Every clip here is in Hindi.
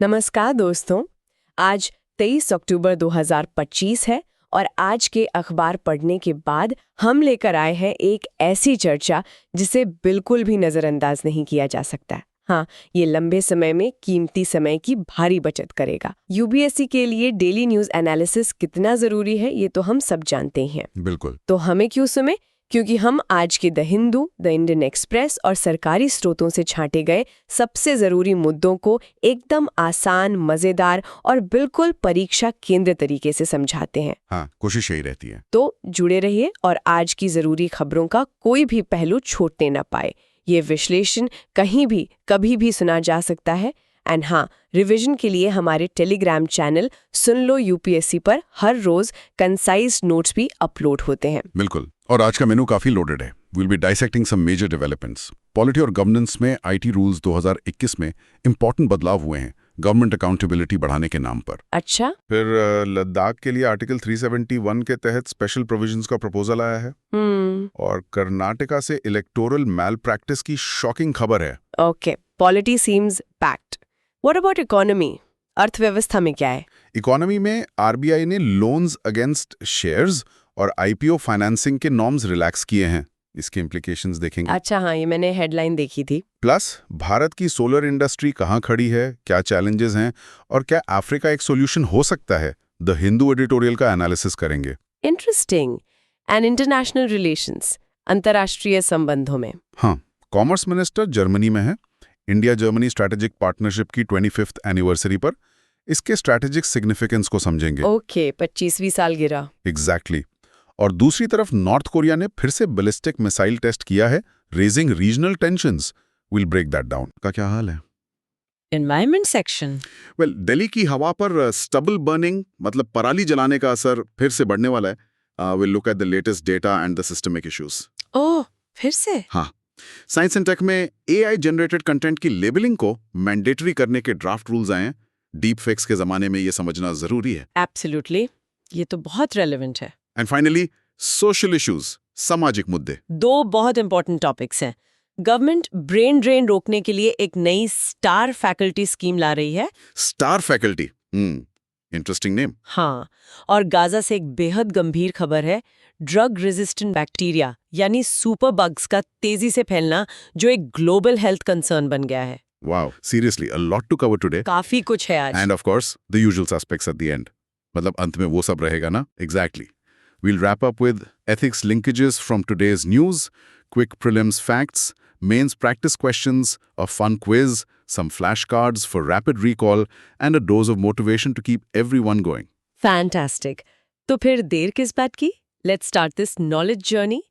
नमस्कार दोस्तों। आज 23 अक्टूबर 2025 है और आज के अखबार पढ़ने के बाद हम लेकर आए हैं एक ऐसी चर्चा जिसे बिल्कुल भी नज़रअंदाज नहीं किया जा सकता। हाँ, ये लंबे समय में कीमती समय की भारी बचत करेगा। यूपीएससी के लिए डेली न्यूज़ एनालिसिस कितना ज़रूरी है ये तो हम सब जानते हैं। बिल्कुल। तो हमें क्यों सुने? क्योंकि हम आज के the Hindu, the Indian express और सरकारी स्रोतों से छांटे गए सबसे जरूरी मुद्दों को एकदम आसान, मजेदार और बिल्कुल परीक्षा केंद्र तरीके से समझाते हैं। हाँ, कोशिश यही रहती है। तो जुड़े रहिए और आज की जरूरी खबरों का कोई भी पहलू छूटने न पाए। ये विश्लेषण कहीं भी कभी भी सुना जा सकता है। एंड हाँ, रिवीजन के लिए हमारे टेलीग्राम चैनल सुन लो यूपीएससी पर हर रोज कंसाइज नोट्स भी अपलोड होते हैं। बिल्कुल। और आज का मेनू काफी लोडेड है। Will be dissecting some major developments. Polity और गवर्नेंस में आईटी रूल्स 2021 में इंपॉर्टेंट बदलाव हुए हैं, गवर्नमेंट अकाउंटेबिलिटी बढ़ाने के नाम पर। अच्छा। फिर लद्दाख के लिए आर्टिकल 371 के तहत स्पेशल प्रोविजंस का प्रपोजल आया है। और कर्नाटका से इलेक्टोरल मैल प्रैक्टिस की शॉकिंग खबर है। Okay, polity seems packed. What about economy? अर्थव्यवस्था में क्या है? इकोनॉमी में आरबीआई ने लोन्स अगेंस्ट शेयर्स और आईपीओ फाइनेंसिंग के नॉर्म्स रिलैक्स किए हैं। इसके इम्प्लीकेशंस देखेंगे। अच्छा, हाँ, ये मैंने हेडलाइन देखी थी। प्लस भारत की सोलर इंडस्ट्री कहाँ खड़ी है, क्या चैलेंजेस हैं और क्या अफ्रीका एक सॉल्यूशन हो सकता है, द हिंदू एडिटोरियल का एनालिसिस करेंगे। इंटरेस्टिंग। एंड इंटरनेशनल रिलेशंस, अंतर्राष्ट्रीय संबंधों में। हाँ, कॉमर्स मिनिस्टर जर्मनी में है। इंडिया जर्मनी स्ट्रैटेजिक पार्टनरशिप की 25th एनिवर्सरी पर इसके स्ट्रैटेजिक सिग्निफिकेंस को समझेंगे। ओके, 25वीं सालगिरह। एग्जैक्टली। और दूसरी तरफ नॉर्थ कोरिया ने फिर से बैलिस्टिक मिसाइल टेस्ट किया है, raising regional tensions. Will break that down. का क्या हाल है? Environment section. वेल, दिल्ली की हवा पर स्टबल बर्निंग मतलब पराली जलाने का असर फिर से बढ़ने वाला है। Will look at the latest data and the systemic issues. Oh, फिर से? हाँ, साइंस एंड टेक में एआई जनरेटेड कंटेंट की लेबलिंग को मैंडेटरी करने के ड्राफ्ट रूल्स आए हैं। डीप फेक्स के जमाने में ये समझना जरूरी है। एब्सोल्युटली, ये तो बहुत रेलेवेंट है। एंड फाइनली सोशल इश्यूज, सामाजिक मुद्दे। दो बहुत इंपॉर्टेंट टॉपिक्स हैं। गवर्नमेंट ब्रेन ड्रेन रोकने के लिए एक नई स्टार फैकल्टी स्कीम ला रही है। Star faculty, interesting name. हाँ, और गाजा से एक बेहद गंभीर खबर है। ड्रग रेजिस्टेंट बैक्टीरिया यानी सुपर बग्स का तेजी से फैलना, जो एक ग्लोबल हेल्थ कंसर्न बन गया है। Wow, seriously, a lot to cover today. काफी कुछ है आज। And of course, the usual suspects at the end. मतलब अंत में वो सब रहेगा ना? Exactly. We'll wrap up with ethics linkages from today's news, quick prelims facts, mains practice questions, a fun quiz, some flashcards for rapid recall, and a dose of motivation to keep everyone going. Fantastic. तो फिर देर किस बात की? Let's start this knowledge journey.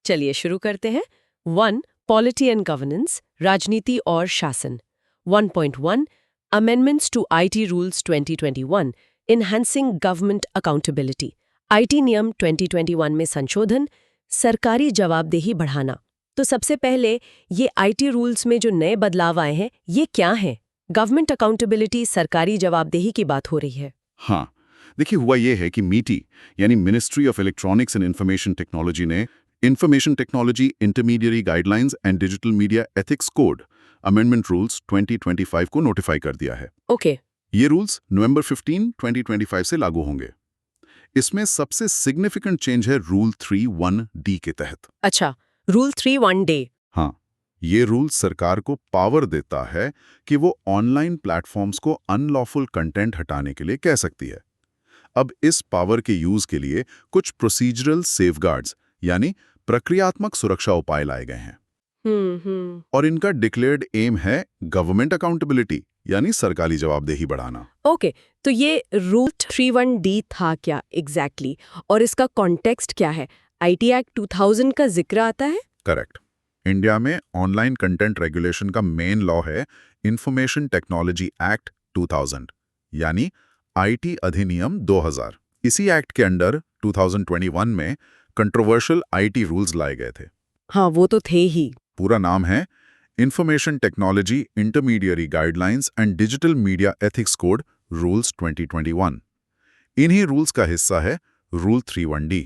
चलिए शुरू करते हैं। 1. पॉलिटी एंड गवर्नेंस, राजनीति और शासन। 1.1 Amendments to IT Rules 2021 Enhancing Government Accountability। IT नियम 2021 में संशोधन, सरकारी जवाबदेही बढ़ाना। तो सबसे पहले ये IT रूल्स में जो नए बदलाव आए हैं, ये क्या हैं? गवर्नमेंट अकाउंटेबिलिटी, सरकारी जवाबदेही की बात हो रही है। हाँ, देखिए हुआ ये है कि मीटी यानी ministry of electronics and information technology ने information technology intermediary guidelines and digital media ethics code amendment rules 2025 को नोटिफाई कर दिया है। ओके। ये रूल्स नवंबर 15, 2025 से लागू होंगे। इसमें सबसे सिग्निफिकेंट चेंज है रूल 3(1)D के तहत। अच्छा, रूल 3(1)D। हाँ, ये रूल सरकार को पावर देता है कि वो ऑनलाइन प्लेटफॉर्म्स को अनलॉफुल कंटेंट हटाने के लिए कह सकती है। अब इस पावर के यूज के लिए कुछ प्रोसीजरल सेफगार्ड्स यानी प्रक्रियात्मक सुरक्षा उपाय लाए गए हैं। और इनका डिक्लेयर्ड एम है गवर्नमेंट अकाउंटेबिलिटी यानी सरकारी जवाबदेही बढ़ाना। ओके, तो ये रूल 3(1)D था क्या एग्जैक्टली और इसका कॉन्टेक्स्ट क्या है? आईटी एक्ट 2000 का जिक्र आता है? करेक्ट। इंडिया में ऑनलाइन कंटेंट रेगुलेशन का मेन लॉ है इंफॉर्मेशन टेक्नोलॉजी एक्ट 2000 यानी आईटी अधिनियम 2000। इसी एक्ट के अंडर 2021 में कंट्रोवर्शियल आईटी रूल्स लाए गए थे। हाँ, वो तो थे ही। पूरा नाम है information technology intermediary guidelines and digital media ethics code rules 2021। इन्हीं रूल्स का हिस्सा है रूल 3(1)D।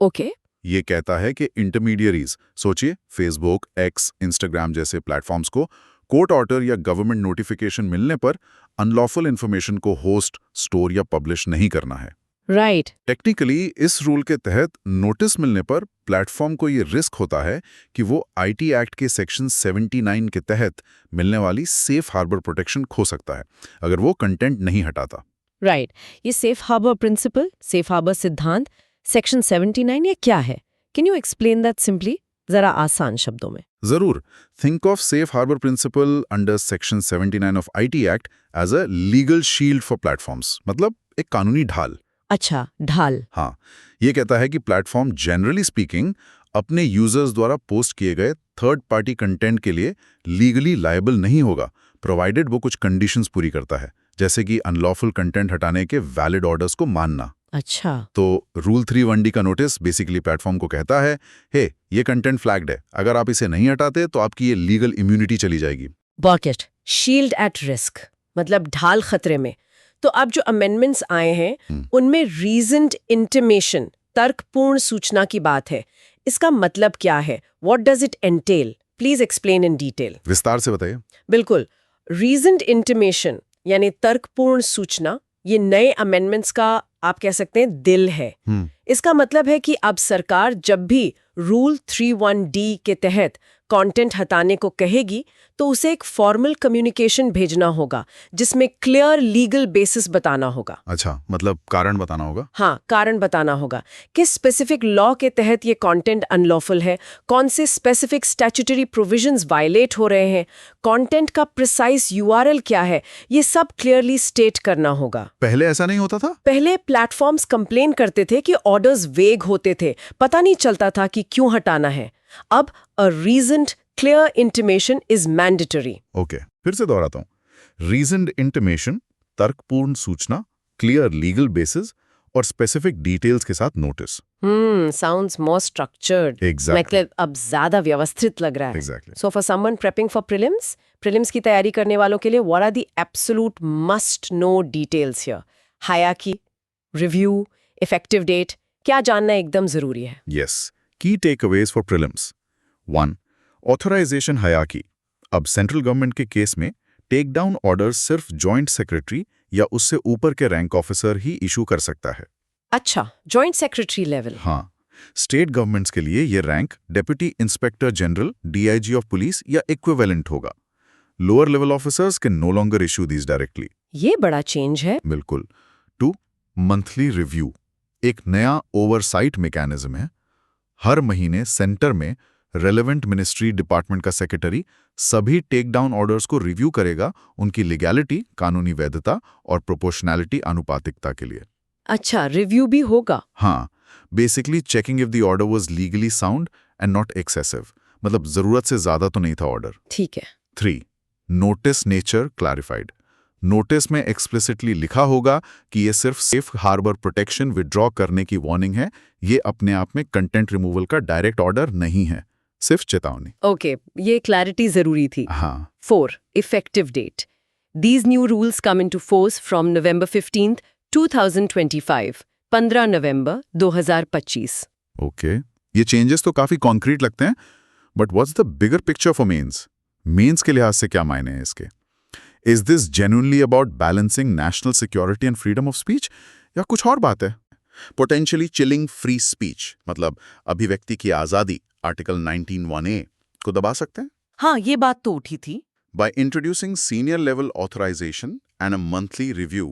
ओके। ये कहता है कि इंटरमीडियरीज, सोचिए फेसबुक, एक्स, इंस्टाग्राम जैसे प्लेटफॉर्म्स को कोर्ट ऑर्डर या गवर्नमेंट नोटिफिकेशन मिलने पर अनलॉफुल इन्फॉर्मेशन को होस्ट, स्टोर या पब्लिश नहीं करना है। राइट। टेक्निकली इस रूल के तहत नोटिस मिलने पर प्लेटफॉर्म को ये रिस्क होता है कि वो आईटी एक्ट के सेक्शन 79 के तहत मिलने वाली सेफ हार्बर प्रोटेक्शन खो सकता है अगर वो कंटेंट नहीं हटाता। राइट। ये safe harbour principle, safe harbour सिद्धांत, सेक्शन 79 ये क्या है? Can you explain that simply, जरा आसान शब्दों में? जरूर। Think of safe harbour principle under section 79 ऑफ IT act as a legal shield for platforms, मतलब एक कानूनी ढाल। अच्छा, ढाल। हाँ, ये कहता है कि प्लेटफॉर्म जनरली स्पीकिंग अपने यूजर्स द्वारा पोस्ट किए गए थर्ड पार्टी कंटेंट के लिए लीगली लायबल नहीं होगा, प्रोवाइडेड वो कुछ कंडीशंस पूरी करता है, जैसे कि अनलॉफुल कंटेंट हटाने के वैलिड ऑर्डर्स को मानना। अच्छा। तो रूल 3(1)D का नोटिस बेसिकली प्लेटफॉर्म को कहता है, हे, ये कंटेंट फ्लैग्ड है, अगर आप इसे नहीं हटाते तो आपकी ये लीगल इम्यूनिटी चली जाएगी। बॉकेट, शील्ड एट रिस्क, मतलब ढाल खतरे में। तो अब जो अमेंडमेंट्स आए हैं उनमें रीजन्ड इंटिमेशन, तर्कपूर्ण सूचना की बात है। इसका मतलब क्या है? What does it entail? Please explain in detail. विस्तार से बताइए। बिल्कुल। रीजन्ड इंटिमेशन यानी तर्कपूर्ण सूचना, ये नए अमेंडमेंट्स का आप कह सकते हैं दिल है। इसका मतलब है कि अब सरकार जब भी रूल 3(1)D के तहत कंटेंट हटाने को कहेगी तो उसे एक फॉर्मल कम्युनिकेशन भेजना होगा जिसमें क्लियर लीगल बेसिस बताना होगा। अच्छा, मतलब कारण बताना होगा। हाँ, कारण बताना होगा कि स्पेसिफिक लॉ के तहत ये कंटेंट अनलॉफुल है, कौन से स्पेसिफिक स्टैट्यूटरी प्रोविजंस वायलेट हो रहे हैं, कंटेंट का प्रिसाइज यूआरएल क्या है, ये सब क्लियरली स्टेट करना होगा। पहले ऐसा नहीं होता था? पहले प्लेटफॉर्म्स कंप्लेन करते थे कि ऑर्डर्स वेग होते थे, पता नहीं चलता था कि क्यों हटाना है। अब a reasoned clear intimation is mandatory. Okay, फिर से दोहराता हूं। रीजन्ड इंटिमेशन, तर्कपूर्ण सूचना, क्लियर लीगल बेसिस और स्पेसिफिक डिटेल्स के साथ notice. Sounds more structured. Exactly. मतलब अब ज्यादा व्यवस्थित लग रहा है। Exactly. So for someone prepping for prelims की तैयारी करने वालों के लिए what are the absolute must know details here? Hierarchy, review, effective date, क्या जानना एकदम जरूरी है? Yes. Key takeaways for prelims. 1. Authorization hierarchy. अब सेंट्रल गवर्नमेंट के केस में टेक डाउन ऑर्डर्स सिर्फ जॉइंट सेक्रेटरी या उससे ऊपर के रैंक ऑफिसर ही इशू कर सकता है। अच्छा, जॉइंट सेक्रेटरी लेवल। हाँ, स्टेट गवर्नमेंट्स के लिए ये rank deputy inspector general, DIG of police या इक्विवेलेंट होगा। Lower level officers can no longer issue these directly. ये बड़ा चेंज है। बिल्कुल। 2. मंथली रिव्यू, एक नया ओवरसाइट मैकेनिज्म है। हर महीने सेंटर में रेलेवेंट मिनिस्ट्री डिपार्टमेंट का सेक्रेटरी सभी टेक डाउन ऑर्डर्स को रिव्यू करेगा, उनकी लीगैलिटी, कानूनी वैधता और प्रोपोर्शनैलिटी, अनुपातिकता के लिए। अच्छा, रिव्यू भी होगा। हाँ, basically checking if the order was legally sound and not excessive, मतलब जरूरत से ज्यादा तो नहीं था ऑर्डर। ठीक है। 3. Notice nature clarified. नोटिस में एक्सप्लिसिटली लिखा होगा कि ये सिर्फ सेफ हार्बर प्रोटेक्शन विड्रॉ करने की वार्निंग है, ये अपने आप में कंटेंट रिमूवल का डायरेक्ट ऑर्डर नहीं है, सिर्फ चेतावनी। ओके, ये क्लैरिटी जरूरी थी। हाँ। 4. Effective date. These new rules come into force from November 15th, 2025, 15 नवंबर 2025। ओके, ये चेंजेस तो काफी कॉन्क्रीट लगते हैं, but what's the bigger picture for mains? Mains के लिहाज से क्या मायने हैं इसके? Is this genuinely about balancing national security and freedom of speech, या कुछ और बात है? पोटेंशियली चिलिंग फ्री स्पीच, मतलब अभिव्यक्ति की आजादी, आर्टिकल 19(1)(a) को दबा सकते हैं। हाँ, ये बात तो उठी थी। By introducing senior level authorization and a monthly review,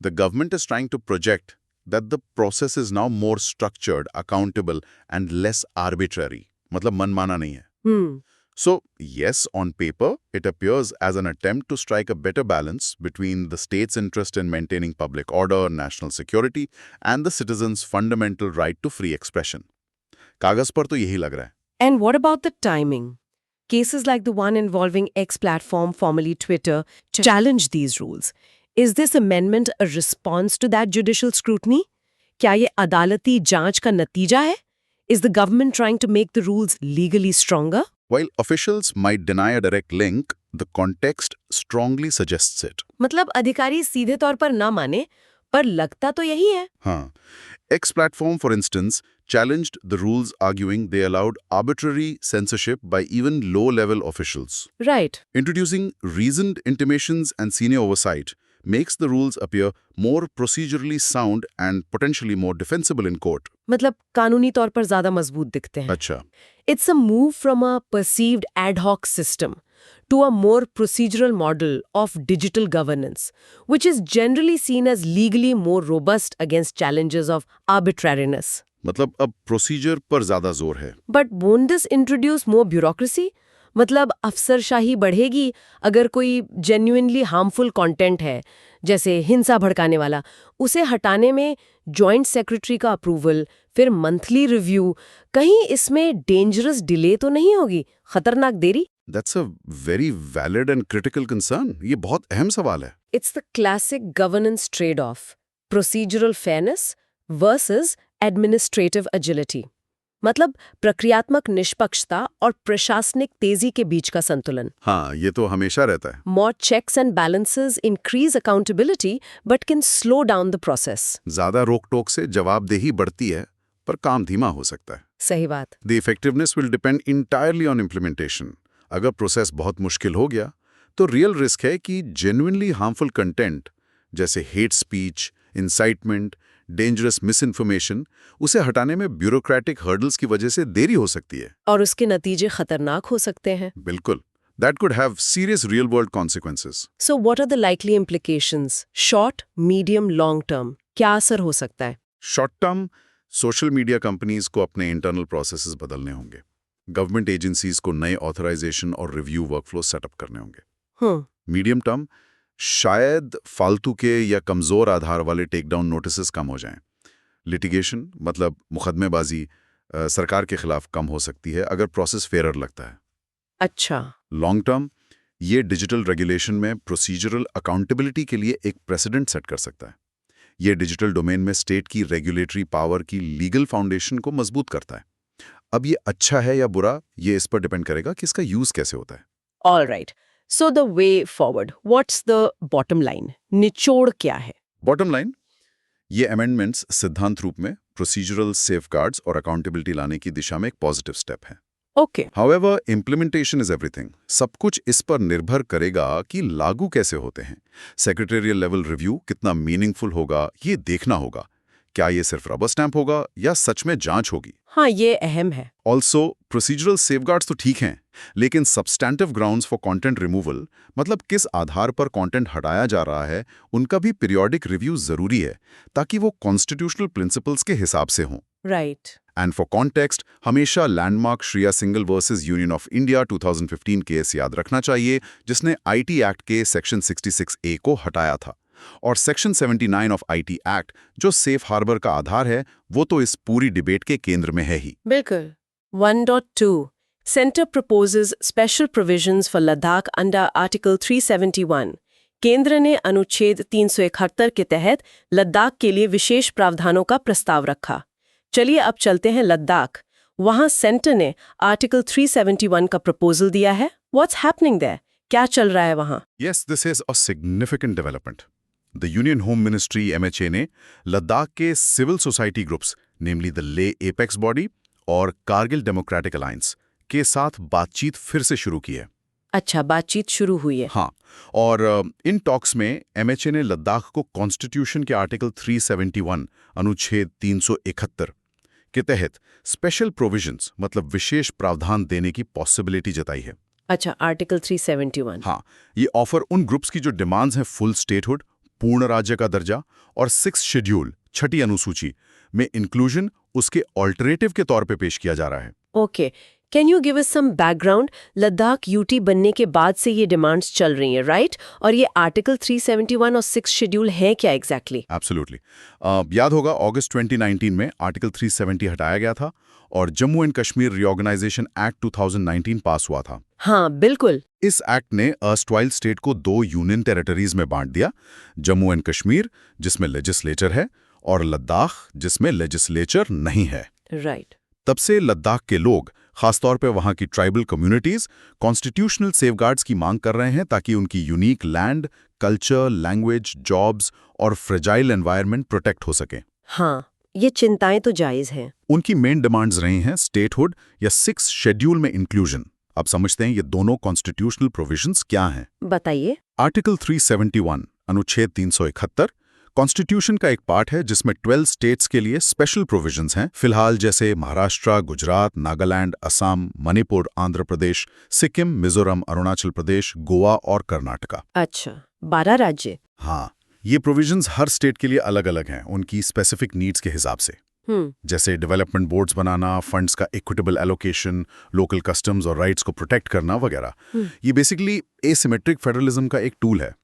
the government is trying to project that the process is now more structured, accountable and less arbitrary. मतलब मनमाना नहीं है। So, yes, on paper, it appears as an attempt to strike a better balance between the state's interest in maintaining public order, national security, and the citizens' fundamental right to free expression. कागज पर तो यही लग रहा है। And what about the timing? Cases like the one involving X platform, formerly Twitter, challenge these rules. Is this amendment a response to that judicial scrutiny? क्या ये अदालती जांच का नतीजा है? Is the government trying to make the rules legally stronger? While officials might deny a direct link, the context strongly suggests it. मतलब अधिकारी सीधे तौर पर ना माने, पर लगता तो यही है। हाँ, X platform, for instance, challenged the rules, arguing they allowed arbitrary censorship by even low-level officials. Right Introducing reasoned intimations and senior oversight makes the rules appear more procedurally sound and potentially more defensible in court. मतलब कानूनी तौर पर ज्यादा मजबूत दिखते हैं. अच्छा, It's a move from a perceived ad hoc system to a more procedural model of digital governance, which is generally seen as legally more robust against challenges of arbitrariness. मतलब अब प्रोसीजर पर ज्यादा जोर है. But won't this introduce more bureaucracy? मतलब अफसरशाही बढ़ेगी अगर कोई genuinely harmful content है, जैसे हिंसा भड़काने वाला, उसे हटाने में जॉइंट सेक्रेटरी का अप्रूवल, फिर मंथली रिव्यू, कहीं इसमें डेंजरस डिले तो नहीं होगी, खतरनाक देरी? That's a very valid and critical concern. ये बहुत अहम सवाल है. It's the classic governance trade-off, procedural fairness versus administrative agility. मतलब प्रक्रियात्मक निष्पक्षता और प्रशासनिक तेजी के बीच का संतुलन. हाँ, ये तो हमेशा रहता है. More checks and balances increase accountability but can slow down the process. ज्यादा रोक-टोक से जवाबदेही बढ़ती है, पर काम धीमा हो सकता है. सही बात. The effectiveness will depend entirely on implementation. अगर प्रोसेस बहुत मुश्किल हो गया, तो रियल रिस्क है कि genuinely harmful content, जैसे hate speech, incitement, dangerous misinformation, उसे हटाने में bureaucratic hurdles की वजह से देरी हो सकती है. और उसके नतीजे खतरनाक हो सकते हैं. बिल्कुल. That could have serious real-world consequences. So what are the likely implications? Short, medium, long term. क्या असर हो सकता है? Short term, social media companies को अपने इंटरनल प्रोसेसेस बदलने होंगे. गवर्नमेंट एजेंसीज को नए ऑथराइजेशन और रिव्यू वर्कफ्लो सेटअप करने होंगे. मीडियम टर्म, शायद फालतू के या कमजोर आधार वाले टेक डाउन नोटिसेस कम हो जाएं. लिटिगेशन मतलब मुकदमेबाजी सरकार के खिलाफ कम हो सकती है अगर प्रोसेस फेयर लगता है. अच्छा. लॉन्ग टर्म, ये डिजिटल रेगुलेशन में प्रोसीजरल अकाउंटेबिलिटी के लिए एक प्रेसिडेंट सेट कर सकता है. ये डिजिटल डोमेन में स्टेट की रेगुलेटरी पावर की लीगल फाउंडेशन को मजबूत करता है. अब ये अच्छा है या बुरा, ये इस पर डिपेंड करेगा कि इसका यूज कैसे होता है. All right. So the way forward. What's the bottom line? निचोड़ क्या है? बॉटम लाइन, ये अमेंडमेंट्स सिद्धांत रूप में प्रोसीजरल सेफगार्ड्स और अकाउंटेबिलिटी लाने की दिशा में एक पॉजिटिव स्टेप है. Okay. However, implementation is everything. सब कुछ इस पर निर्भर करेगा कि लागू कैसे होते हैं. सेक्रेटेरियल लेवल रिव्यू कितना मीनिंगफुल होगा, ये देखना होगा. क्या ये सिर्फ रबर स्टैंप होगा या सच में जांच होगी? हाँ, ये अहम है. ऑल्सो प्रोसीजरल सेफगार्ड्स तो ठीक हैं, लेकिन substantive grounds for content removal, मतलब किस आधार पर कंटेंट हटाया जा रहा है, उनका भी पीरियोडिक रिव्यू जरूरी है ताकि वो कॉन्स्टिट्यूशनल प्रिंसिपल्स के हिसाब से हों. Right. एंड फॉर कॉन्टेक्स्ट, हमेशा landmark Shriya single versus union of India 2015 case याद रखना चाहिए, जिसने आईटी एक्ट के सेक्शन 66A को हटाया था. और सेक्शन 79 ऑफ आईटी एक्ट, जो सेफ हार्बर का आधार है, वो तो इस पूरी डिबेट के केंद्र में है ही. बिल्कुल. 1.2 Center proposes special provisions for Ladakh under Article 371. केंद्र ने अनुच्छेद 371 के तहत लद्दाख के लिए विशेष प्रावधानों का प्रस्ताव रखा. चलिए अब चलते हैं लद्दाख. वहां सेंटर ने आर्टिकल 371 का प्रपोजल दिया है. What's happening there? क्या चल रहा है वहां? Yes, this is a significant development. The Union Home Ministry MHA ने लद्दाख के civil society groups, namely the Leh Apex Body और कारगिल डेमोक्रेटिक अलायंस के साथ बातचीत फिर से शुरू की है. अच्छा, बातचीत शुरू हुई है. हाँ, और इन टॉक्स में MHA ने लद्दाख को कॉन्स्टिट्यूशन के आर्टिकल 371 अनुच्छेद 371 के तहत स्पेशल प्रोविजंस मतलब विशेष प्रावधान देने की पॉसिबिलिटी जताई है. अच्छा, आर्टिकल 371. हाँ, ये ऑफर उन ग्रुप्स की जो डिमांड्स हैं फुल स्टेटहुड, पूर्ण राज्य का दर्जा और 6th शेड्यूल, छठी अनुसूची में इंक्लूजन उसके ऑल्टरनेटिव के तौर पे पेश किया जा रहा है. Okay. Can you give us some background? Ladakh UT बनने के बाद से ये डिमांड्स चल रही हैं, राइट? और ये आर्टिकल 371 और 6th शेड्यूल है क्या एग्जैक्टली? एब्सोल्युटली. याद होगा अगस्त 2019 में आर्टिकल 370 हटाया गया था और Jammu and Kashmir reorganisation act 2019 pass हुआ था. हाँ, बिल्कुल. इस एक्ट ने अर्स्टवाइल स्टेट को 2 यूनियन टेरिटरीज में बांट दिया, जम्मू एंड कश्मीर जिसमें लेजिस्लेचर है और लद्दाख जिसमें लेजिस्लेचर नहीं है. राइट. तब से लद्दाख के लोग, खासतौर पे वहां की ट्राइबल कम्युनिटीज, कॉन्स्टिट्यूशनल सेफगार्ड्स की मांग कर रहे हैं ताकि उनकी unique land, culture, language, jobs और फ्रेजाइल एनवायरनमेंट प्रोटेक्ट हो सके. हाँ, ये चिंताएं तो जायज हैं। उनकी मेन डिमांड्स रही हैं स्टेटहुड या 6th शेड्यूल में इंक्लूजन। अब समझते हैं ये दोनों कॉन्स्टिट्यूशनल प्रोविजंस क्या हैं। बताइए। आर्टिकल 371 अनुच्छेद 371 कॉन्स्टिट्यूशन का एक पार्ट है जिसमें 12 स्टेट्स के लिए स्पेशल प्रोविजंस हैं फिलहाल, जैसे महाराष्ट्र, गुजरात, नागालैंड, असम, मणिपुर, आंध्र प्रदेश, सिक्किम, मिजोरम, अरुणाचल प्रदेश, गोवा और कर्नाटका। अच्छा, 12 राज्य। हाँ, ये प्रोविजंस हर स्टेट के लिए अलग अलग हैं उनकी स्पेसिफिक नीड्स के हिसाब से। जैसे डेवलपमेंट बोर्ड्स बनाना, फंड्स का इक्विटेबल एलोकेशन, लोकल कस्टम्स और राइट्स को प्रोटेक्ट करना वगैरह। ये बेसिकली एसिमेट्रिक फेडरलिज्म का एक टूल है।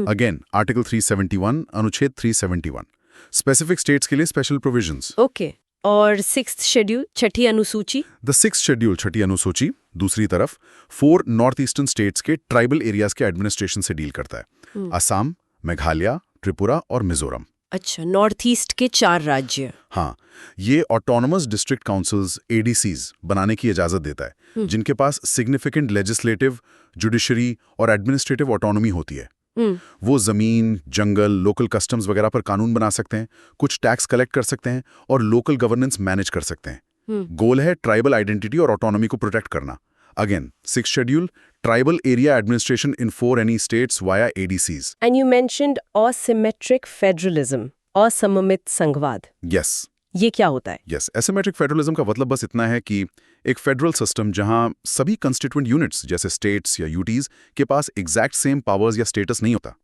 अगेन, आर्टिकल 371 अनुच्छेद 371 स्पेसिफिक स्टेट्स के लिए स्पेशल प्रोविजंस। ओके, और 6th शेड्यूल, छठी अनुसूची? द 6th शेड्यूल, छठी अनुसूची, दूसरी तरफ 4 नॉर्थ ईस्टर्न स्टेट्स के ट्राइबल एरियाज के एडमिनिस्ट्रेशन से डील करता है। असम, मेघालय, त्रिपुरा और मिजोरम। अच्छा, नॉर्थ ईस्ट के 4 राज्य। हाँ, ये ऑटोनोमस डिस्ट्रिक्ट काउंसिल्स ADCs बनाने की इजाजत देता है जिनके पास सिग्निफिकेंट लेजिस्लेटिव, जुडिशरी और एडमिनिस्ट्रेटिव ऑटोनॉमी होती है। वो जमीन, जंगल, लोकल कस्टम्स वगैरह पर कानून बना सकते हैं, कुछ टैक्स कलेक्ट कर सकते हैं और लोकल गवर्नेंस मैनेज कर सकते हैं। गोल है ट्राइबल आइडेंटिटी और ऑटोनॉमी को प्रोटेक्ट करना। Again, 6th schedule, tribal area administration in 4 any states via ADCs. And you mentioned asymmetric federalism, असममित संघवाद। Yes. ये क्या होता है? यस, एसिमेट्रिक फेडरलिज्म का मतलब बस इतना है कि एक फेडरल सिस्टम जहां सभी कंस्टिट्यूएंट यूनिट्स जैसे स्टेट्स या यूटीज के पास एग्जैक्ट सेम पावर्स या स्टेटस नहीं होता।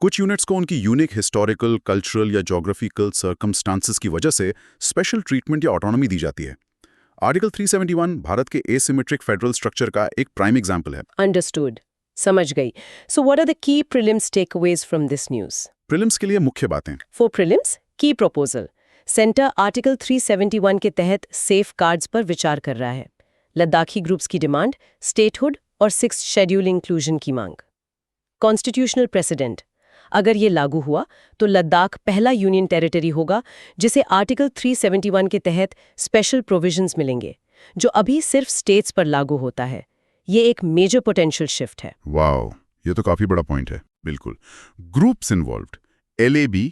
कुछ यूनिट्स को उनकी यूनिक हिस्टोरिकल, कल्चरल या ज्योग्राफिकल सर्कमस्टांसेस की वजह से स्पेशल ट्रीटमेंट या ऑटोनॉमी दी जाती है। आर्टिकल 371 भारत के एसिमेट्रिक फेडरल स्ट्रक्चर का एक प्राइम एग्जाम्पल है। अंडरस्टूड, समझ गई। So what are the key prelims takeaways from this news? Prelims के लिए मुख्य बातें। For prelims, key proposal. Centre article 371 के तहत सेफ गार्ड्स पर विचार कर रहा है। लद्दाखी ग्रुप्स की डिमांड, स्टेटहुड और 6th शेड्यूल इंक्लूजन की मांग। कॉन्स्टिट्यूशनल प्रेसिडेंट, अगर ये लागू हुआ तो लद्दाख पहला यूनियन टेरिटरी होगा जिसे आर्टिकल 371 के तहत स्पेशल प्रोविजंस मिलेंगे, जो अभी सिर्फ स्टेट्स पर लागू होता है। ये एक मेजर पोटेंशियल शिफ्ट है। वाओ, ये तो काफी बड़ा पॉइंट है। बिल्कुल। Groups involved, LAB,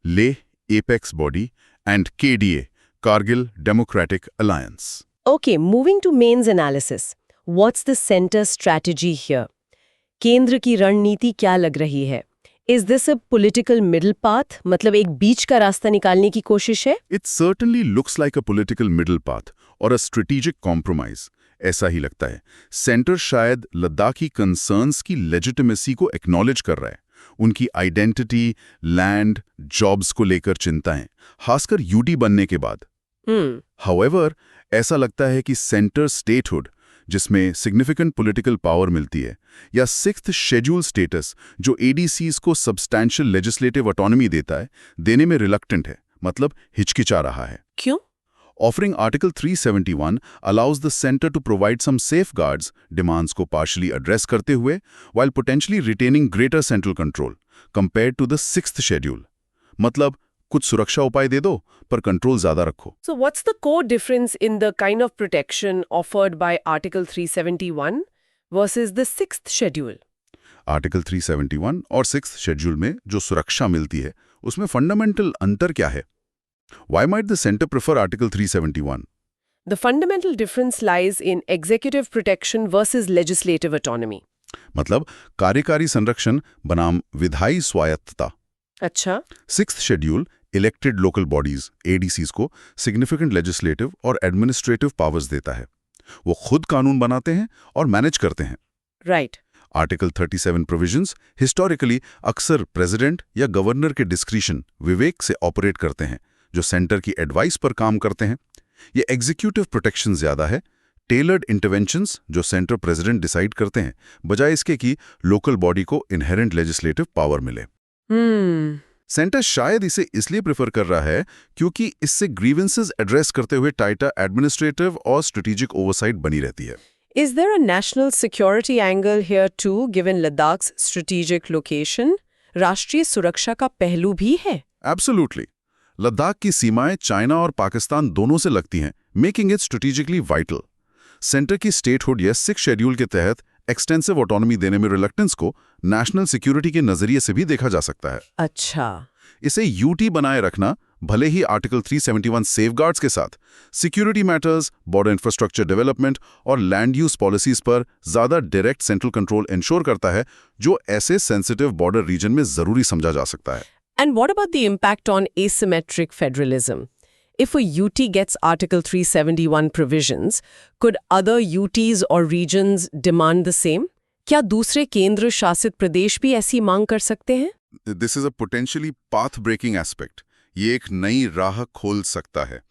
Leh apex body and KDA, Kargil democratic alliance. Okay, moving to mains analysis, what's the centre strategy here? केंद्र की रणनीति क्या लग रही है? Is this a political middle path, मतलब एक बीच का रास्ता निकालने की कोशिश है? It certainly looks like a political middle path और a strategic compromise. ऐसा ही लगता है। सेंटर शायद लद्दाखी कंसर्न्स की लेजिटिमेसी को एक्नॉलेज कर रहा है, उनकी आइडेंटिटी, लैंड, जॉब्स को लेकर चिंताएं, खासकर यूटी बनने के बाद। However, ऐसा लगता है कि सेंटर स्टेटहुड, जिसमें सिग्निफिकेंट पॉलिटिकल पावर मिलती है, या 6th शेड्यूल स्टेटस जो ADCs को सब्सटैंशियल लेजिस्लेटिव ऑटोनॉमी देता है, देने में रिलक्टेंट है, मतलब हिचकिचा रहा है। क्यों? Offering Article 371 allows the center to provide some safeguards, demands को partially address करते हुए, while potentially retaining greater central control, compared to the 6th schedule. मतलब कुछ सुरक्षा उपाय दे दो, पर कंट्रोल ज्यादा रखो। So what's the core difference in the kind of protection offered by Article 371 versus the 6th schedule? Article 371 और 6th schedule में जो सुरक्षा मिलती है, उसमें फंडामेंटल अंतर क्या है? Why might the center prefer Article 371? The fundamental difference lies in executive protection versus legislative autonomy. मतलब कार्यकारी संरक्षण बनाम विधायी स्वायत्तता। अच्छा, 6th schedule elected local bodies ADCs को सिग्निफिकेंट लेजिस्लेटिव और एडमिनिस्ट्रेटिव पावर्स देता है। वो खुद कानून बनाते हैं और मैनेज करते हैं। right. आर्टिकल 37 प्रोविजंस हिस्टोरिकली अक्सर प्रेसिडेंट या गवर्नर के डिस्क्रिशन, विवेक से ऑपरेट करते हैं, जो सेंटर की एडवाइस पर काम करते हैं। ये एग्जीक्यूटिव प्रोटेक्शन ज्यादा है, टेलर्ड इंटरवेंशंस जो सेंटर प्रेसिडेंट डिसाइड करते हैं, बजाय इसके कि लोकल बॉडी को इनहेरेंट लेजिस्लेटिव पावर मिले। सेंटर शायद इसे इसलिए प्रेफर कर रहा है क्योंकि इससे ग्रीवेंसेस एड्रेस करते हुए टाइटर एडमिनिस्ट्रेटिव और स्ट्रेटेजिक ओवरसाइट बनी रहती है। Is there a national security angle here too, given Ladakh's strategic location? राष्ट्रीय सुरक्षा का पहलू भी है? एब्सोल्युटली। लद्दाख की सीमाएं चाइना और पाकिस्तान दोनों से लगती हैं, making it strategically vital. Centre की स्टेटहुड या 6th शेड्यूल के तहत एक्सटेंसिव ऑटोनॉमी देने में रिलक्टेंस को नेशनल सिक्योरिटी के नजरिए से भी देखा जा सकता है। अच्छा, इसे यूटी बनाए रखना भले ही आर्टिकल 371 सेफगार्ड्स के साथ security matters, border infrastructure development और लैंड यूज पॉलिसीज पर ज्यादा डायरेक्ट सेंट्रल कंट्रोल इंश्योर करता है, जो ऐसे सेंसिटिव बॉर्डर रीजन में जरूरी समझा जा सकता है। And what about the impact on asymmetric federalism? If a UT gets Article 371 provisions, could other UTs or regions demand the same? क्या दूसरे केंद्र शासित प्रदेश भी ऐसी मांग कर सकते हैं? This is a potentially path breaking aspect. ये एक नई राह खोल सकता है।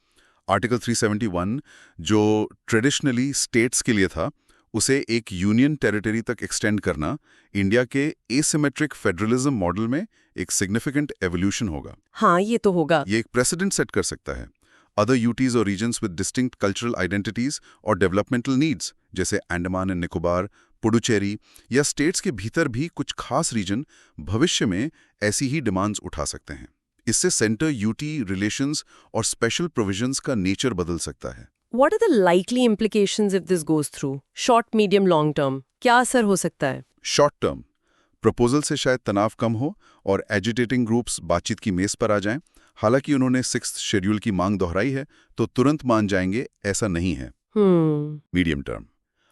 आर्टिकल 371 जो ट्रेडिशनली स्टेट्स के लिए था, उसे एक यूनियन टेरिटरी तक एक्सटेंड करना इंडिया के एसिमेट्रिक फेडरलिज्म मॉडल में एक सिग्निफिकेंट एवोल्यूशन होगा। हाँ, ये तो होगा। ये एक प्रेसिडेंट सेट कर सकता है। अदर यूटीज और regions with distinct cultural identities और डेवलपमेंटल नीड्स, जैसे अंडमान एंड निकोबार, पुडुचेरी या स्टेट्स के भीतर भी कुछ खास रीजन भविष्य में ऐसी ही डिमांड्स उठा सकते हैं। इससे सेंटर यूटी रिलेशंस और स्पेशल प्रोविजंस का नेचर बदल सकता है। What are the likely implications if this goes through? Short, medium, long term? क्या असर हो सकता है? शॉर्ट टर्म प्रपोजल से शायद तनाव कम हो और एजिटेटिंग ग्रुप्स बातचीत की मेज पर आ जाएं। हालांकि उन्होंने 6th शेड्यूल की मांग दोहराई है, तो तुरंत मान जाएंगे ऐसा नहीं है। मीडियम टर्म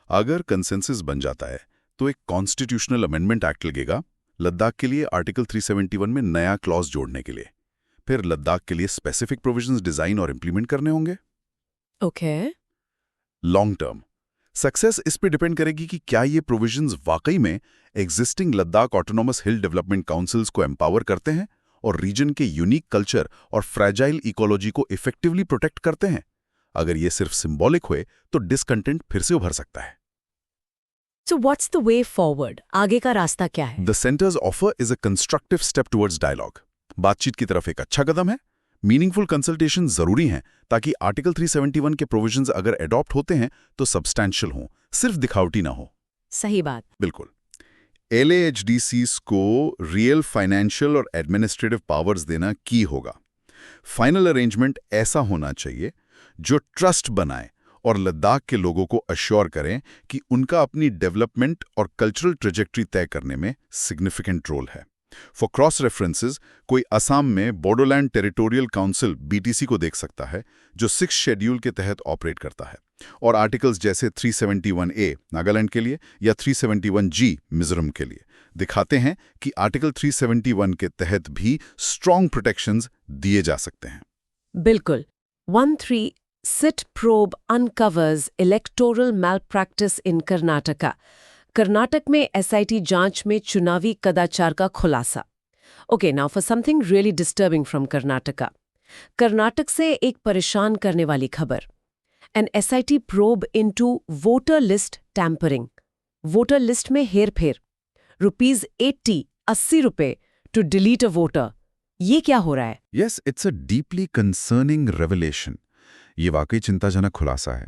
अगर कंसेंसस बन जाता है तो एक कॉन्स्टिट्यूशनल अमेंडमेंट एक्ट लगेगा लद्दाख के लिए आर्टिकल 371 में नया क्लॉज जोड़ने के लिए। फिर लद्दाख के लिए स्पेसिफिक प्रोविजंस डिजाइन और इंप्लीमेंट करने होंगे। ओके। लॉन्ग टर्म सक्सेस इस पे डिपेंड करेगी कि क्या ये प्रोविजंस वाकई में एग्जिस्टिंग लद्दाख ऑटोनॉमस हिल डेवलपमेंट काउंसिल्स को एम्पावर करते हैं और रीजन के यूनिक कल्चर और फ्रैजाइल इकोलॉजी को इफेक्टिवली प्रोटेक्ट करते हैं। अगर ये सिर्फ सिंबॉलिक हुए तो डिसकंटेंट फिर से उभर सकता है। So what's the way forward? आगे का रास्ता क्या है? The center's offer is a constructive step towards dialogue. बातचीत की तरफ एक अच्छा कदम है। मीनिंगफुल कंसल्टेशन जरूरी हैं ताकि आर्टिकल 371 के प्रोविजंस अगर एडॉप्ट होते हैं तो सब्सटैंशियल हों, सिर्फ दिखावटी ना हो। सही बात। बिल्कुल। LAHDCs को रियल फाइनेंशियल और एडमिनिस्ट्रेटिव पावर्स देना की होगा। फाइनल अरेंजमेंट ऐसा होना चाहिए जो ट्रस्ट बनाए और लद्दाख के लोगों को अश्योर करें कि उनका अपनी डेवलपमेंट और कल्चरल ट्रेजेक्ट्री तय करने में सिग्निफिकेंट रोल है। फॉर क्रॉस रेफरेंसेस, कोई असम में बोडोलैंड टेरिटोरियल काउंसिल BTC को देख सकता है, जो 6 शेड्यूल के तहत ऑपरेट करता है, और आर्टिकल्स जैसे 371A नागालैंड के लिए या 371G मिजोरम के लिए दिखाते हैं कि आर्टिकल 371 के तहत भी स्ट्रॉन्ग प्रोटेक्शंस दिए जा सकते हैं। बिल्कुल। 13 Sit probe uncovers electoral malpractice in Karnataka. Karnataka में SIT जांच में चुनावी कदाचार का खुलासा। Okay, now for something really disturbing from Karnataka. Karnataka से एक परेशान करने वाली खबर। An SIT probe into voter list tampering. Voter list में हेरफेर। ₹80 to delete a voter. ये क्या हो रहा है? Yes, it's a deeply concerning revelation. ये वाकई चिंताजनक खुलासा है।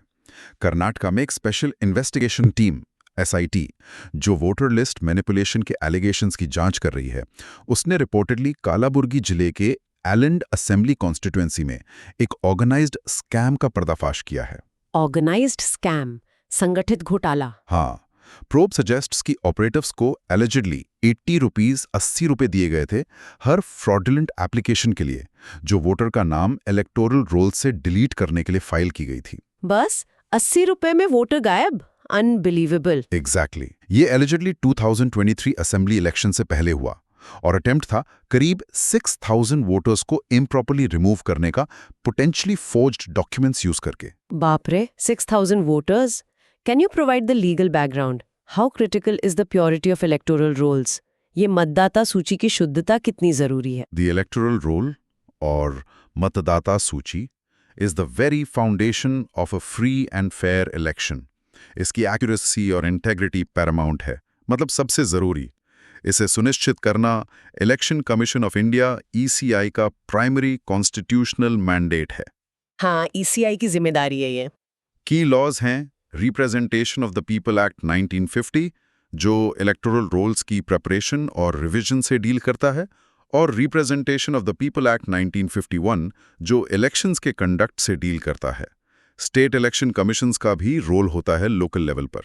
कर्नाटका में एक स्पेशल इन्वेस्टिगेशन टीम SIT जो वोटर लिस्ट मैनिपुलेशन के एलिगेशंस की जांच कर रही है, उसने रिपोर्टेडली कालाबुर्गी जिले के एलैंड असेंबली कॉन्स्टिट्यूएंसी में एक ऑर्गेनाइज्ड स्कैम का पर्दाफाश किया है। ऑर्गेनाइज्ड स्कैम, संगठित घोटाला। हाँ, प्रोब सजेस्ट्स कि ऑपरेटिव्स को एलिजिडली ₹80 दिए गए थे हर फ्रॉडुलेंट एप्लीकेशन के लिए, जो वोटर का नाम इलेक्टोरल रोल से डिलीट करने के लिए फाइल की गई थी। बस ₹80 में वोटर गायब? अनबिलीवेबल। एग्जैक्टली। ये एलिजिडली 2023 असेंबली इलेक्शन से पहले हुआ और अटेम्प्ट था करीब 6000 वोटर्स को इम्प्रॉपरली रिमूव करने का, पोटेंशियली फोर्ज्ड डॉक्यूमेंट्स यूज करके। बाप रे, 6000 voters. Can you provide the legal background? How critical is the purity of electoral rolls? ये मतदाता सूची की शुद्धता कितनी जरूरी है? The electoral roll और मतदाता सूची is the very foundation of a free and fair election. इसकी accuracy और integrity paramount है, मतलब सबसे जरूरी। इसे सुनिश्चित करना election commission of India ECI का प्राइमरी कॉन्स्टिट्यूशनल मैंडेट है। हाँ, ECI की जिम्मेदारी है ये। की लॉज हैं representation of the people act 1950 जो इलेक्टोरल रोल्स की प्रिपरेशन और रिवीजन से डील करता है, और representation of the people act 1951 जो इलेक्शंस के कंडक्ट से डील करता है। स्टेट इलेक्शन कमीशंस का भी रोल होता है लोकल लेवल पर।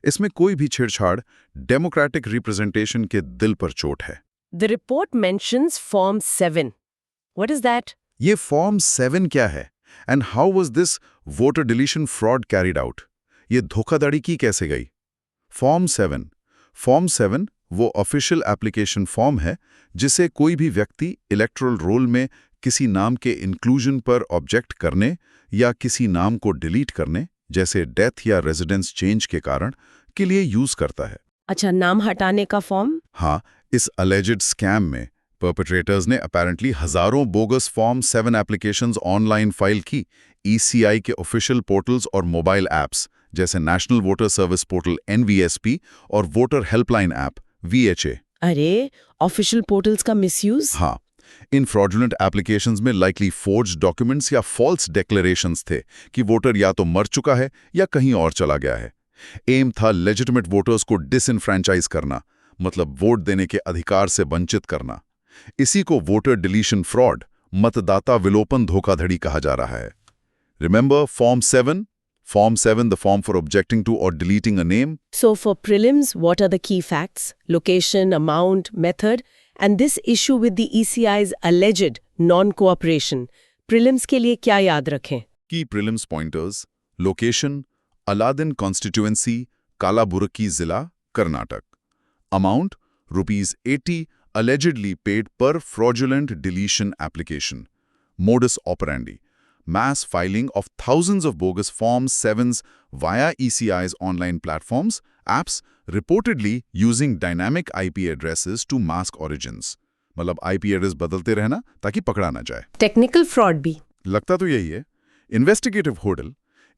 इसमें कोई भी छेड़छाड़ डेमोक्रेटिक रिप्रेजेंटेशन के दिल पर चोट है। The report mentions Form 7. What is that? ये फॉर्म 7 क्या है and how was this voter deletion fraud carried out? ये धोखाधड़ी की कैसे गई? फॉर्म 7 वो ऑफिशियल एप्लीकेशन फॉर्म है जिसे कोई भी व्यक्ति इलेक्टोरल रोल में किसी नाम के इंक्लूजन पर ऑब्जेक्ट करने या किसी नाम को डिलीट करने, जैसे डेथ या रेजिडेंस चेंज के कारण, के लिए यूज करता है। अच्छा, नाम हटाने का फॉर्म? हाँ, इस अलेजिड स्कैम में परपेट्रेटर्स ने अपैरेंटली हजारों bogus form 7 applications online file की ECI के ऑफिशियल पोर्टल्स और मोबाइल ऐप्स जैसे national voter service portal NVSP और वोटर हेल्पलाइन ऐप VHA। अरे, ऑफिशियल पोर्टल्स का मिसयूज? हाँ, इन फ्रॉडुलेंट एप्लीकेशंस में लाइकली फोर्ज्ड डॉक्यूमेंट्स या फॉल्स डिक्लेरेशंस थे कि वोटर या तो मर चुका है या कहीं और चला गया है। एम था लेजिटिमेट वोटर्स को डिसइनफ्रेंचाइज करना, मतलब वोट देने के अधिकार से वंचित करना। इसी को वोटर डिलीशन फ्रॉड, मतदाता विलोपन धोखाधड़ी कहा जा रहा है। Remember form 7, the form for objecting to or deleting a name. So for prelims, what are the key facts? Location, amount, method, and this issue with the ECI's alleged non-cooperation. Prelims के लिए क्या याद रखें? Key prelims pointers: location, Aladin constituency, Kalaburgi Zilla, Karnataka. Amount, ₹80, allegedly paid per fraudulent deletion application. Modus operandi: mass filing of thousands of bogus Form 7s via ECI's online platforms, apps, reportedly using dynamic IP addresses to mask origins. मतलब IP एड्रेस बदलते रहना ताकि पकड़ा ना जाए। Technical fraud भी? लगता तो यही है। इन्वेस्टिगेटिव होडल,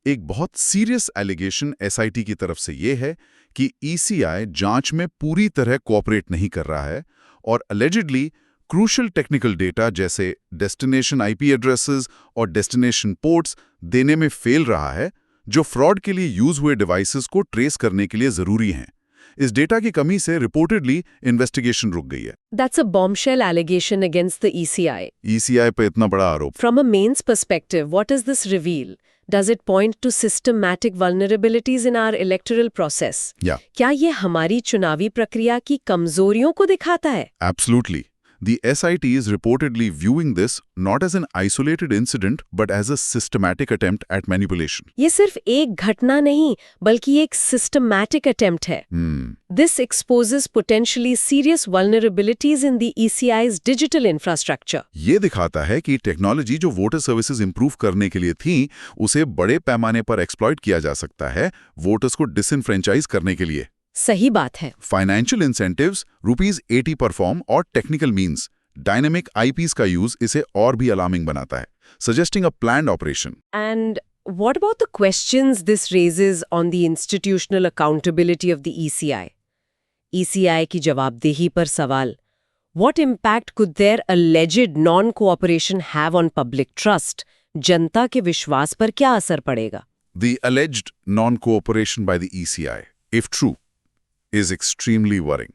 एक बहुत सीरियस एलिगेशन SIT की तरफ से ये है कि ECI जांच में पूरी तरह कोऑपरेट नहीं कर रहा है और allegedly क्रूशल टेक्निकल डेटा जैसे डेस्टिनेशन IP एड्रेसेस और डेस्टिनेशन पोर्ट्स देने में फेल रहा है, जो फ्रॉड के लिए यूज हुए डिवाइसेस को ट्रेस करने के लिए जरूरी हैं। इस डेटा की कमी से रिपोर्टेडली इन्वेस्टिगेशन रुक गई है। That's a bombshell allegation against the ECI. ECI पे इतना बड़ा आरोप। From a mains perspective, what does this reveal? Does it point to systematic vulnerabilities in our electoral process? Yeah. क्या ये हमारी चुनावी प्रक्रिया की कमजोरियों को दिखाता है? Absolutely. The SIT is reportedly viewing this not as an isolated incident but as a systematic attempt at manipulation. ये सिर्फ एक घटना नहीं, बल्कि एक systematic attempt है. This exposes potentially serious vulnerabilities in the ECI's digital infrastructure. ये दिखाता है कि टेक्नोलॉजी जो वोटर सर्विसेज इंप्रूव करने के लिए थी, उसे बड़े पैमाने पर एक्सप्लॉइट किया जा सकता है वोटर्स को डिसइनफ्रेंचाइज करने के लिए। सही बात है। फाइनेंशियल इंसेंटिव्स, ₹80 पर फॉर्म और टेक्निकल मीन्स, डायनेमिक IPs का यूज इसे और भी अलार्मिंग बनाता है, suggesting a planned operation. And what about the questions this raises on the institutional accountability of the ECI? ECI की जवाबदेही पर सवाल। What impact could their alleged non-cooperation have on public trust? जनता के विश्वास पर क्या असर पड़ेगा? The alleged non-cooperation by the ECI, if true, is extremely worrying.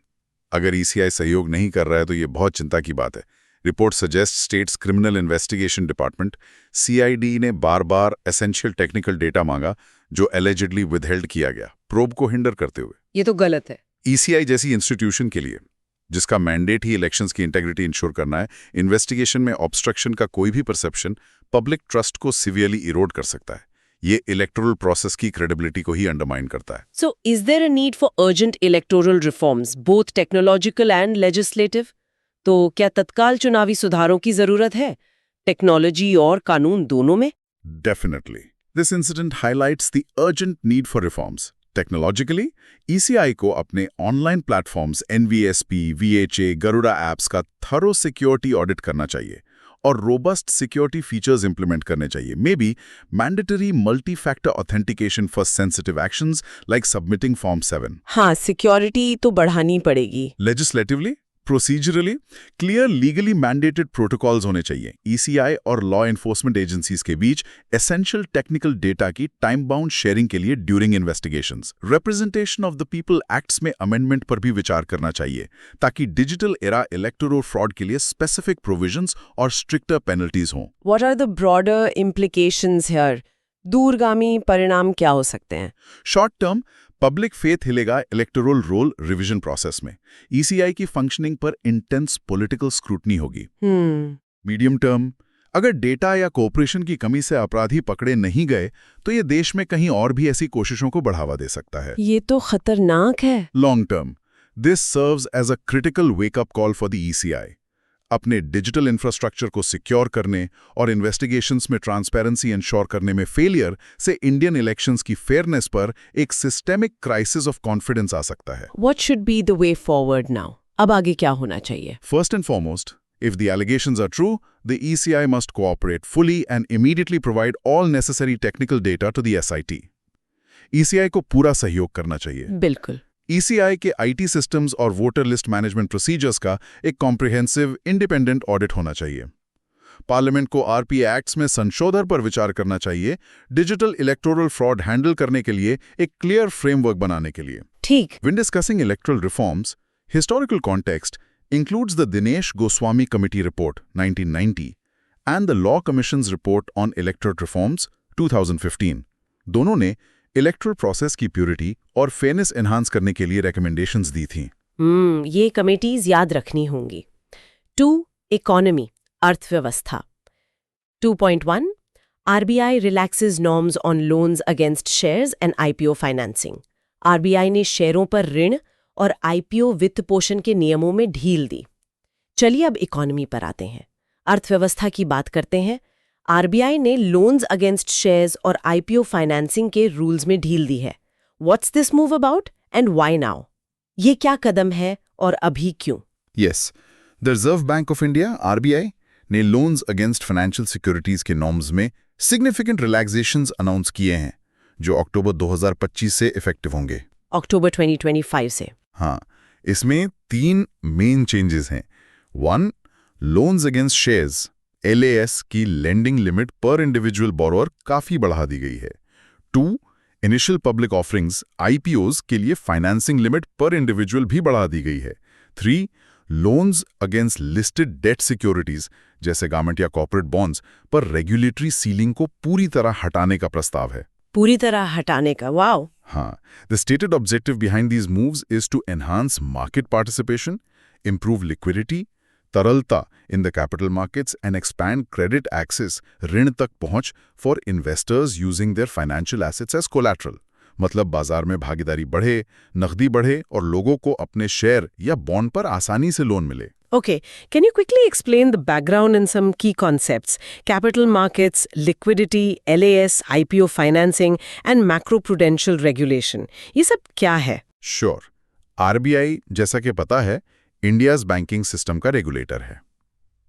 अगर ECI सहयोग नहीं कर रहा है तो ये बहुत चिंता की बात है। Report suggest states criminal investigation department CID ने बार-बार एसेंशियल टेक्निकल डेटा मांगा जो एलिजिडली विदहेल्ड किया गया, प्रोब को हिंडर करते हुए। ये तो गलत है। ECI जैसी इंस्टीट्यूशन के लिए, जिसका मैंडेट ही इलेक्शंस की इंटेग्रिटी इंश्योर करना है, इन्वेस्टिगेशन में ऑब्स्ट्रक्शन का कोई भी परसेप्शन पब्लिक ट्रस्ट को सीवियरली इरोड कर सकता है। ये इलेक्टोरल प्रोसेस की क्रेडिबिलिटी को ही अंडरमाइन करता है। So, is there a need for urgent electoral reforms, both technological and legislative? तो क्या तत्काल चुनावी सुधारों की जरूरत है, टेक्नोलॉजी और कानून दोनों में? Definitely. This incident highlights the urgent need for reforms. Technologically, ECI को अपने online platforms NVSP, VHA, Garuda apps का थरो सिक्योरिटी ऑडिट करना चाहिए और रोबस्ट सिक्योरिटी फीचर्स इंप्लीमेंट करने चाहिए। May be mandatory multifactor authentication for sensitive actions like submitting form 7। हाँ, सिक्योरिटी तो बढ़ानी पड़ेगी। Legislatively, procedurally clear legally mandated protocols होने चाहिए। ECI और लॉ एनफोर्समेंट एजेंसीज के बीच एसेंशियल टेक्निकल डेटा की टाइम बाउंड शेयरिंग के लिए during investigations, representation of the people acts में अमेंडमेंट पर भी विचार करना चाहिए ताकि डिजिटल एरा इलेक्टोरल फ्रॉड के लिए स्पेसिफिक प्रोविजंस और स्ट्रिक्टर पेनल्टीज हों। What are the broader implications here? दूरगामी परिणाम क्या हो सकते हैं? शॉर्ट टर्म, पब्लिक फेथ हिलेगा इलेक्टोरल रोल रिवीजन प्रोसेस में। ECI की फंक्शनिंग पर इंटेंस पॉलिटिकल स्क्रूटनी होगी। मीडियम टर्म, अगर डेटा या कोऑपरेशन की कमी से अपराधी पकड़े नहीं गए तो ये देश में कहीं और भी ऐसी कोशिशों को बढ़ावा दे सकता है। ये तो खतरनाक है। Long term, this serves as a critical wake up call for the ECI. अपने डिजिटल इंफ्रास्ट्रक्चर को सिक्योर करने और इन्वेस्टिगेशंस में ट्रांसपेरेंसी इंश्योर करने में फेलियर से इंडियन इलेक्शंस की फेयरनेस पर एक सिस्टेमिक क्राइसिस ऑफ कॉन्फिडेंस आ सकता है। What should be the way forward now? अब आगे क्या होना चाहिए? First and foremost, if the allegations are true, the ECI must cooperate fully and immediately provide all necessary technical data to the SIT. ECI को पूरा सहयोग करना चाहिए। बिल्कुल। ECI के IT सिस्टम्स और वोटर लिस्ट मैनेजमेंट प्रोसीजर्स का एक कॉम्प्रिहेंसिव इंडिपेंडेंट ऑडिट होना चाहिए। पार्लियामेंट को आरपी एक्ट्स में संशोधन पर विचार करना चाहिए, डिजिटल इलेक्टोरल फ्रॉड हैंडल करने के लिए एक क्लियर फ्रेमवर्क बनाने के लिए। ठीक। When discussing electoral reforms, historical context includes the Dinesh Goswami Committee Report 1990 and the Law Commission's Report on Electoral Reforms 2015. दोनों ने इलेक्टोरल प्रोसेस की प्योरिटी और फेयरनेस एनहांस करने के लिए रिकमेंडेशंस दी थी। ये कमेटीज याद रखनी होंगी। 2. इकोनॉमी, अर्थव्यवस्था। 2.1 RBI relaxes norms on loans against shares and IPO financing. RBI ने शेयरों पर ऋण और IPO वित्त पोषण के नियमों में ढील दी। चलिए अब इकोनॉमी पर आते हैं, अर्थव्यवस्था की बात करते हैं। RBI ने लोन्स अगेंस्ट शेयर्स और IPO फाइनेंसिंग के रूल्स में ढील दी है। What's this move about and why now? ये क्या कदम है और अभी क्यों? Yes, the reserve bank of India RBI ने लोन्स अगेंस्ट फाइनेंशियल सिक्योरिटीज के नॉर्म्स में सिग्निफिकेंट रिलैक्सेशंस अनाउंस किए हैं, जो अक्टूबर 2025 से इफेक्टिव होंगे। अक्टूबर 2025 से। हाँ, इसमें 3 मेन चेंजेस हैं। 1. लोन्स अगेंस्ट शेयर्स LAS की लेंडिंग लिमिट पर इंडिविजुअल बोरोअर काफी बढ़ा दी गई है। 2. इनिशियल पब्लिक ऑफरिंग्स IPOs के लिए फाइनेंसिंग लिमिट पर इंडिविजुअल भी बढ़ा दी गई है। 3. Loans against listed debt securities जैसे गवर्नमेंट या कॉर्पोरेट बॉन्ड्स पर रेगुलेटरी सीलिंग को पूरी तरह हटाने का प्रस्ताव है। पूरी तरह हटाने का, वाओ। हाँ, the stated objective behind these moves is to enhance market participation, improve liquidity, तरलता in the capital markets and expand credit access, ऋण तक पहुंच for investors using their financial assets as collateral. मतलब बाजार में भागीदारी बढ़े, नकदी बढ़े और लोगों को अपने शेयर या बॉन्ड पर आसानी से लोन मिले। Okay, can you quickly explain the background and some key concepts? Capital markets, liquidity, LAS, IPO financing and macroprudential regulation. ये सब क्या है? Sure. RBI, जैसा कि पता है, इंडियाज बैंकिंग सिस्टम का रेगुलेटर है।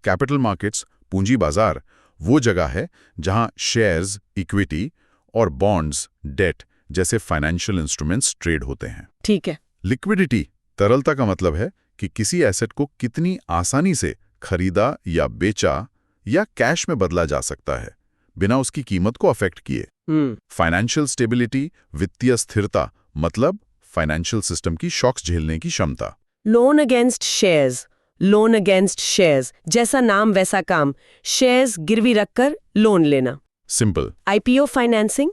कैपिटल मार्केट्स, पूंजी बाजार, वो जगह है जहां शेयर्स, इक्विटी और बॉन्ड्स, डेट जैसे फाइनेंशियल इंस्ट्रूमेंट्स ट्रेड होते हैं। ठीक है। लिक्विडिटी, तरलता का मतलब है कि किसी एसेट को कितनी आसानी से खरीदा या बेचा या कैश में बदला जा सकता है बिना उसकी कीमत को अफेक्ट किए। फाइनेंशियल स्टेबिलिटी, वित्तीय स्थिरता, मतलब फाइनेंशियल सिस्टम की शॉक्स झेलने की क्षमता। Loan against shares, loan against shares, जैसा नाम वैसा काम, शेयर्स गिरवी रखकर लोन लेना। सिंपल। IPO फाइनेंसिंग,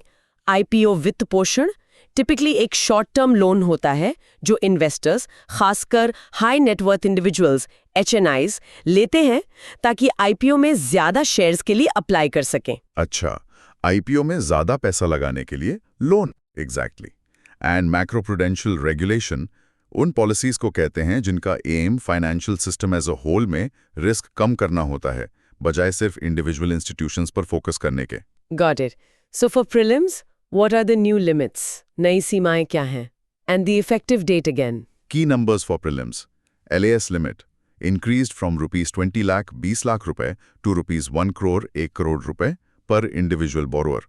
IPO वित्त पोषण टिपिकली एक शॉर्ट टर्म लोन होता है जो इन्वेस्टर्स, खासकर हाई नेटवर्थ इंडिविजुअल्स HNIs लेते हैं ताकि IPO में ज्यादा शेयर्स के लिए अप्लाई कर सकें। अच्छा, IPO में ज्यादा पैसा लगाने के लिए loan. Exactly. And macroprudential regulation उन पॉलिसीज को कहते हैं जिनका aim financial system as a whole में रिस्क कम करना होता है, बजाय सिर्फ इंडिविजुअल इंस्टीट्यूशंस पर फोकस करने के। Got it. So for prelims, what are the new limits? नई सीमाएं क्या हैं? And the effective date again. Key numbers for prelims. LAS limit increased from rupees 20 lakh 20 lakh रुपए to rupees 1 crore 1 crore रुपए per individual borrower.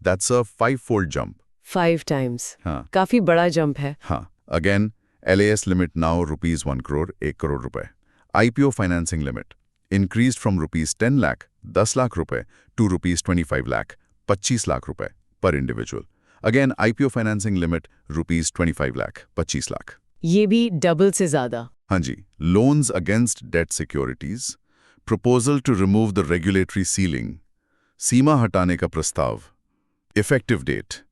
That's a 5-fold jump. 5 times. हाँ। काफी बड़ा जंप है। हाँ, again LAS limit now rupees 1 crore 1 crore रुपए. IPO financing limit increased from rupees 10 lakh 10 lakh रुपए to rupees 25 lakh 25 lakh रुपए per individual. Again IPO financing limit rupees 25 lakh 25 lakh. ये भी डबल से ज्यादा। हाँ जी, loans against debt securities, proposal to remove the regulatory ceiling, सीमा हटाने का प्रस्ताव, effective date.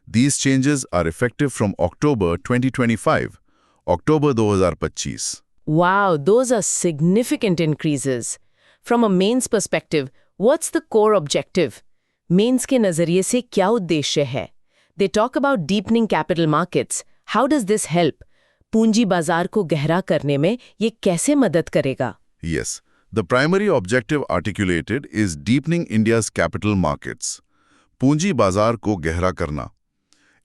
These changes are effective from October 2025, October 2025. Wow, those are significant increases. From a mains perspective, what's the core objective? Mains के नजरिए से क्या उद्देश्य है? They talk about deepening capital markets. How does this help? पूंजी बाजार को गहरा करने में ये कैसे मदद करेगा? Yes, the primary objective articulated is deepening India's capital markets. पूंजी बाजार को गहरा करना.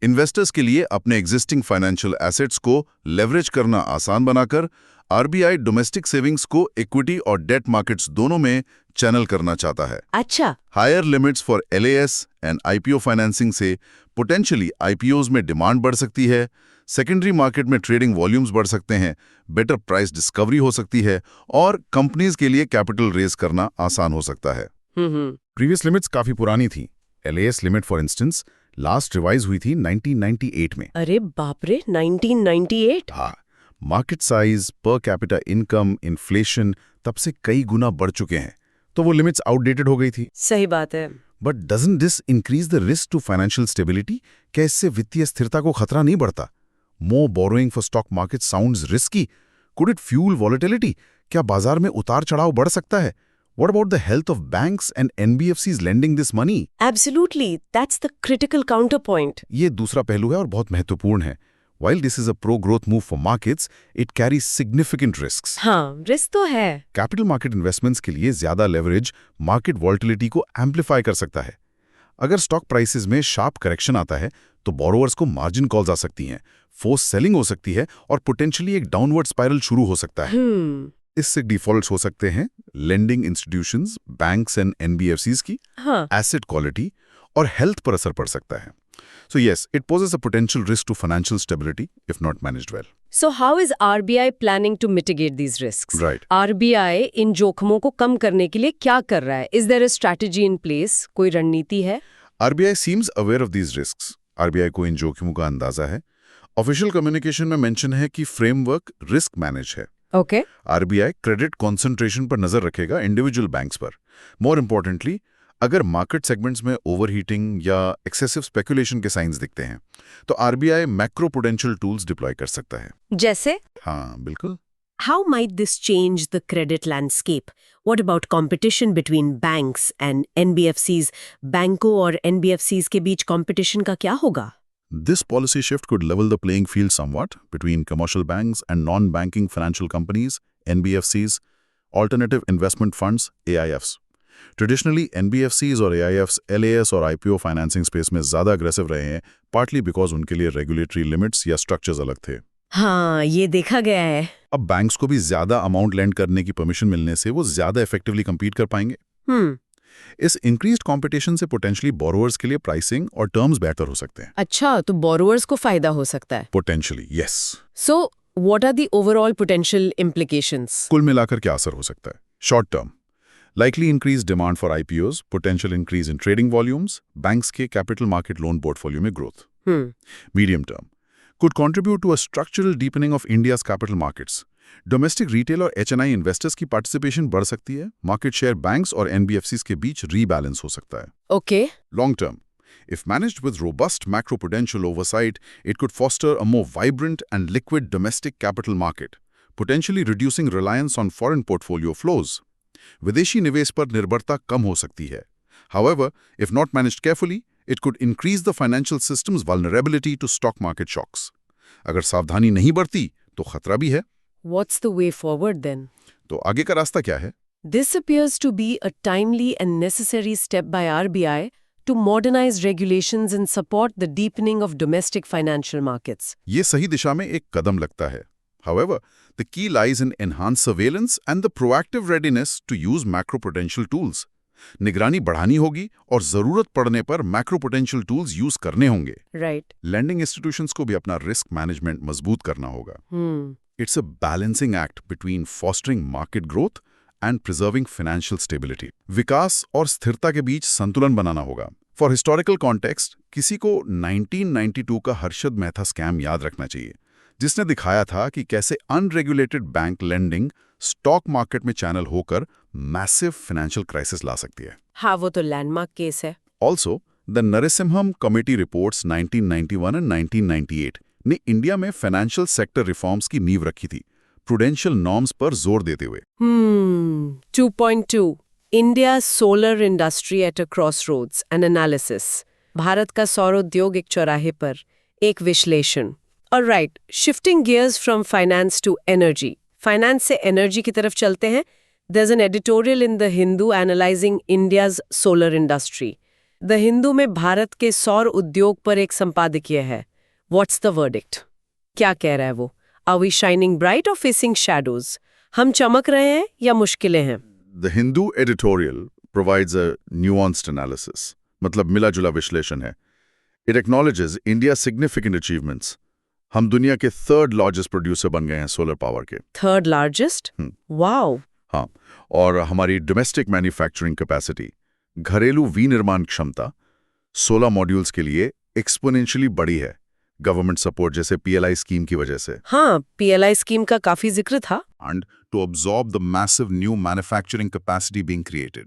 इन्वेस्टर्स के लिए अपने एग्जिस्टिंग फाइनेंशियल एसेट्स को लेवरेज करना आसान बनाकर आरबीआई डोमेस्टिक सेविंग्स को इक्विटी और डेट मार्केट्स दोनों में चैनल करना चाहता है. अच्छा. Higher limits for LAS and IPO financing से पोटेंशियली आईपीओज में डिमांड बढ़ सकती है, सेकेंडरी मार्केट में ट्रेडिंग वॉल्यूम्स बढ़ सकते हैं, बेटर प्राइस डिस्कवरी हो सकती है और कंपनीज के लिए कैपिटल रेज करना आसान हो सकता है. प्रीवियस लिमिट्स काफी पुरानी थी. LAS limit for instance last revise हुई थी 1998 में. अरे बाप रे, 1998? हाँ, market size, per capita income, inflation तब से कई गुना बढ़ चुके हैं, तो वो लिमिट्स आउटडेटेड हो गई थी. सही बात है. But doesn't this increase the risk to financial stability? क्या इससे वित्तीय स्थिरता को खतरा नहीं बढ़ता? More borrowing for stock market sounds risky. Could it fuel volatility? क्या बाजार में उतार चढ़ाव बढ़ सकता है? What about the health of banks and NBFCs lending this money? Absolutely, that's the critical counterpoint. ये दूसरा पहलू है और बहुत महत्वपूर्ण है. While this is a pro-growth move for markets, it carries significant risks. हाँ, रिस्क तो है. कैपिटल मार्केट इन्वेस्टमेंट्स के लिए ज्यादा लेवरेज मार्केट वॉलेटिलिटी को एम्पलीफाई कर सकता है. अगर स्टॉक प्राइसेस में शार्प करेक्शन आता है तो बोरोवर्स को मार्जिन कॉल्स आ सकती हैं, फोर्स सेलिंग हो सकती है और पोटेंशियली एक डाउनवर्ड स्पाइरल शुरू हो सकता है. इससे डिफॉल्ट्स हो सकते हैं lending institutions, banks and NBFCs की, एसेट क्वालिटी और हेल्थ पर असर पड़ सकता है. So yes, it poses a potential risk to financial stability if not managed well. So how is RBI planning to mitigate these risks? Right. RBI इन जोखमों को कम करने के लिए क्या कर रहा है? Is there a strategy in place? कोई रणनीति है? RBI seems aware of these risks. RBI को इन जोखिमों का अंदाजा है. ऑफिशियल कम्युनिकेशन में मेंशन है कि फ्रेमवर्क रिस्क मैनेज है. Okay. RBI क्रेडिट कॉन्सेंट्रेशन पर नजर रखेगा इंडिविजुअल बैंक्स पर. मोर इम्पोर्टेंटली, अगर मार्केट सेगमेंट्स में ओवरहीटिंग या एक्सेसिव स्पेकुलेशन के साइंस दिखते हैं तो RBI macro prudential tools deploy कर सकता है. जैसे? हाँ, बिल्कुल. How might this change the credit landscape? What about competition between banks and NBFCs? बैंकों और NBFCs के बीच competition का क्या होगा? This policy shift could level the playing field somewhat between commercial banks and non-banking financial companies, NBFCs, alternative investment funds, AIFs. Traditionally, NBFCs और AIFs, LAS और IPO फाइनेंसिंग स्पेस में ज्यादा अग्रेसिव रहे हैं, partly because उनके लिए रेगुलेटरी लिमिट्स या स्ट्रक्चर्स अलग थे. हाँ, ये देखा गया है. अब बैंक्स को भी ज्यादा अमाउंट लेंड करने की परमिशन मिलने से वो ज्यादा इफेक्टिवली compete कर पाएंगे. इस इंक्रीज्ड कंपटीशन से पोटेंशियली बोरोवर्स के लिए प्राइसिंग और टर्म्स बेहतर हो सकते हैं. अच्छा, तो बोरोवर्स को फायदा हो सकता है. Potentially, yes. So, what are the overall potential implications? कुल मिलाकर क्या असर हो सकता है? Short term, likely increased demand for IPOs, potential increase in trading volumes, banks के capital market loan portfolio में growth. Medium term, could contribute to a structural deepening of India's capital markets. Domestic retail और HNI investors की participation बढ़ सकती है, market share banks और NBFCs के बीच rebalance हो सकता है. Okay. Long term, if managed with robust macroprudential oversight, it could foster a more vibrant and liquid domestic capital market, potentially reducing reliance on foreign portfolio flows. विदेशी निवेश पर निर्भरता कम हो सकती है. However, if not managed carefully, it could increase the financial system's vulnerability to stock market shocks. अगर सावधानी नहीं बरती तो खतरा भी है. What's the way forward then? तो आगे का रास्ता क्या है? This appears to be a timely and necessary step by RBI to modernize regulations and support the deepening of domestic financial markets. ये सही दिशा में एक कदम लगता है. However, the key lies in enhanced surveillance and the proactive readiness to use macroprudential tools. निगरानी बढ़ानी होगी और जरूरत पड़ने पर macroprudential tools यूज करने होंगे. Right. Lending institutions को भी अपना risk management मजबूत करना होगा. It's a balancing act between fostering market growth and preserving financial stability. विकास और स्थिरता के बीच संतुलन बनाना होगा. For historical context, किसी को 1992 का हर्षद मेहता स्कैम याद रखना चाहिए, जिसने दिखाया था कि कैसे unregulated bank lending stock market में चैनल होकर मैसिव फाइनेंशियल क्राइसिस ला सकती है. हाँ, वो तो लैंडमार्क केस है. Also the Narasimham committee reports 1991 and 1998 ने इंडिया में फाइनेंशियल सेक्टर रिफॉर्म्स की नींव रखी थी, प्रूडेंशियल नॉर्म्स पर जोर देते हुए. 2.2 India solar industry at a crossroads an analysis, Bharat का सौर उद्योग एक चौराहे पर, एक विश्लेषण। Alright, shifting gears from finance to energy, finance से एनर्जी की तरफ चलते हैं। There is an editorial in the Hindu analysing India's solar industry. The Hindu में भारत के सौर उद्योग पर एक संपादकीय है। What's the verdict? क्या कह रहा है वो? आर वी शाइनिंग ब्राइट और फेसिंग शैडोज? हम चमक रहे हैं या मुश्किलें हैं? The Hindu editorial provides a nuanced analysis. मतलब मिला-जुला विश्लेषण है. It acknowledges India's significant achievements. हम दुनिया के थर्ड लार्जेस्ट प्रोड्यूसर बन गए हैं सोलर पावर के. Third largest? वाओ! हाँ, और हमारी डोमेस्टिक मैन्युफैक्चरिंग कैपेसिटी, घरेलू विनिर्माण क्षमता, सोलर मॉड्यूल्स के लिए एक्सपोनेंशियली बढ़ी है, गवर्नमेंट सपोर्ट जैसे PLI स्कीम की वजह से. हाँ, PLI स्कीम का काफी जिक्र था। And to absorb the massive new manufacturing capacity being created.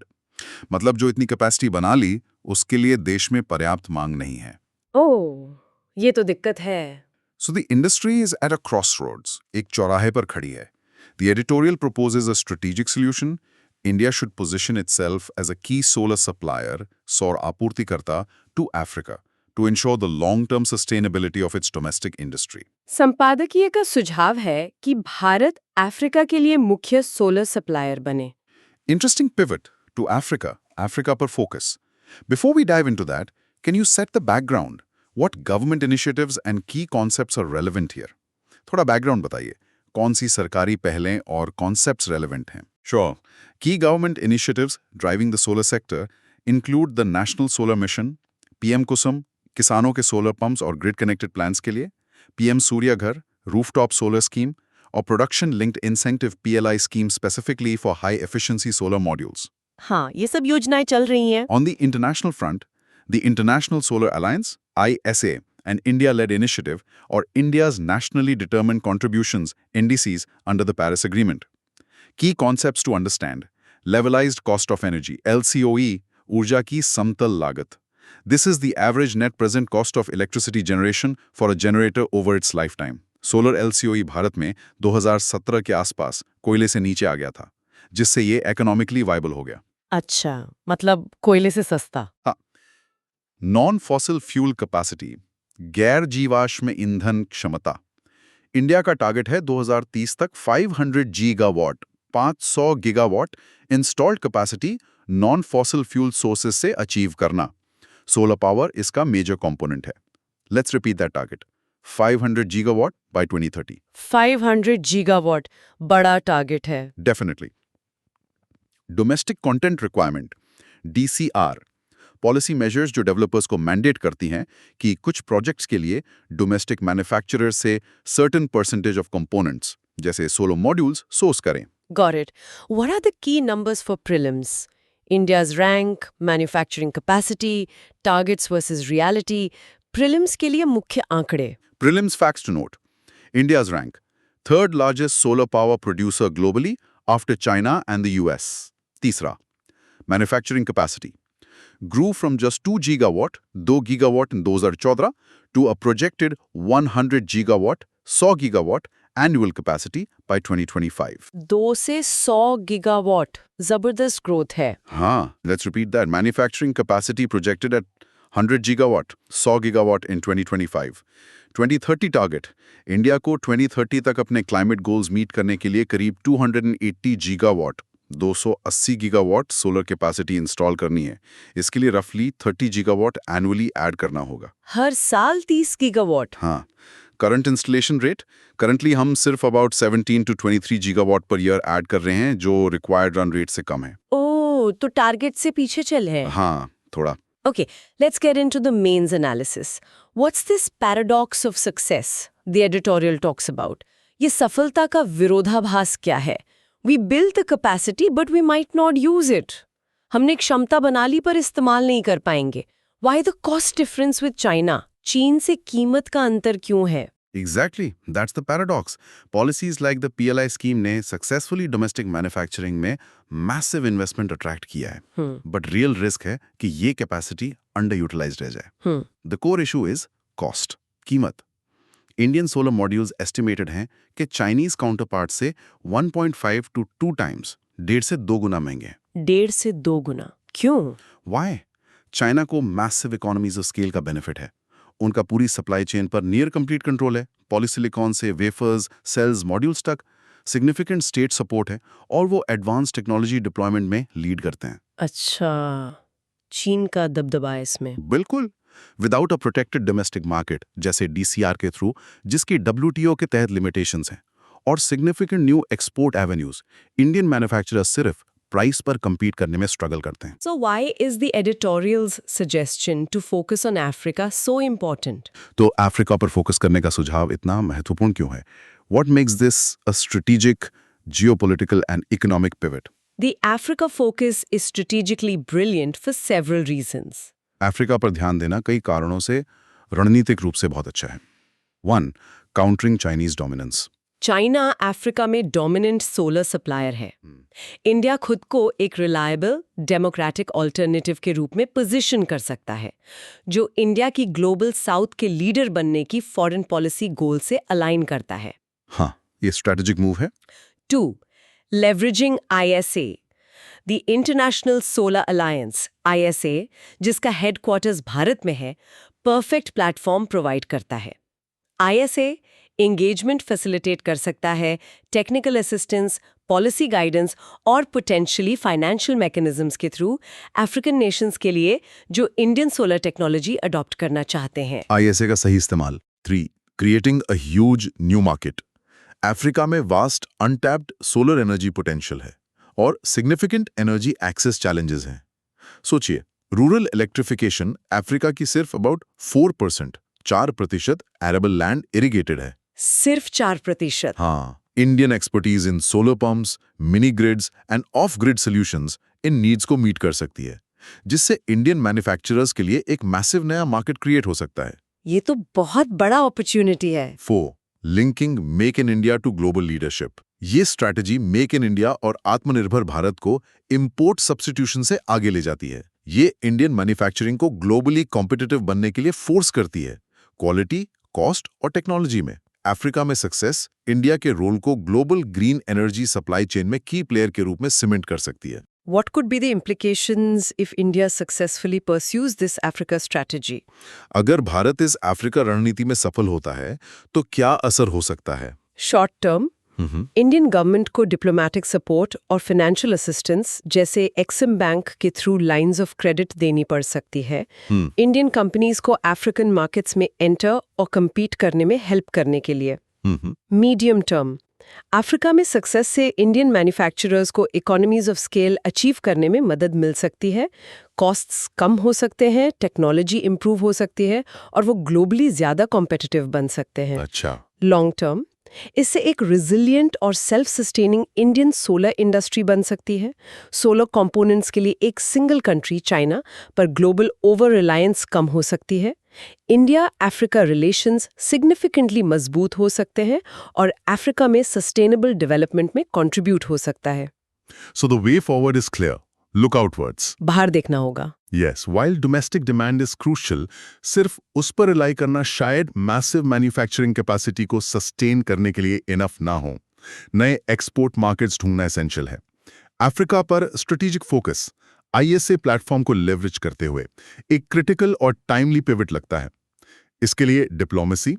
मतलब जो इतनी कैपेसिटी बना ली, उसके लिए देश में पर्याप्त मांग नहीं है. ओह, ये तो दिक्कत है। So the industry is at a crossroads. एक चौराहे पर खड़ी है. The editorial proposes a strategic solution. India should position itself as a key solar supplier, सौर आपूर्तिकर्ता, to Africa to ensure the long-term sustainability of its domestic industry. संपादकीय का सुझाव है कि भारत अफ्रीका के लिए मुख्य सोलर सप्लायर बने। Interesting pivot to Africa, Africa per focus. Before we dive into that, can you set the background? What government initiatives and key concepts are relevant here? थोड़ा background बताइए, कौन सी सरकारी पहलें और concepts relevant हैं? Sure. Key government initiatives driving the solar sector include the National Solar Mission, PM Kusum, किसानों के सोलर पंप्स और ग्रिड कनेक्टेड प्लान्स के लिए, PM सूर्य घर, रूफटॉप सोलर स्कीम और production linked incentive PLI scheme specifically for high efficiency solar modules. हाँ, ये सब योजनाएं चल रही हैं। On the international front, the International Solar Alliance, ISA, an India-led initiative, or India's nationally determined contributions, NDCs, under the Paris Agreement. Key concepts to understand: levelized cost of energy, LCOE, ऊर्जा की समतल लागत. This is the average net present cost of electricity generation for a generator over its lifetime. Solar LCOE Bharat में 2017 के आसपास कोयले से नीचे आ गया था, जिससे ये economically viable हो गया. अच्छा, मतलब कोयले से सस्ता। हाँ. Non-fossil fuel capacity, गैर जीवाश्म ईंधन क्षमता. इंडिया का टारगेट है 2030 तक 500 gigawatt, 500 gigawatt installed capacity non fossil fuel sources से अचीव करना. सोलर पावर इसका मेजर कंपोनेंट है. Let's repeat that target. 500 gigawatt by 2030. 500 gigawatt, बड़ा टारगेट है। Definitely. Domestic content requirement, DCR, policy measures जो डेवलपर्स को मैंडेट करती हैं कि कुछ प्रोजेक्ट्स के लिए डोमेस्टिक मैन्युफैक्चरर से सर्टेन परसेंटेज ऑफ कंपोनेंट्स जैसे सोलर मॉड्यूल्स सोर्स करें. Got it. What are the key numbers for prelims? India's rank, manufacturing capacity, targets versus reality. Prelims के लिए मुख्य आंकड़े। Prelims facts to note. India's rank, third largest solar power producer globally after China and the US. तीसरा, manufacturing capacity grew from just 2 gigawatt, 2 gigawatt in 2014 to a projected 100 gigawatt, 100 gigawatt annual capacity by 2025. 2 से 100 गीगावाट, जबरदस्त ग्रोथ है। हाँ, let's repeat that. Manufacturing capacity projected at 100 gigawatt, 100 gigawatt in 2025. 2030 target, India को 2030 तक अपने क्लाइमेट गोल्स मीट करने के लिए करीब 280 gigawatt, 280 gigawatt solar capacity install करनी है. इसके लिए रफली 30 गीगावाट एनुअली ऐड करना होगा. हर साल 30 गीगावाट। हाँ. करंट इंस्टॉलेशन रेट, करंटली हम सिर्फ about 17 to 23 gigawatt per year add कर रहे हैं, जो रिक्वायर्ड रन रेट से कम है. ओह, तो टारगेट से पीछे चल है। हाँ, थोड़ा. Okay, let's get into the mains analysis. What's this paradox of success the editorial talks about? ये सफलता का विरोधाभास क्या है? We build the capacity but we might not use it. हमने क्षमता बना ली पर इस्तेमाल नहीं कर पाएंगे. Why the cost difference with China? चीन से कीमत का अंतर क्यों है? Exactly, that's the paradox. Policies like the PLI scheme ने successfully domestic manufacturing में massive investment attract किया है. But real risk है कि ये capacity underutilized रह जाए. The core issue is cost, कीमत. Indian solar modules estimated हैं कि Chinese counterpart से 1.5 to 2 times 1.5 से 2 गुना महंगे हैं। 1.5 से 2 गुना क्यों? वाई? चाइना को मैसिव इकोनॉमीज ऑफ स्केल का बेनिफिट है। उनका पूरी सप्लाई चेन पर नियर कंप्लीट कंट्रोल है। पॉलीसिलिकॉन से वेफर्स, सेल्स, मॉड्यूल्स तक सिग्निफिकेंट स्टेट सपोर्ट है और वो एडवांस टेक्नोलॉजी डिप्लॉयमेंट में लीड करते हैं। अच्छा, चीन का दबदबा है इसमें। बिल्कुल। Without a protected domestic market जैसे डीसीआर के थ्रू, जिसकी डब्ल्यूटीओ के तहत लिमिटेशंस हैं, और significant new export avenues, Indian manufacturers सिर्फ प्राइस पर compete करने में स्ट्रगल करते हैं। So why is the editorial's suggestion to focus on Africa so important? तो अफ्रीका पर फोकस करने का सुझाव इतना महत्वपूर्ण क्यों है? What makes this a strategic, geopolitical and economic pivot? The Africa focus is strategically brilliant for several reasons. Africa पर ध्यान देना कई कारणों से रणनीतिक रूप से बहुत अच्छा है। 1. Countering Chinese dominance. China Africa में डोमिनेंट सोलर सप्लायर है। इंडिया खुद को एक रिलायबल डेमोक्रेटिक ऑल्टरनेटिव के रूप में पोजीशन कर सकता है, जो इंडिया की ग्लोबल साउथ के लीडर बनने की फॉरेन पॉलिसी गोल से अलाइन करता है। हाँ, ये स्ट्रैटेजिक मूव है। 2. Leveraging ISA, the international solar alliance ISA, जिसका हेडक्वार्टर्स भारत में है, परफेक्ट प्लेटफॉर्म प्रोवाइड करता है। ISA एंगेजमेंट फैसिलिटेट कर सकता है, टेक्निकल असिस्टेंस, पॉलिसी गाइडेंस और पोटेंशियली फाइनेंशियल मैकेनिज्म्स के थ्रू अफ्रीकन नेशंस के लिए जो इंडियन सोलर टेक्नोलॉजी अडॉप्ट करना चाहते हैं। ISA का सही इस्तेमाल। 3. Creating a huge new market. Africa में vast untapped solar energy potential है और सिग्निफिकेंट एनर्जी एक्सेस चैलेंजेस हैं। सोचिए, रूरल इलेक्ट्रिफिकेशन अफ्रीका की सिर्फ अबाउट 4% एरेबल लैंड इरिगेटेड है। सिर्फ 4%? हाँ, Indian expertise in solar pumps, mini grids end of grid solutions in needs को मीट कर सकती है, जिससे इंडियन मैन्युफैक्चरर्स के लिए एक मैसिव नया मार्केट क्रिएट हो सकता है। ये तो बहुत बड़ा अपॉर्चुनिटी है। 4. Linking make in India to global leadership. ये स्ट्रैटेजी मेक इन इंडिया और आत्मनिर्भर भारत को इंपोर्ट सब्स्टिट्यूशन से आगे ले जाती है। ये इंडियन मैन्युफैक्चरिंग को ग्लोबली कॉम्पिटिटिव बनने के लिए फोर्स करती है, क्वालिटी, कॉस्ट और टेक्नोलॉजी में। अफ्रीका में सक्सेस इंडिया के रोल को global green energy supply chain में की प्लेयर के रूप में सीमेंट कर सकती है। What could be the implications if India successfully pursues this Africa strategy? अगर भारत इस अफ्रीका रणनीति में सफल होता है तो क्या असर हो सकता है? Short term, इंडियन गवर्नमेंट को डिप्लोमेटिक सपोर्ट और फाइनेंशियल असिस्टेंस जैसे एक्सिम बैंक के थ्रू लाइंस ऑफ क्रेडिट देनी पड़ सकती है। इंडियन कंपनीज को अफ्रीकन मार्केट्स में एंटर और compete करने में हेल्प करने के लिए। मीडियम टर्म, अफ्रीका में सक्सेस से इंडियन मैन्युफैक्चरर्स को इकोनॉमीज ऑफ स्केल अचीव करने में मदद मिल सकती है, कॉस्ट्स कम हो सकते हैं, टेक्नोलॉजी इंप्रूव हो सकती है और वो ग्लोबली ज्यादा कॉम्पिटिटिव बन सकते हैं। अच्छा। लॉन्ग टर्म, इससे एक रिजिलियंट और self sustaining Indian solar industry बन सकती है। सोलर कंपोनेंट्स के लिए एक सिंगल कंट्री चाइना पर ग्लोबल ओवर रिलायंस कम हो सकती है। इंडिया अफ्रीका रिलेशंस सिग्निफिकेंटली मजबूत हो सकते हैं और अफ्रीका में सस्टेनेबल डेवलपमेंट में कंट्रीब्यूट हो सकता है। So the way forward is clear. Look outwards. बाहर देखना होगा। Yes, while domestic demand is crucial, सिर्फ उस पर रिलाई करना शायद मैसिव मैन्युफैक्चरिंग कैपेसिटी को सस्टेन करने के लिए इनफ ना हो। नए एक्सपोर्ट मार्केट्स ढूंढना एसेंशियल है। अफ्रीका पर स्ट्रेटेजिक फोकस ISA प्लेटफॉर्म को लेवरेज करते हुए एक क्रिटिकल और टाइमली पिवट लगता है। इसके लिए डिप्लोमेसी,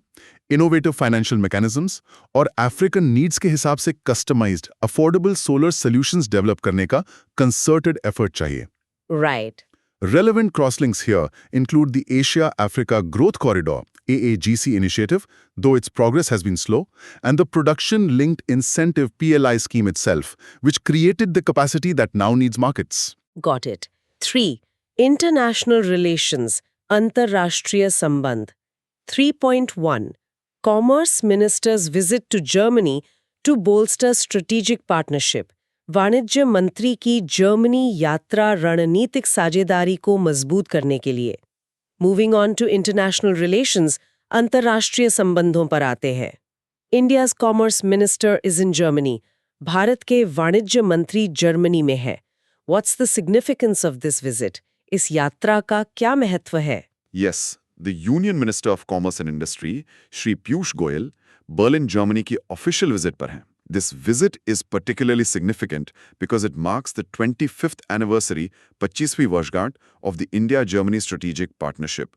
इनोवेटिव फाइनेंशियल मैकेनिज्म्स और अफ्रीकन नीड्स के हिसाब से customised affordable solar solutions develop करने का कंसर्टेड एफर्ट चाहिए। Right. Relevant crosslinks here include the Asia-Africa Growth Corridor (AAGC) initiative, though its progress has been slow, and the Production-Linked Incentive (PLI) scheme itself, which created the capacity that now needs markets. Got it. 3. International relations, अंतर्राष्ट्रीय संबंध. 3.1. Commerce Minister's visit to Germany to bolster strategic partnership. वाणिज्य मंत्री की जर्मनी यात्रा रणनीतिक साझेदारी को मजबूत करने के लिए। Moving on to international relations, अंतर्राष्ट्रीय संबंधों पर आते हैं। India's commerce minister is in Germany. Bharat के वाणिज्य मंत्री जर्मनी में है। What's the significance of this visit? इस यात्रा का क्या महत्व है? Yes, the Union Minister of Commerce and Industry, Shri Piyush Goyal, Berlin Germany की ऑफिशियल विजिट पर हैं। This visit is particularly significant because it marks the 25th anniversary 25वीं वर्षगांठ of the India-Germany Strategic Partnership,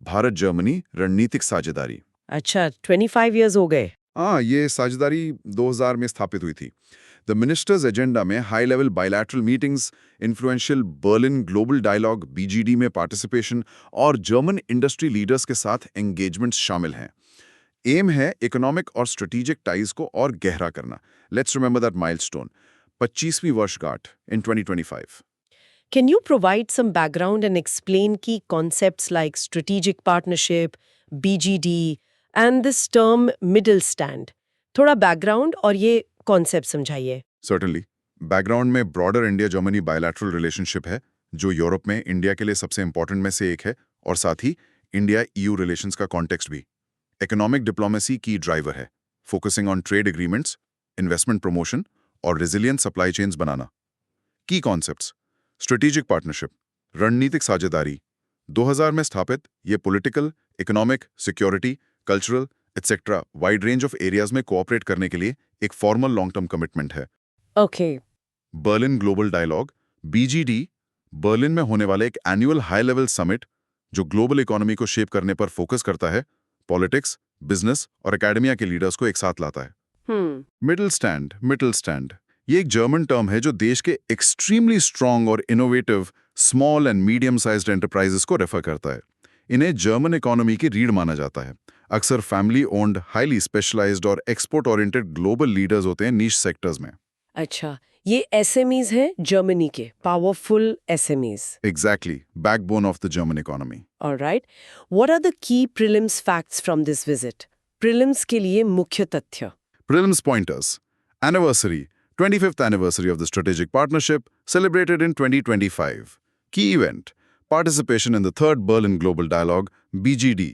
भारत-जर्मनी रणनीतिक साझेदारी। अच्छा, 25 years हो गए। हाँ, ये साझेदारी 2000 में स्थापित हुई थी। द मिनिस्टर्स एजेंडा में high level bilateral meetings, influential Berlin global dialogue (BGD) में पार्टिसिपेशन और जर्मन इंडस्ट्री लीडर्स के साथ एंगेजमेंट्स शामिल हैं। एम है इकोनॉमिक और स्ट्रेटेजिक टाइज को और गहरा करना। लेट्स रिमेंबर दैट माइलस्टोन, 25वीं वर्षगांठ इन 2025। Can you provide some background and explain key concepts like strategic partnership, BGD, and this term middle stand? थोड़ा background और ये concept समझाइए। सर्टेनली। बैकग्राउंड में broader India Germany bilateral relationship है, जो यूरोप में इंडिया के लिए सबसे इंपॉर्टेंट में से एक है, और साथ ही इंडिया EU रिलेशंस का कॉन्टेक्स्ट भी। इकोनॉमिक डिप्लोमेसी की ड्राइवर है, focusing on trade agreements, investment promotion और रेजिलिएंट सप्लाई चेन्स बनाना। की कॉन्सेप्ट्स: स्ट्रेटेजिक पार्टनरशिप, रणनीतिक साझेदारी, 2000 में स्थापित, ये political, economic, security, cultural etcetera wide range of areas में कोऑपरेट करने के लिए एक फॉर्मल लॉन्ग टर्म कमिटमेंट है। Okay. Berlin global dialogue (BGD) Berlin में होने वाला एक एनुअल हाई लेवल समिट जो ग्लोबल इकोनॉमी को शेप करने पर फोकस करता है, पॉलिटिक्स, बिजनेस और एकेडमिया के लीडर्स को एक साथ लाता है। मिडिल स्टैंड ये एक जर्मन टर्म है जो देश के एक्सट्रीमली स्ट्रांग और innovative small and medium sized enterprises को रेफर करता है। इन्हें जर्मन इकोनॉमी की रीढ़ माना जाता है। अक्सर फैमिली ओन्ड, हाईली स्पेशलाइज्ड और एक्सपोर्ट ओरिएंटेड ग्लोबल लीडर्स होते हैं नीश सेक्टर्स में। अच्छा, ये SMEs हैं जर्मनी के, powerful SMEs। Exactly, backbone of the German economy. All right. What are the key prelims facts from this visit? Prelims के लिए मुख्य तथ्य। Prelims pointers. Anniversary, 25th anniversary of the strategic partnership, celebrated in 2025. Key event, participation in the 3rd Berlin Global Dialogue, BGD.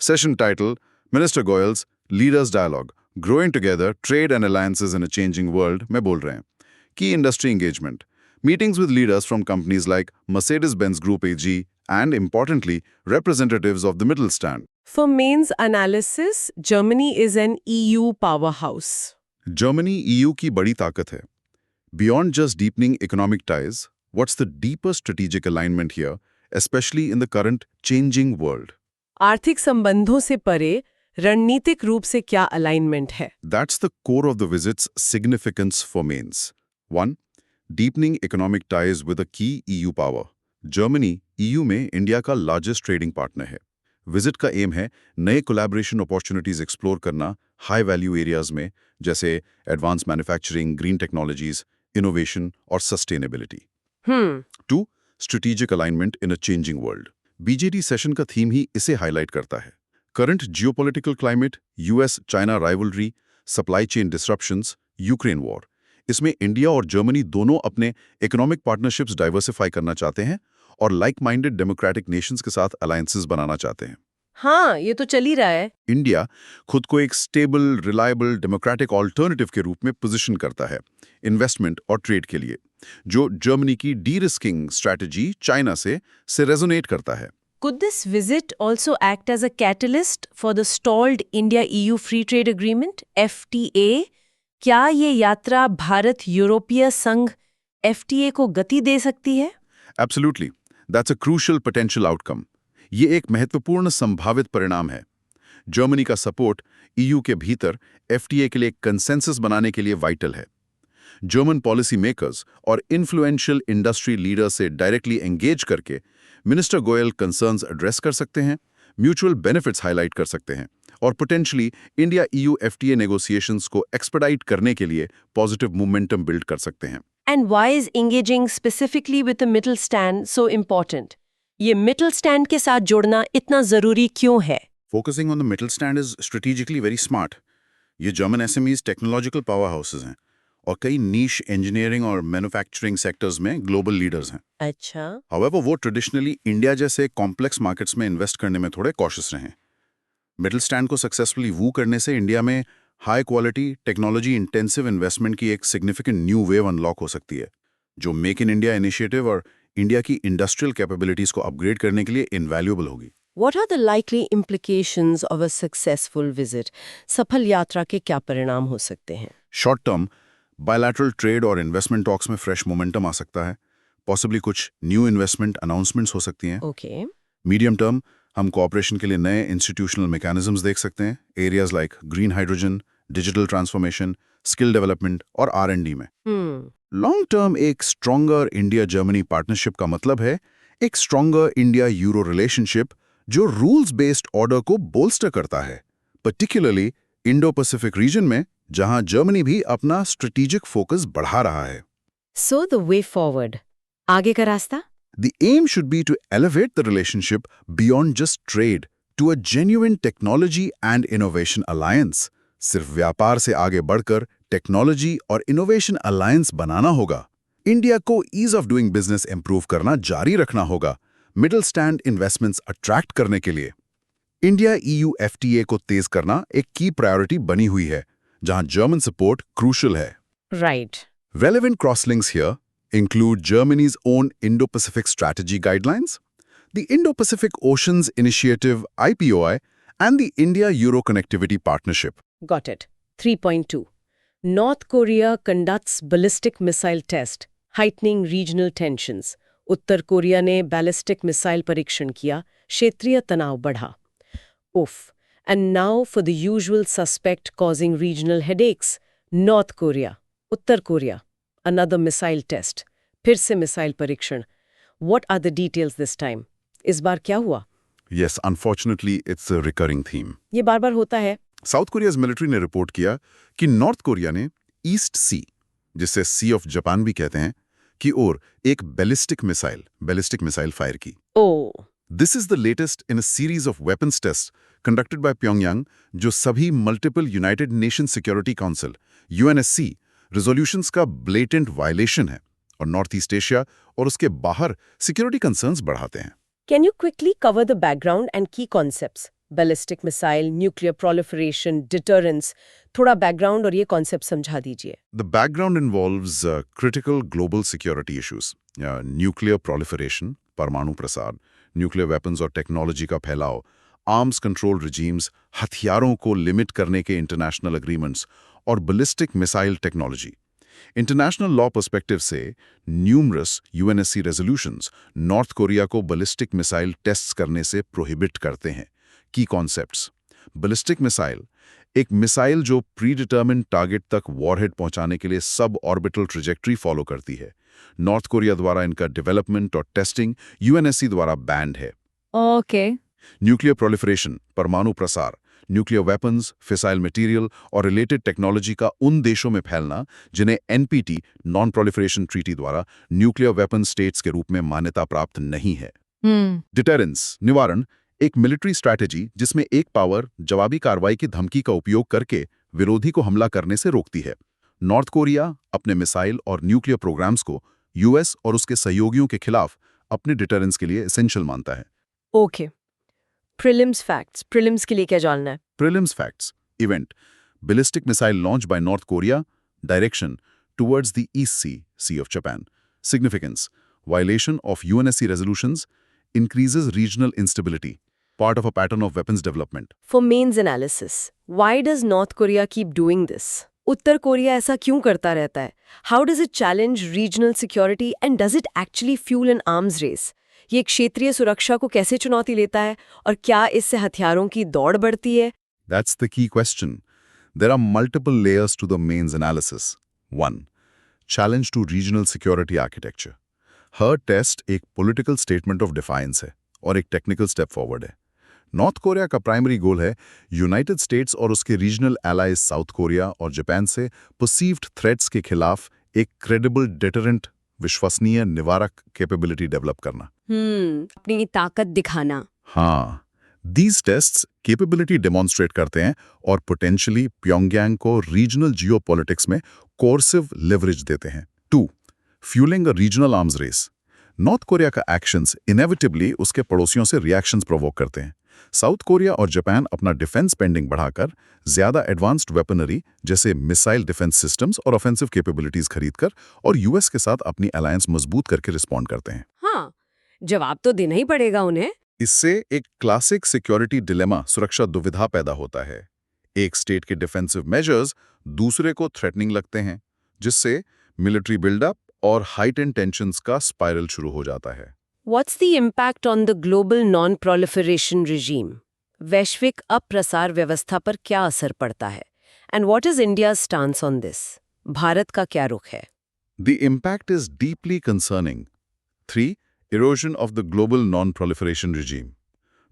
Session title, Minister Goyal's Leaders Dialogue, Growing Together, Trade and Alliances in a Changing World में बोल रहे हैं। Key industry engagement, meetings with leaders from companies like Mercedes-Benz Group AG and, importantly, representatives of the Mittelstand. For mains analysis, Germany is an EU powerhouse. Germany EU की बड़ी ताकत है। Beyond just deepening economic ties, what's the deeper strategic alignment here, especially in the current changing world? आर्थिक संबंधों से परे रणनीतिक रूप से क्या अलाइनमेंट है? That's the core of the visit's significance for mains. 1. Deepening economic ties with a key EU power. Germany EU में इंडिया का लार्जेस्ट ट्रेडिंग पार्टनर है। विजिट का एम है नए कोलैबोरेशन अपॉर्चुनिटीज एक्सप्लोर करना हाई वैल्यू एरियाज में, जैसे advance manufacturing, green technologies, innovation और sustainability. 2. Strategic alignment in a changing world. BGD session का थीम ही इसे हाईलाइट करता है। Current geopolitical climate, US China rivalry, supply chain disruptions, Ukraine war, इसमें इंडिया और जर्मनी दोनों अपने इकोनॉमिक पार्टनरशिप्स डाइवर्सिफाई करना चाहते हैं और लाइक माइंडेड डेमोक्रेटिक नेशंस के साथ अलायंसेस बनाना चाहते हैं। हाँ, ये तो चल ही रहा है। इंडिया खुद को एक स्टेबल, रिलायबल, डेमोक्रेटिक ऑल्टरनेटिव के रूप में पोजीशन करता है इन्वेस्टमेंट और ट्रेड के लिए, जो जर्मनी की डी-रिस्किंग स्ट्रैटेजी चाइना से रेजोनेट करता है। Could this visit also act as a catalyst for the stalled India-EU Free Trade Agreement, FTA? क्या ये यात्रा भारत यूरोपीय संघ FTA को गति दे सकती है? Absolutely. That's a crucial potential outcome. ये एक महत्वपूर्ण संभावित परिणाम है। जर्मनी का सपोर्ट EU के भीतर FTA के लिए कंसेंसस बनाने के लिए वाइटल है। जर्मन पॉलिसी मेकर्स और इन्फ्लुएंशियल इंडस्ट्री लीडर्स से डायरेक्टली एंगेज करके मिनिस्टर गोयल कंसर्न्स एड्रेस कर सकते हैं, म्यूचुअल बेनिफिट्स हाईलाइट कर सकते हैं और potentially India EU FTA negotiations को एक्सपेडाइट करने के लिए पॉजिटिव मोमेंटम बिल्ड कर सकते हैं। And why is engaging specifically with the middle stand so important? ये middle stand के साथ जुड़ना इतना जरूरी क्यों है? Focusing on the middle stand is strategically very smart. ये German SMEs technological power houses हैं और कई नीश इंजीनियरिंग और मैन्युफैक्चरिंग सेक्टर्स में ग्लोबल लीडर्स हैं। अच्छा। However, वो ट्रेडिशनली इंडिया जैसे कॉम्प्लेक्स मार्केट्स में इन्वेस्ट करने में थोड़े कॉशियस रहे हैं। मिडिल स्टैंड को सक्सेसफुली वू करने से इंडिया में high quality technology intensive investment की एक सिग्निफिकेंट न्यू वेव अनलॉक हो सकती है, जो मेक इन इंडिया इनिशिएटिव और इंडिया की इंडस्ट्रियल कैपेबिलिटीज को अपग्रेड करने के लिए इनवैल्यूएबल होगी। What are the likely implications of a successful visit? सफल यात्रा के क्या परिणाम हो सकते हैं? शॉर्ट टर्म बायलैटरल ट्रेड और इन्वेस्टमेंट टॉक्स में फ्रेश मोमेंटम आ सकता है, पॉसिबली कुछ न्यू इन्वेस्टमेंट अनाउंसमेंट्स हो सकती हैं। ओके। मीडियम टर्म हम कोऑपरेशन के लिए नए इंस्टीट्यूशनल मैकेनिज्म्स देख सकते हैं, areas like green hydrogen, digital transformation, skill development और R&D में। लॉन्ग टर्म एक स्ट्रॉन्गर इंडिया जर्मनी पार्टनरशिप का मतलब है एक स्ट्रॉन्गर इंडिया यूरो रिलेशनशिप जो रूल्स बेस्ड ऑर्डर को बोल्स्टर करता है, पर्टिकुलरली इंडो पैसिफिक रीजन में जहां जर्मनी भी अपना स्ट्रेटेजिक फोकस बढ़ा रहा है। सो द वे फॉरवर्ड, आगे का रास्ता? The aim should be to elevate the relationship beyond just trade to a genuine technology and innovation alliance. सिर्फ व्यापार से आगे बढ़कर टेक्नोलॉजी और इनोवेशन अलायंस बनाना होगा। इंडिया को ease of doing business improve करना जारी रखना होगा, मिडिल स्टैंड इन्वेस्टमेंट्स अट्रैक्ट करने के लिए। इंडिया EU FTA को तेज करना एक की प्रायोरिटी बनी हुई है, जहां जर्मन सपोर्ट क्रूशल है। Right. Relevant crosslinks here include Germany's own Indo-Pacific Strategy Guidelines, the Indo-Pacific Oceans Initiative IPOI, and the India-Euro Connectivity Partnership. Got it. 3.2. North Korea conducts ballistic missile test, heightening regional tensions. Uttar Korea ने बैलिस्टिक मिसाइल परीक्षण किया, क्षेत्रीय तनाव बढ़ा। उफ। And now for the usual suspect causing regional headaches, North Korea. Uttar Korea, another missile test, फिर से मिसाइल परीक्षण। What are the details this time? इस बार क्या हुआ? Yes, unfortunately, it's a recurring theme. ये बार-बार होता है। साउथ कोरियाज मिलिट्री ने रिपोर्ट किया कि नॉर्थ कोरिया ने ईस्ट सी, जिसे सी ऑफ जापान भी कहते हैं, की ओर एक बैलिस्टिक मिसाइल फायर की। ओह। This is the latest in a series of weapons tests conducted by Pyongyang, जो सभी multiple United nation security council UNSC resolutions का ब्लेटेंट वायलेशन है और नॉर्थ ईस्ट एशिया और उसके बाहर सिक्योरिटी कंसर्न्स बढ़ाते हैं। Can you quickly cover the background and key concepts? Ballistic missile, nuclear proliferation, deterrence. थोड़ा background और ये concept समझा दीजिए। The background involves critical global security issues, nuclear proliferation, परमाणु प्रसार, nuclear weapons और टेक्नोलॉजी का फैलाव, आर्म्स कंट्रोल regimes, हथियारों को लिमिट करने के इंटरनेशनल एग्रीमेंट्स और ballistic missile technology. International law perspective से numerous UNSC resolutions North Korea को बैलिस्टिक मिसाइल टेस्ट्स करने से प्रोहिबिट करते हैं। की कॉन्सेप्ट्स: बैलिस्टिक मिसाइल, एक मिसाइल जो प्री डिटर्मिन्ड टारगेट तक वॉरहेड पहुंचाने के लिए सब ऑर्बिटल ट्रेजेक्ट्री फॉलो करती है। नॉर्थ कोरिया द्वारा इनका डेवलपमेंट और टेस्टिंग UNSC द्वारा बैंड है। ओके। न्यूक्लियर प्रोलिफरेशन, परमाणु प्रसार, न्यूक्लियर वेपन्स, फिसाइल मटेरियल और रिलेटेड टेक्नोलॉजी का उन देशों में फैलना जिन्हें NPT नॉन प्रोलिफरेशन ट्रीटी द्वारा न्यूक्लियर वेपन स्टेट्स के रूप में मान्यता प्राप्त नहीं है। डिटेरेंस, निवारण, एक मिलिट्री स्ट्रैटेजी जिसमें एक पावर जवाबी कार्रवाई की धमकी का उपयोग करके विरोधी को हमला करने से रोकती है। नॉर्थ कोरिया अपने मिसाइल और न्यूक्लियर प्रोग्राम्स को US और उसके सहयोगियों के खिलाफ अपने डिटेरेंस के लिए एसेंशियल मानता है। ओके। प्रीलिम्स फैक्ट्स, प्रीलिम्स के लिए क्या जानना है? Prelims facts. Event. Ballistic missile launched by North Korea. Direction. Towards the East Sea, Sea of Japan. Significance. Violation of UNSC resolutions. Increases regional instability. Part of a pattern of weapons development. For mains analysis, why does North Korea keep doing this? Uttar Korea ऐसा क्यों करता रहता है? How does it challenge regional security and does it actually fuel an arms race? ये क्षेत्रीय सुरक्षा को कैसे चुनौती लेता है और क्या इससे हथियारों की दौड़ बढ़ती है? That's the key question. There are multiple layers to the mains analysis. 1. Challenge to regional security architecture. Her test एक political statement of defiance है और एक technical step forward है। नॉर्थ कोरिया का प्राइमरी गोल है यूनाइटेड स्टेट्स और उसके रीजनल एलाइज साउथ कोरिया और जापान से परसीव्ड थ्रेट्स के खिलाफ एक क्रेडिबल डिटरेंट, विश्वसनीय निवारक कैपेबिलिटी डेवलप करना। अपनी ताकत दिखाना। हाँ, These tests capability demonstrate करते हैं और potentially प्योंगयांग को regional geopolitics में coercive leverage देते हैं। 2. Fueling a regional arms race. North Korea का actions inevitably उसके पड़ोसियों से reactions provoke करते हैं। साउथ कोरिया और जापान अपना डिफेंस स्पेंडिंग बढ़ाकर ज्यादा एडवांस्ड वेपनरी जैसे मिसाइल डिफेंस सिस्टम्स और ऑफेंसिव कैपेबिलिटीज खरीदकर और US के साथ अपनी अलायंस मजबूत करके रिस्पॉन्ड करते हैं। हाँ, जवाब तो देना ही पड़ेगा उन्हें। इससे एक क्लासिक सिक्योरिटी डिलेमा, सुरक्षा दुविधा पैदा होता है। एक स्टेट के डिफेंसिव मेजर्स दूसरे को थ्रेटनिंग लगते हैं, जिससे मिलिट्री बिल्डअप और हाइटेंड टेंशंस का स्पाइरल शुरू हो जाता है। What's the impact on the global non-proliferation regime? वैश्विक अप्रसार व्यवस्था पर क्या असर पड़ता है? And what is India's stance on this? Bharat का क्या रुख है? The impact is deeply concerning. 3. Erosion of the global non-proliferation regime.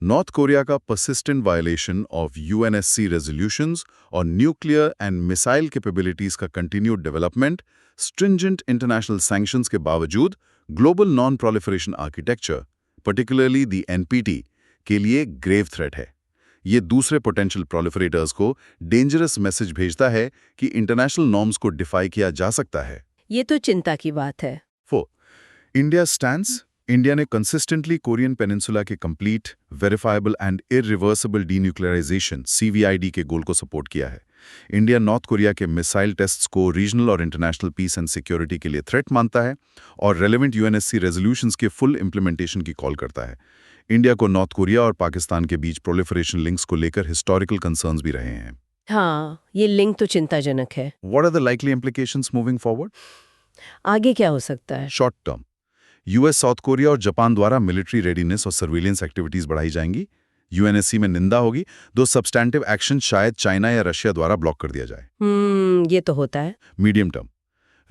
North Korea का persistent violation of UNSC resolutions और nuclear and missile capabilities का continued development, stringent international sanctions के बावजूद global non-proliferation architecture, particularly the NPT, के लिए grave threat है। ये दूसरे potential proliferators को dangerous message भेजता है कि international norms को defy किया जा सकता है। ये तो चिंता की बात है। 4. India's stance. इंडिया ने कंसिस्टेंटली कोरियन पेनिनसुला के complete, verifiable and irreversible denuclearisation (CVID) के गोल को सपोर्ट किया है। इंडिया नॉर्थ कोरिया के मिसाइल टेस्ट्स को रीजनल और इंटरनेशनल पीस एंड सिक्योरिटी के लिए थ्रेट मानता है और रेलेवेंट UNSC रेजोल्यूशंस के फुल इंप्लीमेंटेशन की कॉल करता है। इंडिया को नॉर्थ कोरिया और पाकिस्तान के बीच प्रोलिफरेशन लिंक्स को लेकर हिस्टोरिकल कंसर्न्स भी रहे हैं। हाँ, ये लिंक तो चिंताजनक है। What are the likely implications moving forward? आगे क्या हो सकता है? Short term, US, south Korea और जापान द्वारा मिलिट्री रेडीनेस और सर्विलेंस एक्टिविटीज बढ़ाई जाएंगी। UNSC में निंदा होगी, दो सब्सटैंटिव एक्शन शायद चाइना या रशिया द्वारा ब्लॉक कर दिया जाए। ये तो होता है। मीडियम टर्म,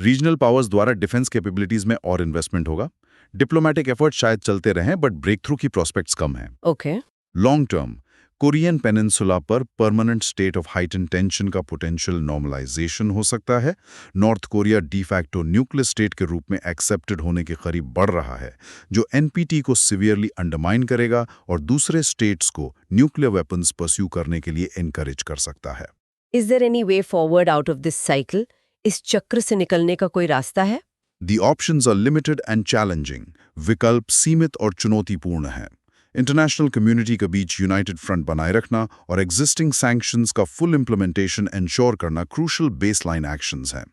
रीजनल पावर्स द्वारा डिफेंस कैपेबिलिटीज में और इन्वेस्टमेंट होगा। डिप्लोमेटिक एफर्ट शायद चलते रहें, बट ब्रेक थ्रू की प्रोस्पेक्ट्स कम हैं। Okay. Long term, Korean peninsula पर permanent state of heightened tension का पोटेंशियल नॉर्मलाइजेशन हो सकता है। North Korea de facto nuclear state के रूप में एक्सेप्टेड होने के करीब बढ़ रहा है, जो NPT को सीवियरली अंडरमाइन करेगा और दूसरे स्टेट्स को न्यूक्लियर वेपन्स परस्यू करने के लिए एनकरेज कर सकता है। Is there any way forward out of this cycle? इस चक्र से निकलने का कोई रास्ता है? The options are limited and challenging. विकल्प सीमित और चुनौतीपूर्ण हैं। इंटरनेशनल कम्युनिटी के बीच यूनाइटेड फ्रंट बनाए रखना और एग्जिस्टिंग सैंक्शंस का फुल इंप्लीमेंटेशन एंश्योर करना क्रूशल बेसलाइन एक्शंस हैं।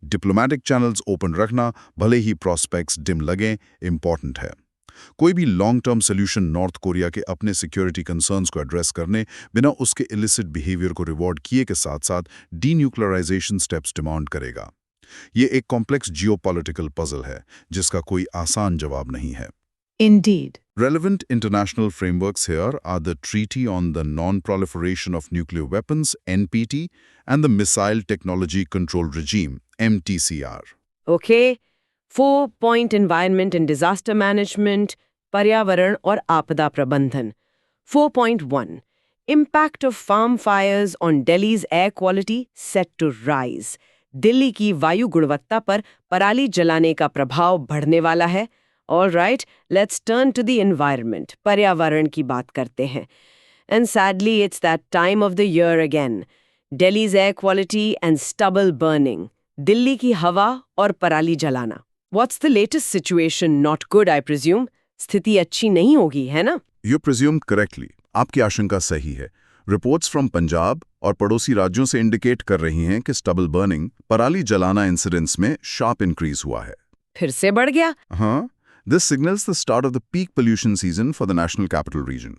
डिप्लोमेटिक चैनल्स ओपन रखना, भले ही प्रोस्पेक्ट्स डिम लगें, इंपॉर्टेंट है। कोई भी long term solution north Korea के अपने सिक्योरिटी कंसर्न्स को एड्रेस करने बिना उसके इलिसिट बिहेवियर को रिवॉर्ड किए के साथ साथ डीन्यूक्लियराइजेशन स्टेप्स डिमांड करेगा। ये एक कॉम्प्लेक्स जियोपॉलिटिकल पजल है जिसका कोई आसान जवाब नहीं है। Indeed. Relevant international frameworks here are the Treaty on the Non-Proliferation of Nuclear Weapons (NPT) and the Missile Technology Control Regime (MTCR). Okay. 4 point environment and disaster management, पर्यावरण और आपदा प्रबंधन. 4.1 Impact of farm fires on Delhi's air quality set to rise. Delhi की वायु गुणवत्ता पर पराली जलाने का प्रभाव बढ़ने वाला है। All right, let's turn to the environment. पर्यावरण की बात करते हैं. And sadly, it's that time of the year again. Delhi's air quality and stubble burning. Delhi की हवा और पराली जलाना. What's the latest situation? Not good, I presume. स्थिति अच्छी नहीं होगी, है ना? You presumed correctly. आपकी आशंका सही है। रिपोर्ट्स फ्रॉम पंजाब और पड़ोसी राज्यों से इंडिकेट कर रही हैं कि स्टबल बर्निंग, पराली जलाना इंसिडेंट्स में शार्प इंक्रीज हुआ है। फिर से बढ़ गया? हाँ, This signals the start of the peak pollution season for the National Capital Region.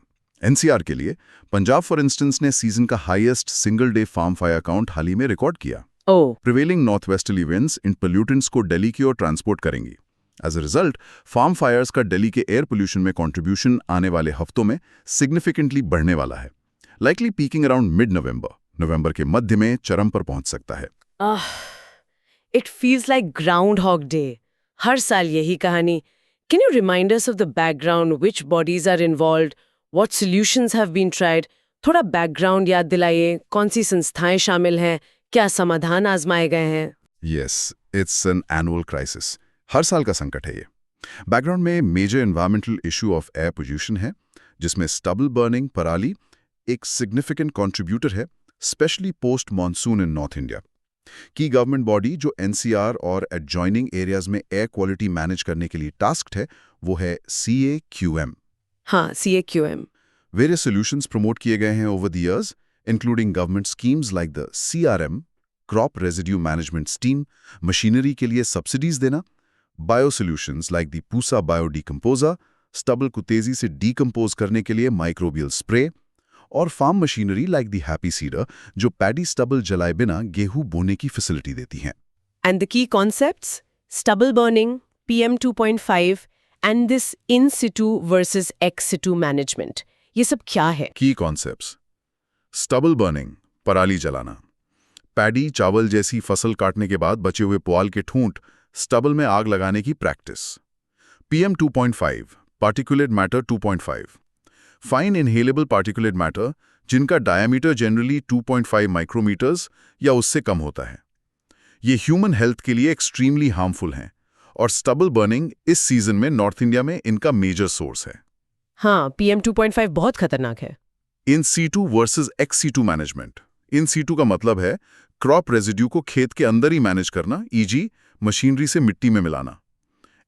NCR के लिए पंजाब फॉर इंस्टेंस ने सीजन का highest single day farm fire count हाल ही में रिकॉर्ड किया। प्रिवेलिंग नॉर्थ वेस्टर्ली विंड्स इन पोल्यूटेंट्स को दिल्ली की ओर ट्रांसपोर्ट करेंगी। As a result, farm fires का दिल्ली के एयर पोल्यूशन में कंट्रीब्यूशन आने वाले हफ्तों में सिग्निफिकेंटली बढ़ने वाला है। लाइकली पीकिंग अराउंड मिड नवंबर के मध्य में चरम पर पहुंच सकता है। It feels like Groundhog Day. हर साल यही कहानी। Can you remind us of the background, which bodies are involved, what solutions have been tried? थोड़ा बैकग्राउंड याद दिलाइए, कौन सी संस्थाएं शामिल हैं, क्या समाधान आजमाए गए हैं? Yes, it's an annual crisis. हर साल का संकट है ये। बैकग्राउंड में major environmental issue of air pollution है, जिसमें स्टबल बर्निंग, पराली एक सिग्निफिकेंट कंट्रीब्यूटर है, especially post monsoon in north India. Key government body जो NCR और एडजॉइनिंग एरियाज में एयर क्वालिटी मैनेज करने के लिए टास्क्ड है, वो है CAQM। हाँ, CAQM। वेरियस सॉल्यूशंस प्रमोट किए गए हैं over the years, including government schemes like the CRM, crop residue management scheme, machinery के लिए सब्सिडीज देना, bio solutions like the Pusa bio decomposer, stubble को तेजी से डिकम्पोज करने के लिए माइक्रोबियल स्प्रे, और farm machinery like the happy seeder जो पैडी स्टबल जलाए बिना गेहूं बोने की फैसिलिटी देती हैं। And the key concepts? Stubble burning, PM 2.5, and this in situ versus ex situ management. ये सब क्या है? की कॉन्सेप्ट्स: स्टबल बर्निंग, पराली जलाना। पैडी चावल जैसी फसल काटने के बाद बचे हुए पुआल के ठूंठ स्टबल में आग लगाने की practice. PM 2.5, particulate matter 2.5, fine inhalable particulate matter जिनका डायमीटर जनरली 2.5 माइक्रोमीटर्स या उससे कम होता है। ये ह्यूमन हेल्थ के लिए एक्सट्रीमली हार्मफुल हैं और स्टबल बर्निंग इस सीजन में नॉर्थ इंडिया में इनका मेजर सोर्स है। हाँ, PM 2.5 बहुत खतरनाक है। In situ versus ex situ management. In situ का मतलब है क्रॉप रेजिड्यू को खेत के अंदर ही मैनेज करना, ईजी मशीनरी से मिट्टी में मिलाना।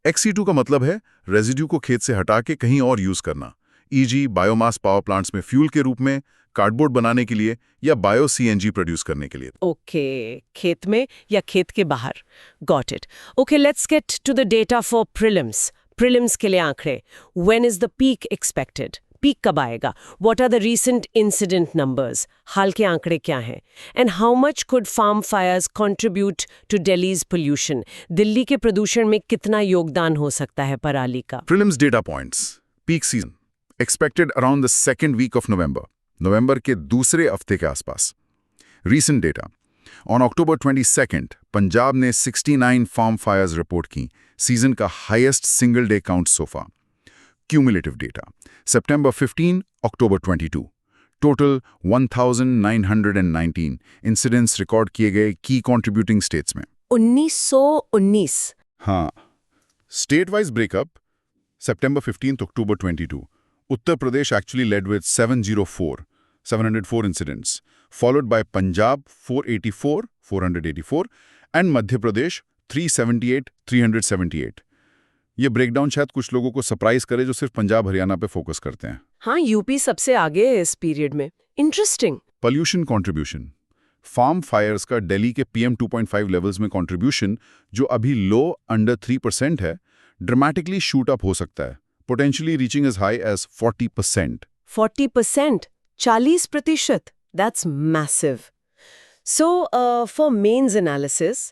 एक्स सीटू का मतलब है रेजिड्यू को खेत से हटा के कहीं और यूज करना, ईजी बायोमास पावर प्लांट्स में फ्यूल के रूप में, कार्डबोर्ड बनाने के लिए या बायो CNG प्रोड्यूस करने के लिए। ओके, खेत में या खेत के बाहर। Got it. Okay, let's get to the data for prelims. Prelims के लिए आंकड़े। When is the peak expected? Peak कब आएगा? What are the recent incident numbers? हाल के आंकड़े क्या हैं? And how much could farm fires contribute to Delhi's pollution? Delhi के प्रदूषण में कितना योगदान हो सकता है पराली का? Prelims data points. Peak season expected around the second week of November के दूसरे हफ्ते के आसपास। Recent data: on October 22 Punjab ने 69 फार्म फायर्स रिपोर्ट की, सीजन का highest single day count so far. Cumulative data: सितंबर 15 अक्टूबर 22 टोटल 1919 इंसिडेंट्स रिकॉर्ड किए गए की कंट्रीब्यूटिंग स्टेट्स में। 1919। हाँ, स्टेट वाइज ब्रेकअप: सितंबर 15 October 22 Uttar Pradesh actually led with 704 incidents, followed by Punjab 484 and Madhya Pradesh 378। ये ब्रेकडाउन शायद कुछ लोगों को सरप्राइज करे जो सिर्फ पंजाब हरियाणा पे फोकस करते हैं। हाँ, यूपी सबसे आगे है इस पीरियड में। Interesting. Pollution contribution: farm fires का दिल्ली के PM 2.5 लेवल्स में कंट्रीब्यूशन, जो अभी लो अंडर 3% है, ड्रामेटिकली शूट अप हो सकता है, potentially reaching as high as 40%. 40%? 40%? That's massive. So, for mains analysis,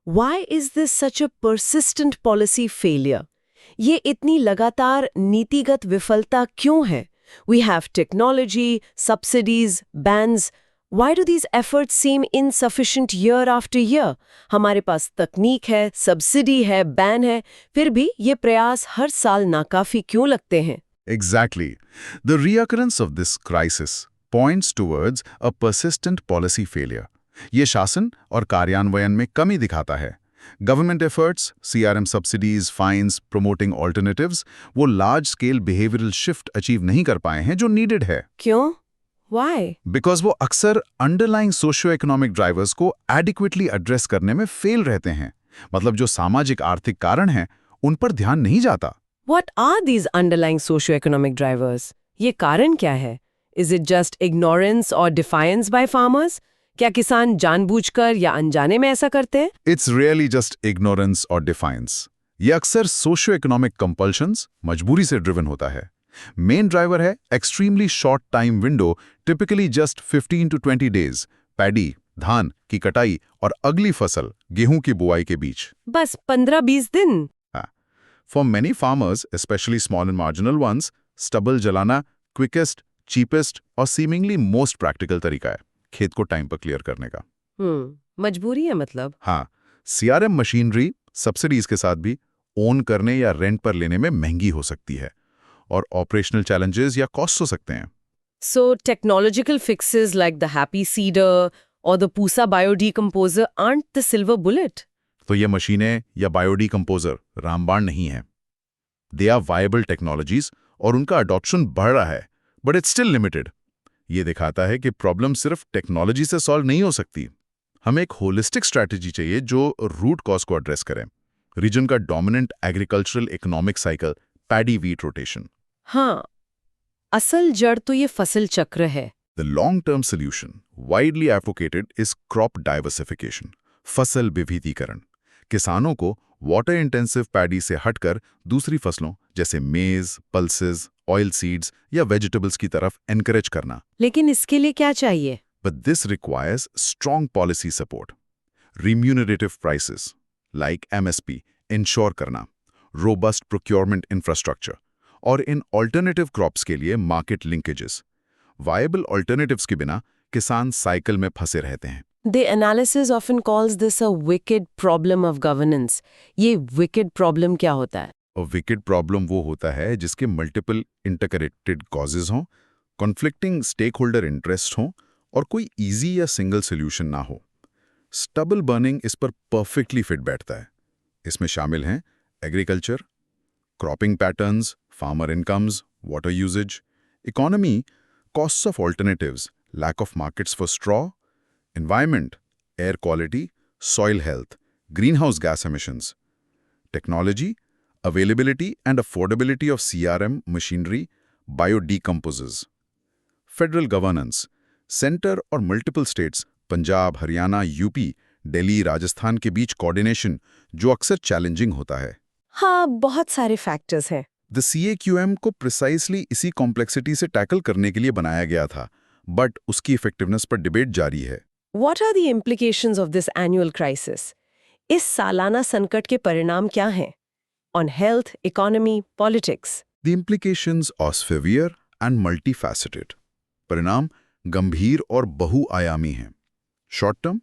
why is this such a persistent policy failure? ये इतनी लगातार नीतिगत विफलता क्यों है? We have technology, subsidies, bans. Why do these efforts seem insufficient year after year? हमारे पास तकनीक है, सब्सिडी है, बैन है, फिर भी ये प्रयास हर साल नाकाफी क्यों लगते हैं? Exactly. The reoccurrence of this crisis points towards a persistent policy failure. ये शासन और कार्यान्वयन में कमी दिखाता है। Government efforts, CRM subsidies, fines, promoting alternatives, वो large scale behavioral shift achieve नहीं कर पाए हैं जो needed है। क्यों? Why? Because वो अक्सर underlying socio-economic drivers को adequately address करने में fail रहते हैं। मतलब जो सामाजिक आर्थिक कारण हैं, उन पर ध्यान नहीं जाता। What are these underlying socio-economic drivers? ये कारण क्या है? Is it just ignorance or defiance by farmers? क्या किसान जानबूझकर या अनजाने में ऐसा करते हैं? It's really just ignorance or defiance. ये अक्सर socio-economic compulsions, मजबूरी से driven होता है। मेन ड्राइवर है extremely short time window, typically just 15 to 20 days, paddy धान की कटाई और अगली फसल गेहूं की बुआई के बीच। बस 15-20 दिन। For many farmers, especially small and marginal ones, stubble जलाना क्विकेस्ट, चीपेस्ट और सीमिंगली मोस्ट प्रैक्टिकल तरीका है खेत को टाइम पर क्लियर करने का। मजबूरी है मतलब। हाँ, CRM मशीनरी सब्सिडीज के साथ भी ओन करने या रेंट पर लेने में महंगी हो सकती है और ऑपरेशनल चैलेंजेस या कॉस्ट हो सकते हैं। So technological fixes like the happy seeder or the Pusa biodecomposer aren't the silver bullet. तो ये मशीनें या बायोडीकम्पोजर रामबाण नहीं है। दे आर वायबल टेक्नोलॉजीज और उनका अडॉप्शन बढ़ रहा है, बट इट्स स्टिल लिमिटेड। ये दिखाता है कि प्रॉब्लम सिर्फ टेक्नोलॉजी से सॉल्व नहीं हो सकती। हमें एक होलिस्टिक स्ट्रैटेजी चाहिए जो रूट कॉज को एड्रेस करे। रीजन का dominant agricultural economic cycle, paddy wheat rotation. हाँ, असल जड़ तो ये फसल चक्र है। The long-term solution, widely advocated, is crop diversification, फसल विविधीकरण। किसानों को वाटर इंटेंसिव पैडी से हटकर दूसरी फसलों जैसे मेज, पल्सेस ऑयल सीड्स या वेजिटेबल्स की तरफ एनकरेज करना। लेकिन इसके लिए क्या चाहिए? But this requires strong policy support. Remunerative prices, like MSP, ensure करना, robust procurement infrastructure, और इन alternative crops के लिए market linkages. Viable alternatives के बिना किसान साइकिल में फंसे रहते हैं। The analysis often calls this a wicked problem of governance. ये wicked problem क्या होता है? और wicked problem वो होता है जिसके multiple interconnected causes हों, conflicting stakeholder interests हों, और कोई इजी या सिंगल सोल्यूशन ना हो। स्टबल बर्निंग इस पर परफेक्टली फिट बैठता है। इसमें शामिल हैं agriculture, cropping patterns, farmer incomes, water usages, economy, costs of alternatives, lack of markets for straw, environment, air quality, soil health, green house gas emissions, technology, availability and affordability of CRM machinery, biodecomposers, federal governance, centre और multiple states, Punjab, Haryana, UP, Delhi, Rajasthan के बीच कोऑर्डिनेशन जो अक्सर चैलेंजिंग होता है। हाँ, बहुत सारे फैक्टर्स हैं। द CAQM को प्रिसाइसली इसी कॉम्प्लेक्सिटी से टैकल करने के लिए बनाया गया था, बट उसकी इफेक्टिवनेस पर डिबेट जारी है। What are the implications of this annual crisis? इस सालाना संकट के परिणाम क्या हैं? On health, economy, politics. The implications are severe and multifaceted. परिणाम गंभीर और बहुआयामी हैं। शॉर्ट टर्म,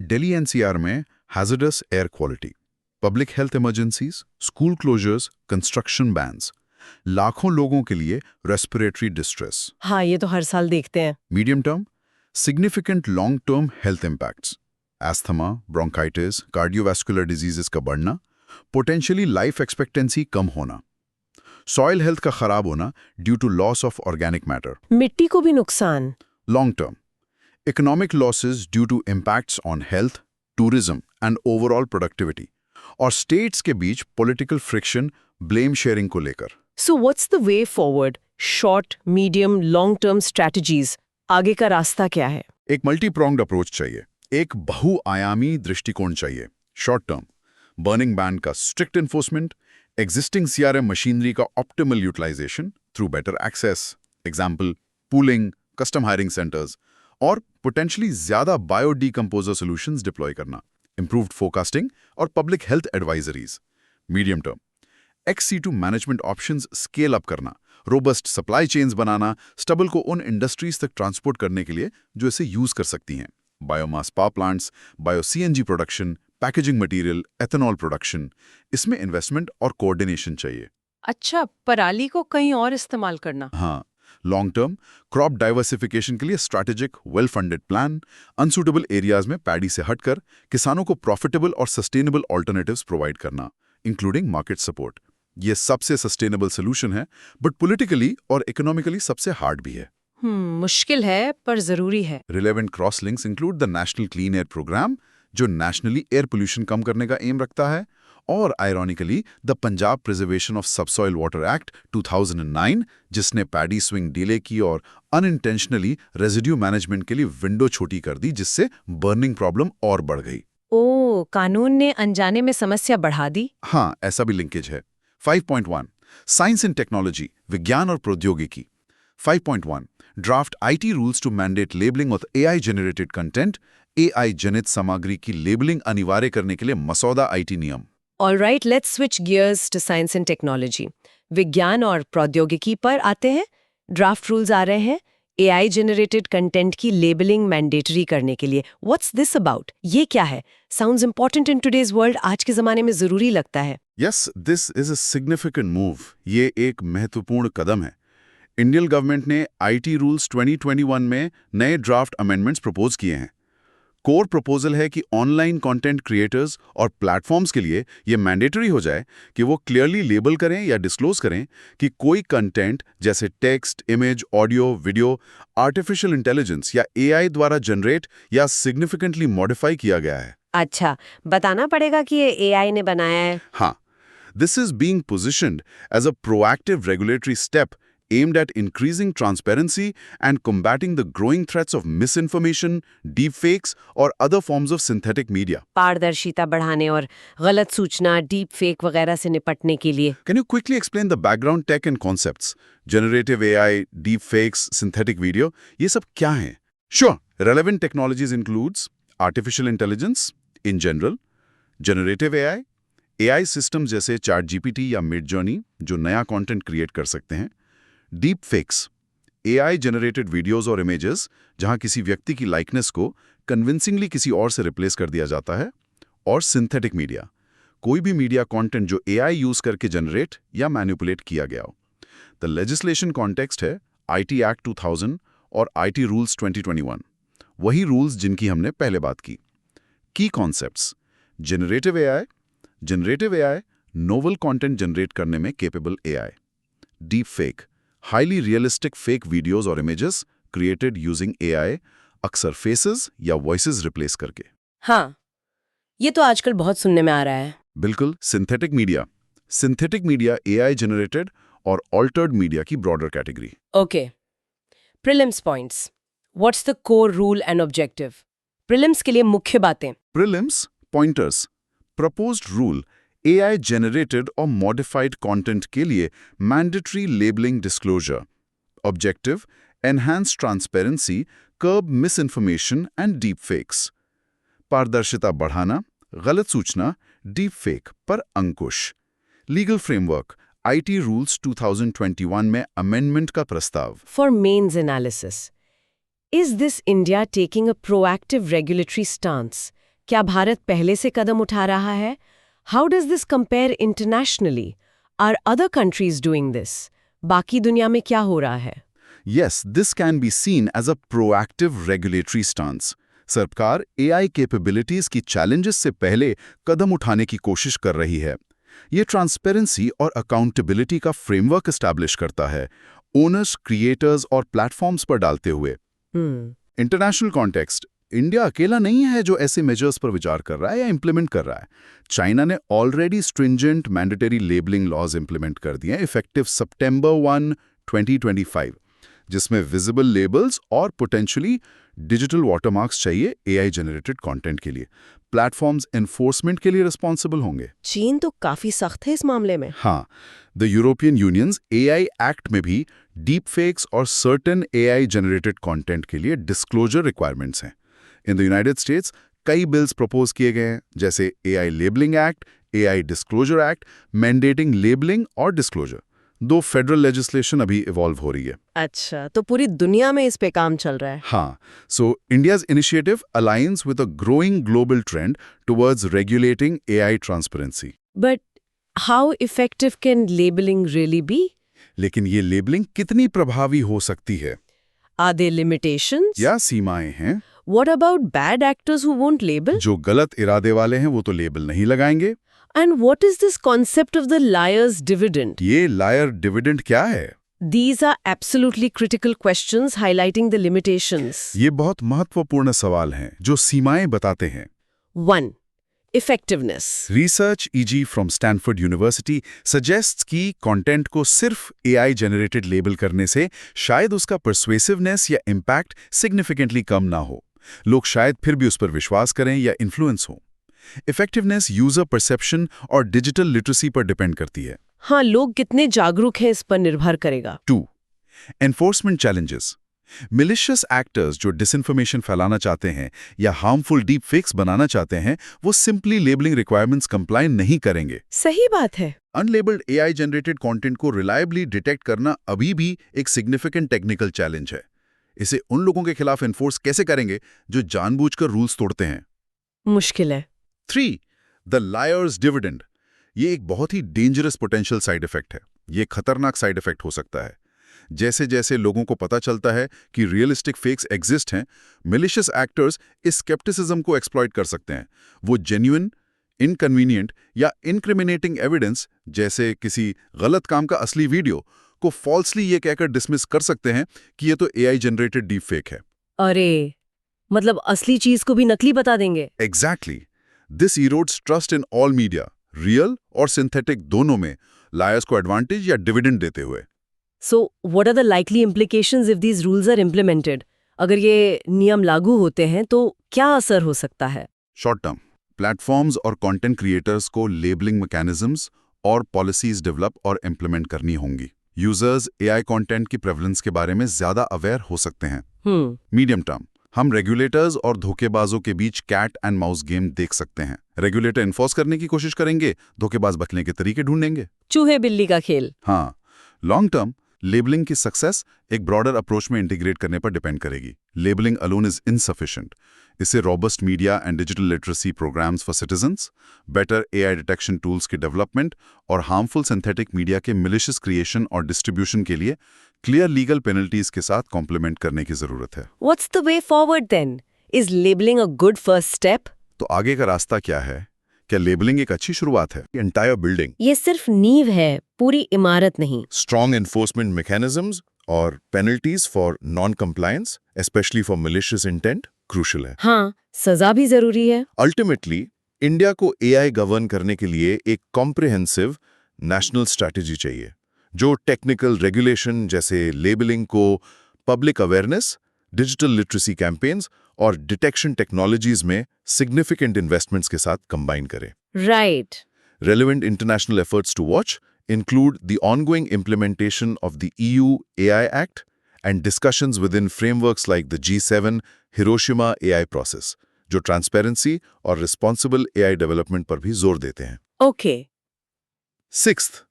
दिल्ली NCR में hazardous air quality, public health emergencies, school closures, construction bans, लाखों लोगों के लिए रेस्पिरेटरी डिस्ट्रेस। हाँ, ये तो हर साल देखते हैं। Medium term, significant long term health impacts, asthma, bronchitis, cardiovascular diseases का बढ़ना, पोटेंशियली लाइफ एक्सपेक्टेंसी कम होना, सॉइल हेल्थ का खराब होना due to loss of organic matter. मिट्टी को भी नुकसान। Long term, economic losses due to impacts on health, tourism, and overall productivity, और states के बीच political friction, blame sharing को लेकर। So what's the way forward? Short, medium, long-term strategies. आगे का रास्ता क्या है? एक मल्टी-pronged approach चाहिए, एक बहुआयामी दृष्टिकोण चाहिए। Short term, burning ban का strict enforcement, existing CRM machinery का optimal utilization through better access, example, pooling, custom hiring centres, और पोटेंशियली ज्यादा बायोडीकम्पोजर सॉल्यूशंस डिप्लॉय करना, इंप्रूव्ड फोरकास्टिंग और public health advisories. Medium term, XC2 management options scale up करना, रोबस्ट सप्लाई चेन्स बनाना, स्टबल को उन इंडस्ट्रीज तक ट्रांसपोर्ट करने के लिए जो इसे यूज कर सकती हैं। Biomass power plants, bio CNG production, packaging material, ethanol production, इसमें इन्वेस्टमेंट और कोऑर्डिनेशन चाहिए। अच्छा, पराली को कहीं और इस्तेमाल करना। हाँ, लॉन्ग टर्म, क्रॉप डाइवर्सिफिकेशन के लिए strategic well funded plan, unsuitable areas में पैडी से हटकर किसानों को प्रॉफिटेबल और सस्टेनेबल ऑल्टरनेटिव्स प्रोवाइड करना, इंक्लूडिंग मार्केट सपोर्ट। ये सबसे सस्टेनेबल सोल्यूशन है, बट पॉलिटिकली और इकोनॉमिकली सबसे हार्ड भी है। मुश्किल है पर जरूरी है। Relevant cross links include the national clean air programme, जो नेशनली एयर पोल्यूशन कम करने का एम रखता है, और ironically the Punjab preservation of subsoil water act 2009, जिसने पैडी स्विंग डिले की और अनइंटेंशनली रेजिड्यू मैनेजमेंट के लिए विंडो छोटी कर दी, जिससे बर्निंग प्रॉब्लम और बढ़ गई। ओ, कानून ने अनजाने में समस्या बढ़ा दी। हाँ, ऐसा भी लिंकेज है। 5.1 साइंस एंड टेक्नोलॉजी, विज्ञान और प्रौद्योगिकी। 5.1 draft IT rules to mandate labelling of AI generated content, AI जनित सामग्री की लेबलिंग अनिवार्य करने के लिए मसौदा IT नियम। All right, let's switch gears to science and technology. विज्ञान और प्रौद्योगिकी पर आते हैं। ड्राफ्ट रूल्स आ रहे हैं AI generated content की लेबलिंग मैंडेटरी करने के लिए। What's this about? ये क्या है? Sounds important in today's world. आज के जमाने में जरूरी लगता है। Yes, this is a significant move. ये एक महत्वपूर्ण कदम है। इंडियन गवर्नमेंट ने IT रूल्स 2021 में नए ड्राफ्ट अमेंडमेंट्स प्रपोज किए हैं। कोर प्रपोजल है कि ऑनलाइन कंटेंट क्रिएटर्स और प्लेटफॉर्म्स के लिए यह मैंडेटरी हो जाए कि वो क्लियरली लेबल करें या डिस्क्लोज करें कि कोई कंटेंट जैसे text, image, audio, video artificial intelligence या AI द्वारा जनरेट या सिग्निफिकेंटली मॉडिफाई किया गया है। अच्छा, बताना पड़ेगा कि ये AI ने बनाया है। हाँ, this is being positioned as a proactive regulatory step aimed at increasing transparency and combating the growing threats of misinformation, deepfakes, or other forms of synthetic media. पारदर्शिता बढ़ाने और गलत सूचना, डीप फेक वगैरह से निपटने के लिए। Can you quickly explain the background tech and concepts? Generative AI, deepfakes, synthetic video, ये सब क्या हैं? Sure, relevant technologies includes artificial intelligence in general, generative AI, AI systems जैसे ChatGPT या Midjourney जो नया content create कर सकते हैं, deepfakes, AI generated videos और images जहां किसी व्यक्ति की likeness को convincingly किसी और से replace कर दिया जाता है, और synthetic media, कोई भी मीडिया कंटेंट जो AI यूज करके जनरेट या मैनिपुलेट किया गया हो। द लेजिस्लेशन कॉन्टेक्स्ट है IT एक्ट 2000 और IT रूल्स 2021, वही रूल्स जिनकी हमने पहले बात की। की concepts: generative AI novel content generate करने में capable AI। Deep fake, highly realistic fake videos और इमेजेस क्रिएटेड यूजिंग AI, अक्सर फेसेस या वॉइसेस रिप्लेस करके। हाँ, ये तो आजकल बहुत सुनने में आ रहा है। बिल्कुल। सिंथेटिक मीडिया AI जनरेटेड और ऑल्टर्ड मीडिया की broader category. Okay, prelims points. What's the core rule and objective? Prelims के लिए मुख्य बातें। Prelims pointers. Proposed rule: AI generated और मॉडिफाइड कंटेंट के लिए mandatory labelling disclosure. Objective: enhance transparency, curb misinformation and deep fakes. पारदर्शिता बढ़ाना, गलत सूचना, डीप फेक पर अंकुश। लीगल फ्रेमवर्क: IT रूल्स 2021 में अमेंडमेंट का प्रस्ताव। For mains analysis, is this India taking a proactive regulatory stance? क्या भारत पहले से कदम उठा रहा है? How does this compare internationally? Are other countries doing this? बाकी दुनिया में क्या हो रहा है? Yes, this can be seen as a proactive regulatory stance. सरकार AI कैपेबिलिटीज की चैलेंजेस से पहले कदम उठाने की कोशिश कर रही है। ये ट्रांसपेरेंसी और अकाउंटेबिलिटी का फ्रेमवर्क एस्टैब्लिश करता है, ओनर्स, क्रिएटर्स और प्लेटफॉर्म्स पर डालते हुए। इंटरनेशनल कॉन्टेक्स्ट: इंडिया अकेला नहीं है जो ऐसे मेजर्स पर विचार कर रहा है या इंप्लीमेंट कर रहा है। चाइना ने already stringent mandatory labelling laws implement कर दिए हैं इफेक्टिव सितंबर 1, 2025, जिसमें विजिबल लेबल्स और पोटेंशियली डिजिटल वाटरमार्क्स चाहिए AI जनरेटेड कंटेंट के लिए। प्लेटफॉर्म्स एनफोर्समेंट के लिए रिस्पॉन्सिबल होंगे। चीन तो काफी सख्त है इस मामले में। हाँ, the European unions AI act में भी डीप फेक्स और सर्टेन AI जनरेटेड कंटेंट के लिए डिस्क्लोजर रिक्वायरमेंट्स हैं। इन द यूनाइटेड स्टेट्स कई बिल्स प्रपोज किए गए हैं, जैसे AI labelling act, AI disclosure act, mandating labelling और डिस्क्लोजर। दो फेडरल लेजिस्लेशन अभी इवॉल्व हो रही है। अच्छा, तो पूरी दुनिया में इस पे काम चल रहा है। हाँ, so India's initiative aligns with a growing global trend towards regulating AI transparency. But how effective can labeling really be? लेकिन ये लेबलिंग कितनी प्रभावी हो सकती है? Are there limitations? या सीमाएं हैं? What about bad actors who won't label? जो गलत इरादे वाले हैं वो तो लेबल नहीं लगाएंगे। And what is this concept of the liar's dividend? ये लायर डिविडेंड क्या है? These are absolutely critical questions highlighting the limitations. ये बहुत महत्वपूर्ण सवाल हैं जो सीमाएं बताते हैं। 1. Effectiveness. Research, e.g. from Stanford University, suggests कि कंटेंट को सिर्फ AI जनरेटेड लेबल करने से शायद उसका persuasiveness या impact significantly कम ना हो। लोग शायद फिर भी उस पर विश्वास करें या इन्फ्लुएंस हो। इफेक्टिवनेस यूजर परसेप्शन और डिजिटल लिटरेसी पर डिपेंड करती है। हाँ, लोग कितने जागरूक हैं इस पर निर्भर करेगा। 2. Enforcement challenges. मिलिशियस एक्टर्स जो डिसइंफॉर्मेशन फैलाना चाहते हैं या हार्मफुल डीप फेक्स बनाना चाहते हैं, वो सिंपली लेबलिंग रिक्वायरमेंट्स कंप्लाई नहीं करेंगे। सही बात है। अनलेबल्ड AI जनरेटेड कंटेंट को रिलायबली डिटेक्ट करना अभी भी एक सिग्निफिकेंट टेक्निकल चैलेंज है। इसे उन लोगों के खिलाफ एनफोर्स कैसे करेंगे जो जानबूझकर रूल्स तोड़ते हैं? मुश्किल है। 3. The lawyers dividend. ये एक बहुत ही डेंजरस पोटेंशियल साइड इफेक्ट है। ये खतरनाक साइड इफेक्ट हो सकता है। जैसे जैसे लोगों को पता चलता है कि रियलिस्टिक फेक्स एग्जिस्ट हैं, मिलिशियस एक्टर्स इस स्केप्टिसिज्म को एक्सप्लॉइट कर सकते हैं। वो जेन्युइन, इनकन्वीनियंट या इनक्रिमिनेटिंग एविडेंस, जैसे किसी गलत काम का असली वीडियो, को फॉल्सली ये कहकर डिसमिस कर सकते हैं कि ये तो AI जनरेटेड डीप फेक है। अरे, मतलब असली चीज को भी नकली बता देंगे। Exactly. This erodes trust in all media, real और सिंथेटिक दोनों में, लायर्स को एडवांटेज या डिविडेंड देते हुए। So what are the likely implications if these rules are implemented? अगर ये नियम लागू होते हैं तो क्या असर हो सकता है? शॉर्ट टर्म, प्लेटफॉर्म्स और कंटेंट क्रिएटर्स को लेबलिंग मैकेनिज्म्स और पॉलिसीज डेवलप और इम्प्लीमेंट करनी होंगी। यूजर्स एआई कंटेंट की प्रेवलेंस के बारे में ज्यादा अवेयर हो सकते हैं। मीडियम टर्म, हम रेगुलेटर्स और धोखेबाजों के बीच कैट एंड माउस गेम देख सकते हैं। रेगुलेटर इन्फोर्स करने की कोशिश करेंगे, धोखेबाज बचने के तरीके ढूंढेंगे। चूहे बिल्ली का खेल। हाँ, लॉन्ग टर्म लेबलिंग की सक्सेस एक ब्रॉडर अप्रोच में इंटीग्रेट करने पर डिपेंड करेगी। Labelling alone is insufficient. इससे robust media and digital literacy programmes for citizens, better AI detection tools की डेवलपमेंट और हार्मफुल सिंथेटिक मीडिया के मिलिशियस क्रिएशन और डिस्ट्रीब्यूशन के लिए क्लियर लीगल पेनल्टीज के साथ कॉम्प्लीमेंट करने की जरूरत है। What's the way forward then? Is labeling a good first step? तो आगे का रास्ता क्या है? क्या लेबलिंग एक अच्छी शुरुआत है? एंटायर बिल्डिंग, ये सिर्फ नींव है, पूरी इमारत नहीं। स्ट्रॉन्ग एनफोर्समेंट मैकेनिज्म्स और penalties for non compliance, specially for malicious intent, crucial है। हाँ, सजा भी जरूरी है। अल्टीमेटली इंडिया को एआई गवर्न करने के लिए एक कॉम्प्रिहेंसिव नेशनल स्ट्रैटेजी चाहिए, जो टेक्निकल रेगुलेशन जैसे लेबलिंग को public awareness, digital literacy campaigns और डिटेक्शन टेक्नोलॉजीज में सिग्निफिकेंट इन्वेस्टमेंट्स के साथ कंबाइन करे। Right. Relevant international efforts to watch include the ongoing implementation of the EU AI Act and discussions within frameworks like the G7 Hiroshima AI process, जो ट्रांसपेरेंसी और रिस्पॉन्सिबल AI डेवलपमेंट पर भी जोर देते हैं। ओके। सिक्स्थ,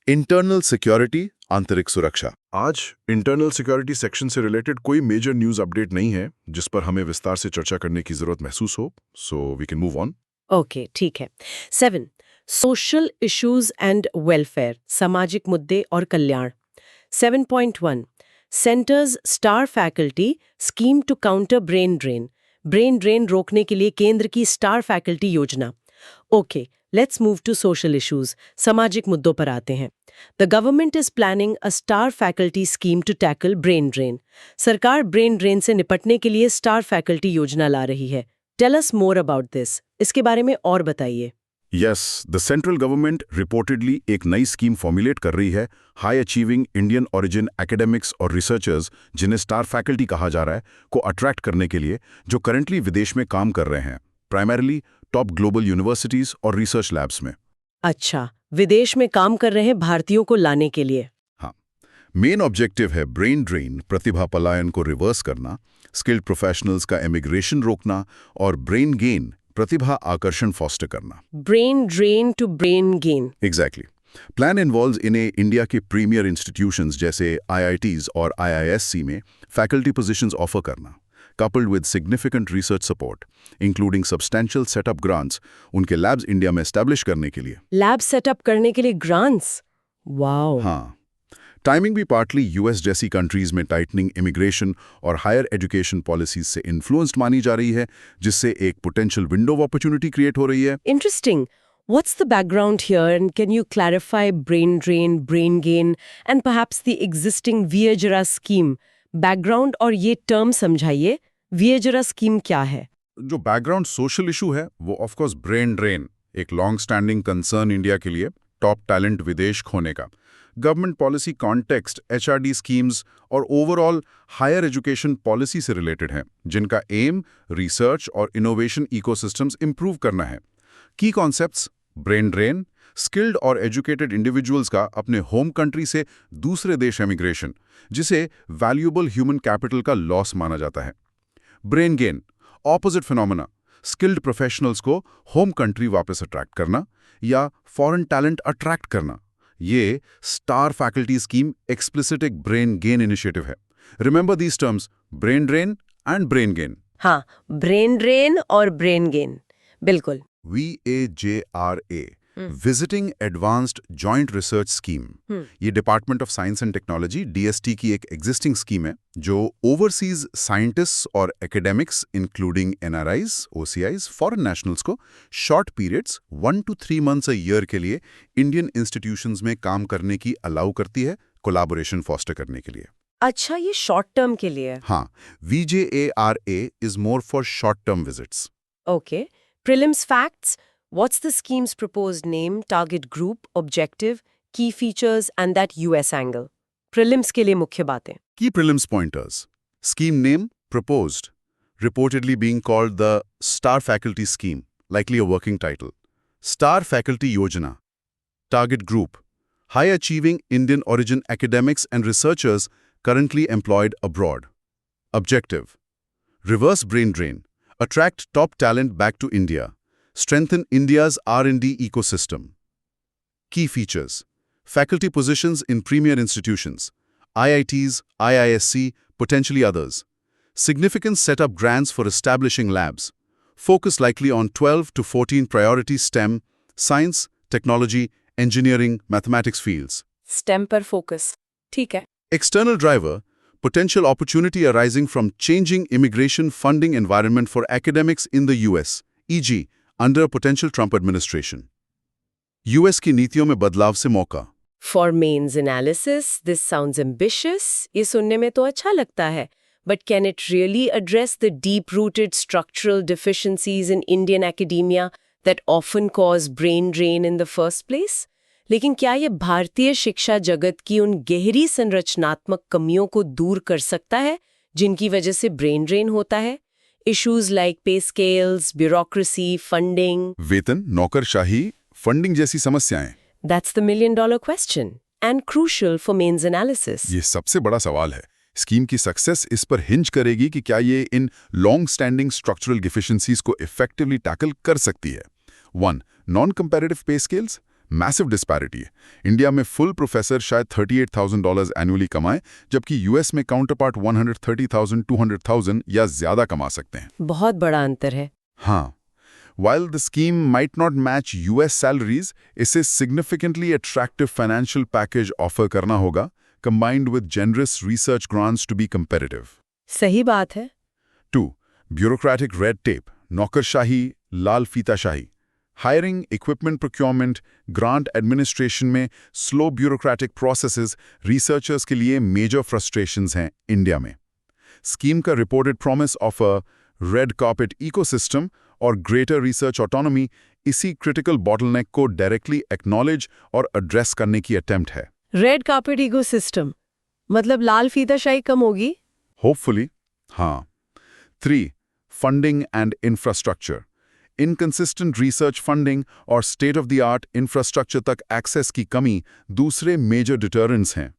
इंटरनल सिक्योरिटी, आंतरिक सुरक्षा। आज इंटरनल सिक्योरिटी सेक्शन से रिलेटेड कोई मेजर न्यूज़ अपडेट नहीं है जिस पर हमें विस्तार से चर्चा करने की जरूरत महसूस हो, so we can move on. Okay, ठीक है। 7. सोशल इश्यूज एंड वेलफेयर, सामाजिक मुद्दे और कल्याण। 7.1 centres star faculty scheme to counter brain drain, brain drain रोकने के लिए केंद्र की स्टार फैकल्टी योजना। Okay, let's move to social issues, सामाजिक मुद्दों पर आते हैं। The government is planning a star faculty scheme to tackle brain drain. सरकार ब्रेन ड्रेन से निपटने के लिए स्टार फैकल्टी योजना ला रही है। Tell us more about this, इसके बारे में और बताइए। Yes, the central government reportedly एक नई स्कीम फॉर्मुलेट कर रही है high achieving Indian origin academics और रिसर्चर्स, जिन्हें स्टार फैकल्टी कहा जा रहा है, को अट्रैक्ट करने के लिए, जो करंटली विदेश में काम कर रहे हैं, प्राइमरीली टॉप ग्लोबल यूनिवर्सिटीज और रिसर्च लैब्स में। अच्छा, विदेश में काम कर रहे भारतीयों को लाने के लिए। हाँ, मेन ऑब्जेक्टिव है ब्रेन ड्रेन, प्रतिभा पलायन को रिवर्स करना, स्किल्ड प्रोफेशनल्स का इमिग्रेशन रोकना और ब्रेन गेन, प्रतिभा आकर्षण फॉस्टर करना। Brain drain to brain gain. Exactly. Plan involves इन्हें इंडिया के प्रीमियर इंस्टीट्यूशंस जैसे IITs और IISc में फैकल्टी पोजीशंस ऑफर करना, coupled with significant research support, including substantial setup grants, उनके labs इंडिया में establish करने के लिए। लैब सेटअप करने के लिए ग्रांट्स। वाओ। हाँ, टाइमिंग भी पार्टली यूएस जैसी कंट्रीज में टाइटनिंग इमिग्रेशन और हायर एजुकेशन पॉलिसीज से इन्फ्लुएंस्ड मानी जा रही है, जिससे एक potential window of opportunity create हो रही है। Interesting. What's the background here, and can you clarify brain drain, brain gain, and perhaps the existing Viajara scheme? Background और ये term समझाइए। Viajara scheme क्या है? जो बैकग्राउंड सोशल इशू है वो ऑफकोर्स ब्रेन ड्रेन, एक लॉन्ग स्टैंडिंग कंसर्न इंडिया के लिए, टॉप टैलेंट विदेश खोने का। Government policy context, HRD schemes और ओवरऑल हायर एजुकेशन पॉलिसी से रिलेटेड हैं, जिनका एम रिसर्च और इनोवेशन इकोसिस्टम्स इंप्रूव करना है। की कॉन्सेप्ट्स ब्रेन ड्रेन, स्किल्ड और एजुकेटेड इंडिविजुअल्स का अपने होम कंट्री से दूसरे देश एमिग्रेशन, जिसे वैल्यूएबल ह्यूमन कैपिटल का लॉस माना जाता है। Brain gain, opposite phenomena, skilled professionals को होम कंट्री वापस अट्रैक्ट करना या फॉरेन टैलेंट अट्रैक्ट करना। ये स्टार फैकल्टी स्कीम एक्सप्लिसिट एक ब्रेन गेन इनिशिएटिव है। Remember these terms, brain drain and brain gain. हाँ, ब्रेन ड्रेन और ब्रेन गेन, बिल्कुल। VAJRA, visiting advanced joint research scheme, ये department of science and technology DST की एक एग्जिस्टिंग स्कीम है, जो ओवरसीज साइंटिस्ट्स और academics including NRIs, OCIs, foreign nationals को short periods 1 to 3 months a year के लिए इंडियन इंस्टीट्यूशंस में काम करने की अलाउ करती है, कोलैबोरेशन फॉस्टर करने के लिए। अच्छा, ये शॉर्ट टर्म के लिए। हाँ, VJARA is more for short term visits. Okay. Prelims facts. What's the scheme's proposed name, target group, objective, key features, and that US angle? Prelims के लिए मुख्य बातें। Key prelims pointers. Scheme name proposed, reportedly being called the Star Faculty Scheme, likely a working title. Star Faculty Yojana. Target group: high-achieving Indian origin academics and researchers currently employed abroad. Objective: reverse brain drain, attract top talent back to India, strengthen India's R&D ecosystem. Key features: faculty positions in premier institutions, IITs, IISc, potentially others. Significant setup grants for establishing labs. Focus likely on 12 to 14 priority STEM, science, technology, engineering, mathematics fields. Stem पर फोकस, ठीक है। External driver: potential opportunity arising from changing immigration funding environment for academics in the US, e.g., under a potential Trump administration. US की नीतियों में बदलाव से मौका. For mains analysis, this sounds ambitious. ये सुनने में तो अच्छा लगता है. But can it really address the deep-rooted structural deficiencies in Indian academia that often cause brain drain in the first place? लेकिन क्या ये भारतीय शिक्षा जगत की उन गहरी संरचनात्मक कमियों को दूर कर सकता है जिनकी वजह से ब्रेन ड्रेन होता है? Issues like pay scales, bureaucracy, funding. वेतन, नौकरशाही, फंडिंग जैसी समस्याएं. That's the million-dollar question and crucial for mains analysis. ये सबसे बड़ा सवाल है. स्कीम की सक्सेस इस पर हिंज करेगी कि क्या ये in long standing structural deficiencies को इफेक्टिवली टैकल कर सकती है. 1. नॉन कंपैरेटिव पे स्केल्स. Massive disparity. इंडिया में फुल प्रोफेसर शायद $38,000 एनुअली कमाएं, जबकि यूएस में काउंटरपार्ट 130,000, 200,000 या ज्यादा कमा सकते हैं. बहुत बड़ा अंतर है. हाँ. While the scheme might not match US salaries, इसे significantly attractive financial package offer करना होगा, combined with generous research grants to be competitive. सही बात है. 2. Bureaucratic red tape, नौकरशाही, लाल फीताशाही. Hiring, equipment procurement, grant administration में slow bureaucratic processes researchers के लिए major frustrations हैं इंडिया में. Scheme का reported promise of a red carpet ecosystem और greater research autonomy इसी critical bottleneck को directly acknowledge और address करने की attempt है. रेड कार्पेट इकोसिस्टम मतलब लाल फीताशाही कम होगी? Hopefully, हाँ. 3. Funding and infrastructure. Inconsistent research funding और state-of-the-art infrastructure तक access की कमी दूसरे major deterrents हैं.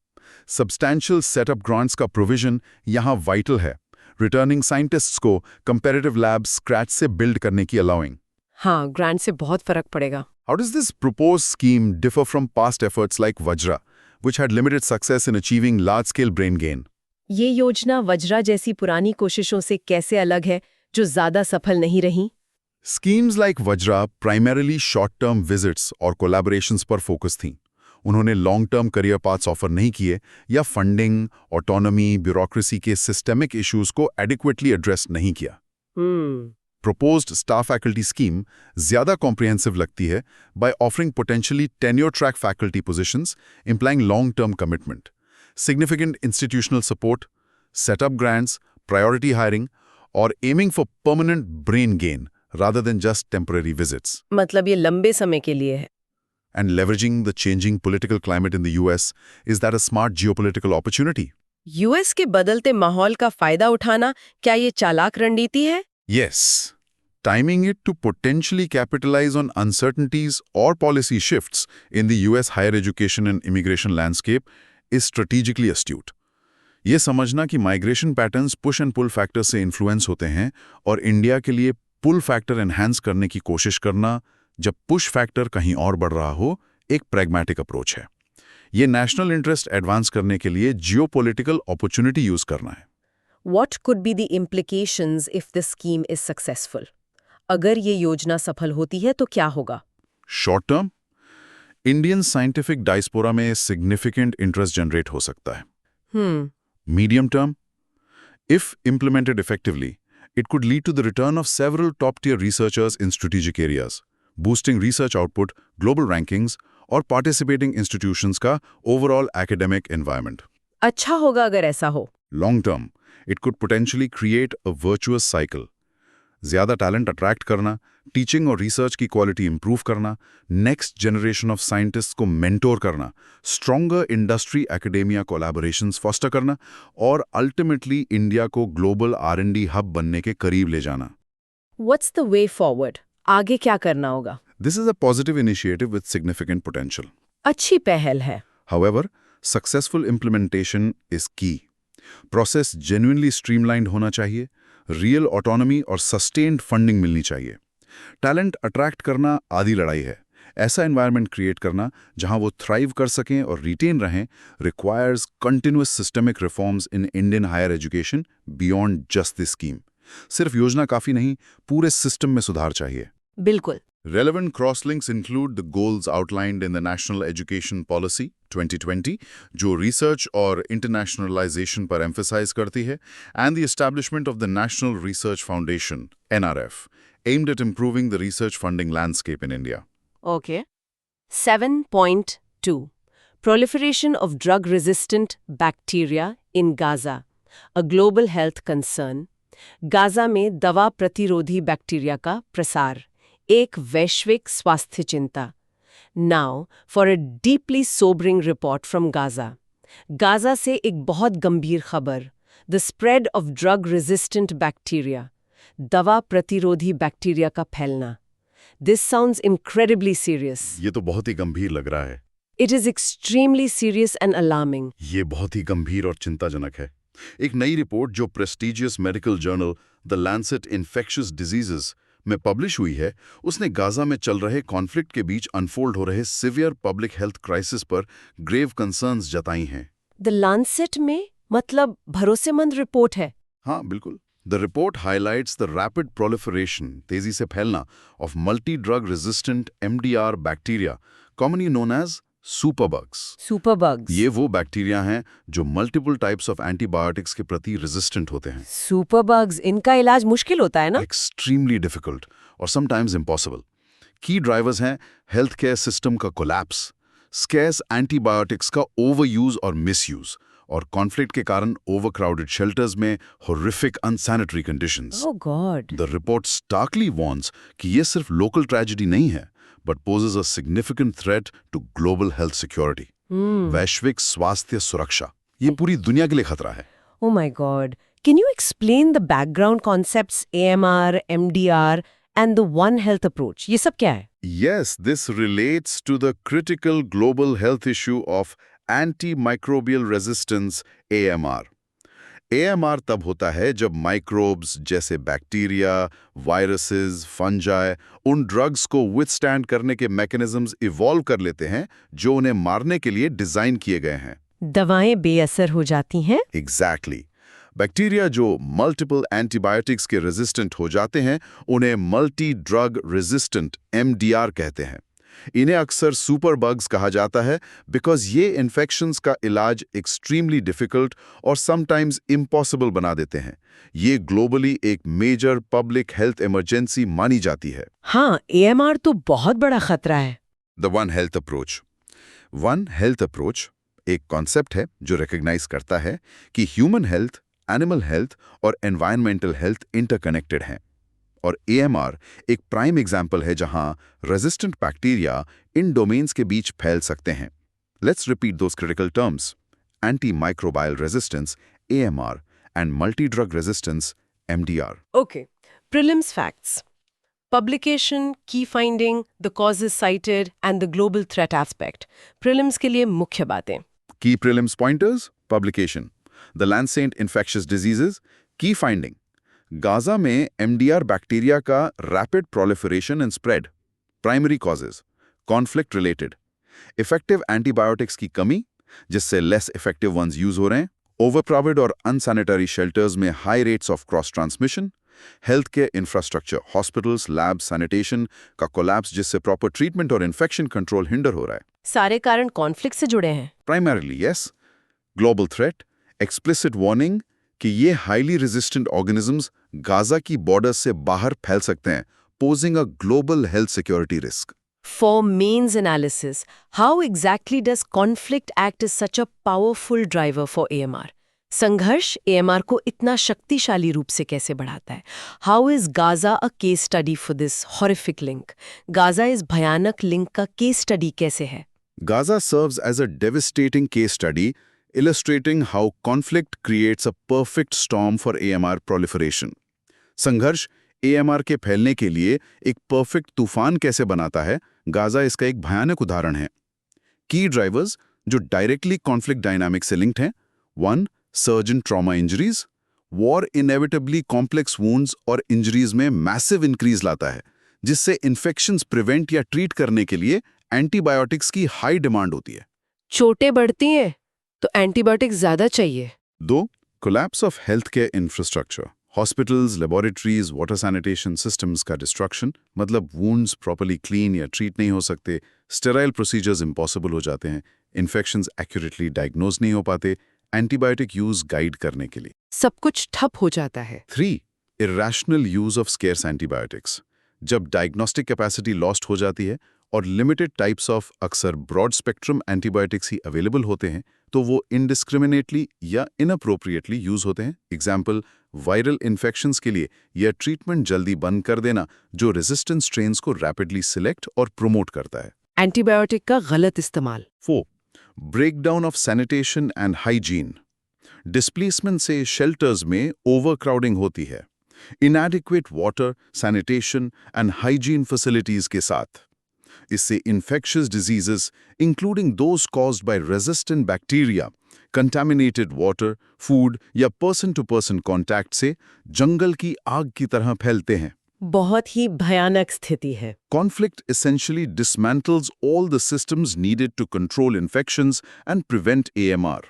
Substantial setup grants का provision यहाँ vital है. Returning scientists को competitive labs scratch से build करने की allowing. हाँ, ग्रांट से बहुत फर्क पड़ेगा. How does this proposed scheme differ from past efforts like Vajra, which had limited success in achieving large-scale brain gain? ये योजना वज्रा जैसी पुरानी कोशिशों से कैसे अलग है जो ज्यादा सफल नहीं रही? Schemes like Vajra primarily short-term visits और collaborations पर focus थीं. उन्होंने long-term career paths offer नहीं किए या funding, autonomy, bureaucracy के systemic issues को adequately address नहीं किया. Proposed star faculty scheme ज़्यादा comprehensive लगती है by offering potentially tenure-track faculty positions, implying long-term commitment, significant institutional support, setup grants, priority hiring, और aiming for permanent brain gain rather than just temporary visits. मतलब ये लंबे समय के लिए है. And leveraging the changing political climate in the US, is that a smart geopolitical opportunity? US के बदलते माहौल का फायदा उठाना क्या ये चालाक रणनीति है? Yes. Timing it to potentially capitalize on uncertainties or policy shifts in the US higher education and immigration landscape is strategically astute. ये समझना कि migration patterns push and pull factors से influence होते हैं और इंडिया के लिए pull factor enhance करने की कोशिश करना जब push factor कहीं और बढ़ रहा हो, एक pragmatic approach है. ये national interest advance करने के लिए geopolitical opportunity use करना है. What could be the implications if this scheme is successful? अगर ये योजना सफल होती है तो क्या होगा? Short term, Indian scientific diaspora में significant interest generate हो सकता है. Medium term, if implemented effectively, it could lead to the return of several top-tier researchers in strategic areas, boosting research output, global rankings, और participating institutions का overall academic environment. अच्छा होगा अगर ऐसा हो. Long term, it could potentially create a virtuous cycle. ज़्यादा टैलेंट अट्रैक्ट करना, टीचिंग और रिसर्च की क्वालिटी इंप्रूव करना, नेक्स्ट जनरेशन ऑफ साइंटिस्ट को मेंटोर करना, stronger industry academia collaborations foster करना और अल्टीमेटली इंडिया को ग्लोबल R&D हब बनने के करीब ले जाना। What's the way forward? आगे क्या करना होगा? This is a positive initiative with significant potential. अच्छी पहल है। However, successful implementation is key. Process genuinely streamlined होना चाहिए, real autonomy और sustained funding मिलनी चाहिए। टैलेंट अट्रैक्ट करना आधी लड़ाई है। ऐसा एनवायरनमेंट क्रिएट करना जहां वो थ्राइव कर सकें और रिटेन रहें requires continuous systemic reforms in Indian higher education beyond just this scheme. सिर्फ योजना काफी नहीं, पूरे सिस्टम में सुधार चाहिए। बिल्कुल। Relevant crosslinks include the goals outlined in the National Education Policy 2020, जो research और internationalization पर emphasize करती है, and the establishment of the National Research Foundation, NRF, aimed at improving the research funding landscape in India. Okay. 7.2 Proliferation of drug-resistant bacteria in Gaza, a global health concern. Gaza में दवा प्रतिरोधी बैक्टीरिया का प्रसार एक वैश्विक स्वास्थ्य चिंता। Now for a deeply sobering report from Gaza. Gaza से एक बहुत गंभीर खबर, the spread of drug resistant bacteria, दवा प्रतिरोधी बैक्टीरिया का फैलना। This sounds incredibly serious. ये तो बहुत ही गंभीर लग रहा है। It is extremely serious and alarming. ये बहुत ही गंभीर और चिंताजनक है। एक नई रिपोर्ट जो prestigious medical journal the Lancet infectious diseases में पब्लिश हुई है, उसने गाजा में चल रहे कॉन्फ्लिक्ट के बीच अनफोल्ड हो रहे सिवियर पब्लिक हेल्थ क्राइसिस पर ग्रेव कंसर्न्स जताई हैं। द लैंसेट में मतलब भरोसेमंद रिपोर्ट है? हाँ, बिल्कुल। The report highlights the rapid proliferation, तेजी से फैलना, of multi-drug resistant MDR bacteria, commonly known as superbugs. Superbugs. ये वो बैक्टीरिया हैं जो मल्टीपल टाइप्स ऑफ एंटीबायोटिक्स के प्रति रेजिस्टेंट होते हैं। सुपरबग्स, इनका इलाज मुश्किल होता है ना? एक्सट्रीमली डिफिकल्ट और समटाइम्स इम्पॉसिबल। की ड्राइवर्स हैं हेल्थ केयर सिस्टम का कोलैप्स, स्केर्स एंटीबायोटिक्स का ओवरयूज और मिसयूज, और कॉन्फ्लिक्ट के कारण ओवरक्राउडेड शेल्टर्स में horrific unsanitary conditions. Oh god. The report starkly warns कि ये सिर्फ लोकल ट्रेजेडी नहीं है, but poses a significant threat to global health security. वैश्विक स्वास्थ्य सुरक्षा, ये पूरी दुनिया के लिए खतरा है। Oh my god. Can you explain the background concepts AMR, MDR and the One Health approach? ये सब क्या है? Yes, this relates to the critical global health issue of antimicrobial resistance AMR. AMR तब होता है जब माइक्रोब्स जैसे बैक्टीरिया, वायरसेस, फंजाई उन ड्रग्स को विथस्टैंड करने के मैकेनिज्म्स इवॉल्व कर लेते हैं जो उन्हें मारने के लिए डिजाइन किए गए हैं। दवाएं बेअसर हो जाती हैं? एग्जैक्टली। बैक्टीरिया जो मल्टीपल एंटीबायोटिक्स के रेजिस्टेंट हो जाते हैं उन्हें मल्टी ड्रग रेजिस्टेंट MDR कहते हैं। इन्हें अक्सर सुपरबग्स कहा जाता है बिकॉज ये इन्फेक्शंस का इलाज एक्सट्रीमली डिफिकल्ट और समटाइम्स इम्पॉसिबल बना देते हैं। ये ग्लोबली एक मेजर पब्लिक हेल्थ इमरजेंसी मानी जाती है। हाँ, AMR तो बहुत बड़ा खतरा है। The one health approach. One health approach एक कॉन्सेप्ट है जो रिकॉग्नाइज करता है कि ह्यूमन हेल्थ, एनिमल हेल्थ और एनवायरमेंटल हेल्थ इंटरकनेक्टेड हैं। और AMR एक प्राइम एग्जाम्पल है जहां रेजिस्टेंट बैक्टीरिया इन डोमेन्स के बीच फैल सकते हैं। Let's repeat those critical terms: antimicrobial resistance AMR and multi drug resistance MDR। Okay. Prelims facts. Publication, key finding, the causes cited and the global threat aspect. Prelims के लिए मुख्य बातें। Key prelims pointers: publication, The Lancet Infectious Diseases, key finding, Gaza में MDR बैक्टीरिया का rapid proliferation and spread, primary causes, conflict related, effective antibiotics की कमी जिससे लेस इफेक्टिव वंस यूज हो रहे हैं, ओवरक्राउडेड और अनसैनिटरी शेल्टर्स में high rates of cross transmission, health care infrastructure, hospitals, lab, sanitation का कोलैप्स जिससे प्रॉपर ट्रीटमेंट और इन्फेक्शन कंट्रोल हिंडर हो रहा है। सारे कारण कॉन्फ्लिक्ट से जुड़े हैं। Primarily yes. Global threat, explicit warning कि ये हाईली रेजिस्टेंट ऑर्गेनिजम्स गाजा की बॉर्डर से बाहर फैल सकते हैं, posing a global health security risk. For mains analysis, how exactly does conflict act as such a powerful driver for AMR? संघर्ष एएमआर को इतना शक्तिशाली रूप से कैसे बढ़ाता है? How is Gaza a case study for this horrific link? Gaza इस भयानक लिंक का केस स्टडी कैसे है? Gaza serves as a devastating case study, illustrating how conflict creates a perfect storm for AMR proliferation. संघर्ष AMR के फैलने के लिए एक परफेक्ट तूफान कैसे बनाता है, गाजा इसका एक भयानक उदाहरण है। की ड्राइवर्स जो डायरेक्टली कॉन्फ्लिक्ट डायनामिक से लिंक्ड हैं, 1. Surge in trauma injuries. War inevitably complex wounds और इंजरीज में मैसिव इंक्रीज लाता है, जिससे इन्फेक्शंस प्रिवेंट या ट्रीट करने के लिए एंटीबायोटिक्स की हाई डिमांड होती है। चोटें बढ़ती हैं तो एंटीबायोटिक्स ज्यादा चाहिए। 2. Collapse of health care infrastructure. Hospitals, laboratories, water sanitation systems का डिस्ट्रक्शन, मतलब वुंड्स प्रॉपर्ली क्लीन या ट्रीट नहीं हो सकते, स्टेराइल प्रोसीजर्स इम्पॉसिबल हो जाते हैं, इन्फेक्शंस एक्यूरेटली डायग्नोज नहीं हो पाते, एंटीबायोटिक यूज गाइड करने के लिए। सब कुछ ठप हो जाता है। 3. Irrational use of scarce antibiotics. जब डायग्नोस्टिक कैपेसिटी लॉस्ट हो जाती है और लिमिटेड टाइप्स ऑफ अक्सर ब्रॉड स्पेक्ट्रम एंटीबायोटिक्स ही अवेलेबल होते हैं, तो वो इनडिस्क्रिमिनेटली या इनअप्रोप्रिएटली यूज होते हैं। एग्जाम्पल, वायरल इन्फेक्शंस के लिए यह ट्रीटमेंट जल्दी बंद कर देना, जो रेजिस्टेंट स्ट्रेन्स को रैपिडली सिलेक्ट और प्रोमोट करता है। एंटीबायोटिक का गलत इस्तेमाल। 4. Breakdown of sanitation and hygiene. Displacement से शेल्टर्स में ओवरक्राउडिंग होती है, इनएडिक्वेट water, sanitation and hygiene facilities के साथ। इससे infectious diseases, including those caused by resistant bacteria, contaminated water, food या person-to-person contact से जंगल की आग की तरह फैलते हैं। बहुत ही भयानक स्थिति है। Conflict essentially dismantles all the systems needed to control infections and prevent AMR.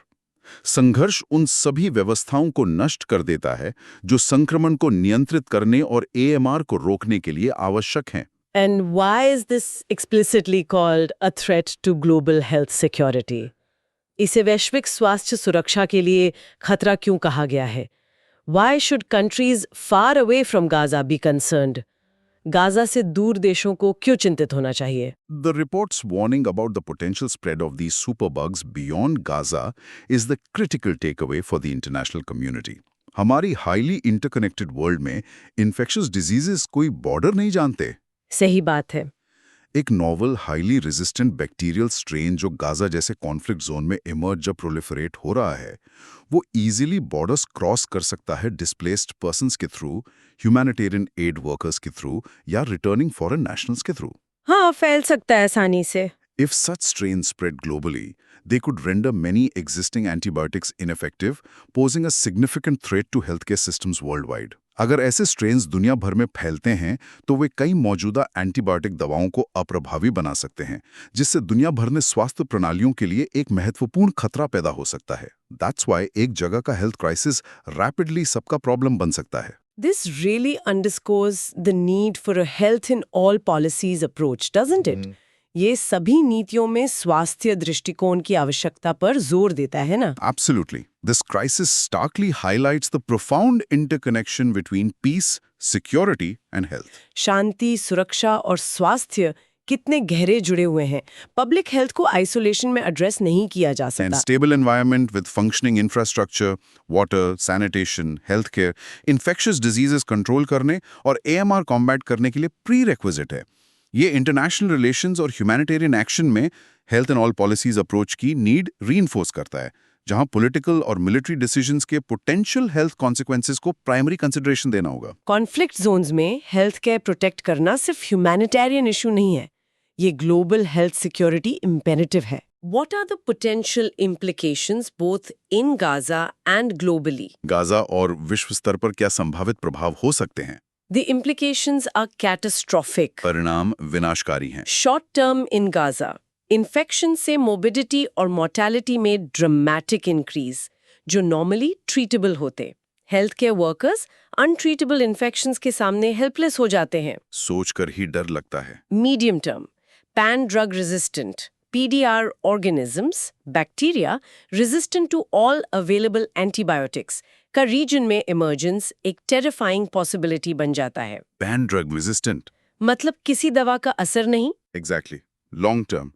संघर्ष उन सभी व्यवस्थाओं को नष्ट कर देता है जो संक्रमण को नियंत्रित करने और AMR को रोकने के लिए आवश्यक हैं। And why is this explicitly called a threat to global health security? इसे वैश्विक स्वास्थ्य सुरक्षा के लिए खतरा क्यों कहा गया है? Why should countries far away from Gaza be concerned? Gaza से दूर देशों को क्यों चिंतित होना चाहिए? The reports warning about the potential spread of these superbugs beyond Gaza is the critical takeaway for the international community. हमारी highly interconnected world में infectious diseases कोई border नहीं जानते। सही बात है। एक novel highly resistant bacterial strain जो गाजा जैसे कॉन्फ्लिक्ट जोन में इमर्ज जब प्रोलिफरेट हो रहा है, वो इजीली बॉर्डर्स क्रॉस कर सकता है डिस्प्लेस्ड पर्सन्स के थ्रू, ह्यूमैनिटेरियन एड वर्कर्स के थ्रू या रिटर्निंग फॉरेन नेशनल्स के थ्रू। हाँ, फैल सकता है आसानी से। If such strains spread globally, they could render many existing antibiotics ineffective, posing a significant threat to healthcare systems worldwide. अगर ऐसे स्ट्रेन्स दुनिया भर में फैलते हैं तो वे कई मौजूदा एंटीबायोटिक दवाओं को अप्रभावी बना सकते हैं, जिससे दुनिया भर में स्वास्थ्य प्रणालियों के लिए एक महत्वपूर्ण खतरा पैदा हो सकता है। That's why एक जगह का हेल्थ क्राइसिस रैपिडली सबका प्रॉब्लम बन सकता है। This really underscores the need for a health in all policies approach, doesn't it? ये सभी नीतियों में स्वास्थ्य दृष्टिकोण की आवश्यकता पर जोर देता है ना? Absolutely. This crisis starkly highlights the profound interconnection between peace, security, and health. शांति, सुरक्षा और स्वास्थ्य कितने गहरे जुड़े हुए हैं। पब्लिक हेल्थ को आइसोलेशन में एड्रेस नहीं किया जा And सकता। stable environment with functioning infrastructure, water, sanitation, healthcare, infectious diseases control करने और AMR combat करने के लिए prerequisite है। ये इंटरनेशनल रिलेशंस और ह्यूमैनिटेरियन एक्शन में health and all policies approach की नीड रीइंफोर्स करता है, जहां पॉलिटिकल और मिलिट्री डिसीजंस के पोटेंशियल हेल्थ कॉन्सिक्वेंसेस को प्राइमरी कंसिडरेशन देना होगा। कॉन्फ्लिक्ट जोन्स में हेल्थ केयर प्रोटेक्ट करना सिर्फ ह्यूमैनिटेरियन इशू नहीं है, ये ग्लोबल हेल्थ सिक्योरिटी इम्पेरेटिव है। What are the potential implications both in Gaza and globally? Gaza और विश्व स्तर पर क्या संभावित प्रभाव हो सकते हैं? The implications are catastrophic. परिणाम विनाशकारी हैं। Short term in Gaza, infection से morbidity और mortality में dramatic increase, जो normally treatable होते। Healthcare workers untreatable infections के सामने helpless हो जाते हैं। सोचकर ही डर लगता है। Medium term, pan-drug resistant, PDR organisms, bacteria resistant to all available antibiotics का रीजन में इमर्जेंस एक टेरिफाइंग पॉसिबिलिटी बन जाता है। पैन ड्रग रेजिस्टेंट मतलब किसी दवा का असर नहीं। एग्जैक्टली। लॉन्ग टर्म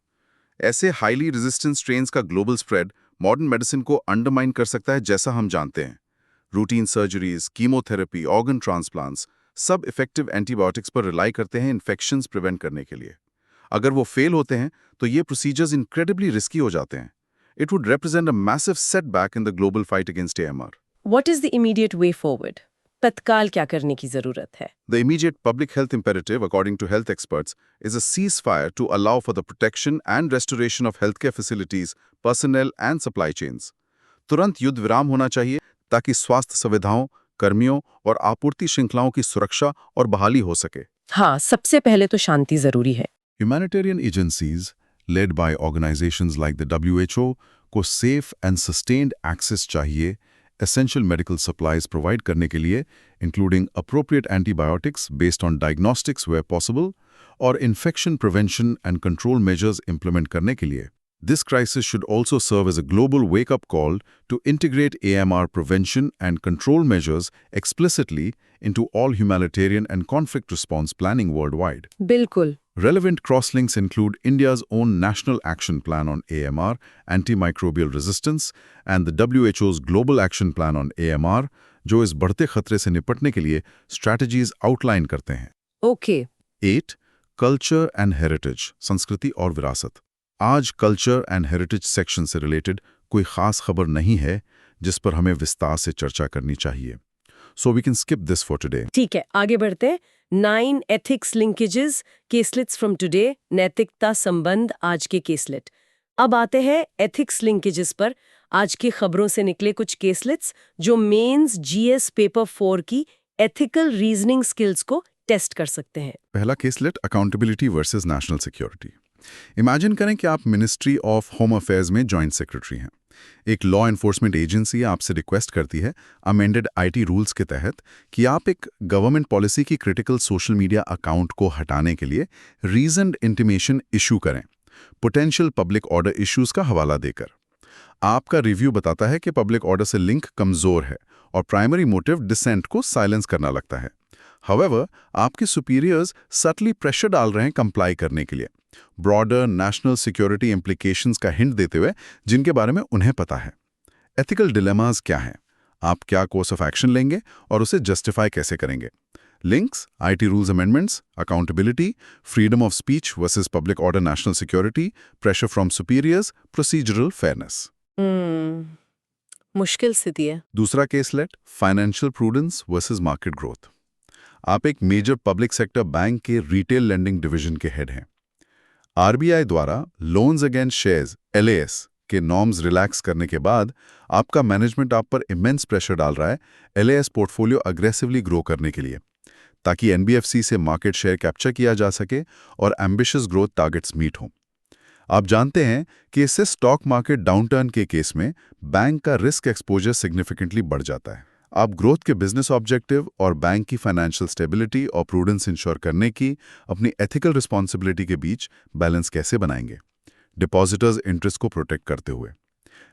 ऐसे हाईली रेजिस्टेंट स्ट्रेन्स का ग्लोबल स्प्रेड मॉडर्न मेडिसिन को अंडरमाइन कर सकता है, जैसा हम जानते हैं। Routine surgeries, chemotherapy, organ transplants सब इफेक्टिव एंटीबायोटिक्स पर रिलाई करते हैं इन्फेक्शंस प्रिवेंट करने के लिए। अगर वो फेल होते हैं तो ये प्रोसीजर्स इनक्रेडिबली रिस्की हो जाते हैं। It would represent a massive setback in the global fight against AMR। What is the immediate way forward? तत्काल क्या करने की जरूरत है? The immediate public health imperative, according to health experts, is a ceasefire to allow for the protection and restoration of healthcare facilities, personnel and supply chains. तुरंत युद्ध विराम होना चाहिए ताकि स्वास्थ्य सुविधाओं, कर्मियों और आपूर्ति श्रृंखलाओं की सुरक्षा और बहाली हो सके। हाँ, सबसे पहले तो शांति जरूरी है। Humanitarian agencies, led by organizations like the WHO, को safe and sustained access चाहिए essential medical supplies provide करने के लिए, including appropriate antibiotics based on diagnostics where possible, और infection prevention and control measures implement करने के लिए. This crisis should also serve as a global wake-up call to integrate AMR prevention and control measures explicitly into all humanitarian and conflict response planning worldwide. बिल्कुल। Relevant crosslinks include India's own National Action Plan on AMR, antimicrobial resistance, and the WHO's Global Action Plan on AMR, जो इस बढ़ते खतरे से निपटने के लिए strategies outline करते हैं। ओके। 8. Culture and Heritage, संस्कृति और विरासत। आज Culture and Heritage section से related कोई खास खबर नहीं है जिस पर हमें विस्तार से चर्चा करनी चाहिए। So we can skip this for today. ठीक है, आगे बढ़ते हैं। 9 ethics linkages, केसलेट्स फ्रॉम टुडे, नैतिकता संबंध आज के केसलेट। अब आते हैं एथिक्स लिंकेजेस पर। आज की खबरों से निकले कुछ केसलेट्स जो मेंस GS पेपर 4 की एथिकल रीजनिंग स्किल्स को टेस्ट कर सकते हैं। पहला caselet, accountability versus national security. Imagine करें कि आप मिनिस्ट्री ऑफ होम अफेयर्स में जॉइंट सेक्रेटरी हैं। एक लॉ एनफोर्समेंट एजेंसी आपसे रिक्वेस्ट करती है अमेंडेड IT रूल्स के तहत कि आप एक गवर्नमेंट पॉलिसी की क्रिटिकल सोशल मीडिया अकाउंट को हटाने के लिए रीजन्ड इंटीमेशन इशू करें, पोटेंशियल पब्लिक ऑर्डर इश्यूज का हवाला देकर। आपका रिव्यू बताता है कि पब्लिक ऑर्डर से लिंक कमजोर है और प्राइमरी मोटिव डिसेंट को साइलेंस करना लगता है। हाउएवर, आपके सुपीरियर्स सटली प्रेशर डाल रहे हैं कंप्लाई करने के लिए, ब्रॉडर नेशनल सिक्योरिटी इम्प्लीकेशंस का हिंट देते हुए, जिनके बारे में उन्हें पता है। एथिकल डिलेमास क्या हैं? आप क्या कोर्स ऑफ एक्शन लेंगे और उसे जस्टिफाई कैसे करेंगे? Links, IT rules amendments, accountability, freedom of speech versus public order national security, pressure from superiors, procedural fairness. मुश्किल स्थिति है। दूसरा caselet, financial prudence versus market growth. आप एक मेजर पब्लिक सेक्टर बैंक के रिटेल लेंडिंग डिवीजन के हेड हैं। RBI द्वारा लोन्स अगेंस्ट शेयर्स LAS के नॉर्म्स रिलैक्स करने के बाद आपका मैनेजमेंट आप पर इमेंस प्रेशर डाल रहा है LAS पोर्टफोलियो अग्रेसिवली ग्रो करने के लिए, ताकि NBFC से मार्केट शेयर कैप्चर किया जा सके और एम्बिशियस ग्रोथ टारगेट्स मीट हों। आप जानते हैं कि इससे स्टॉक मार्केट डाउनटर्न के केस में बैंक का रिस्क एक्सपोजर सिग्निफिकेंटली बढ़ जाता है। आप ग्रोथ के बिजनेस ऑब्जेक्टिव और बैंक की फाइनेंशियल स्टेबिलिटी और प्रूडेंस इंश्योर करने की अपनी एथिकल रिस्पॉन्सिबिलिटी के बीच बैलेंस कैसे बनाएंगे, डिपॉजिटर्स इंटरेस्ट को प्रोटेक्ट करते हुए?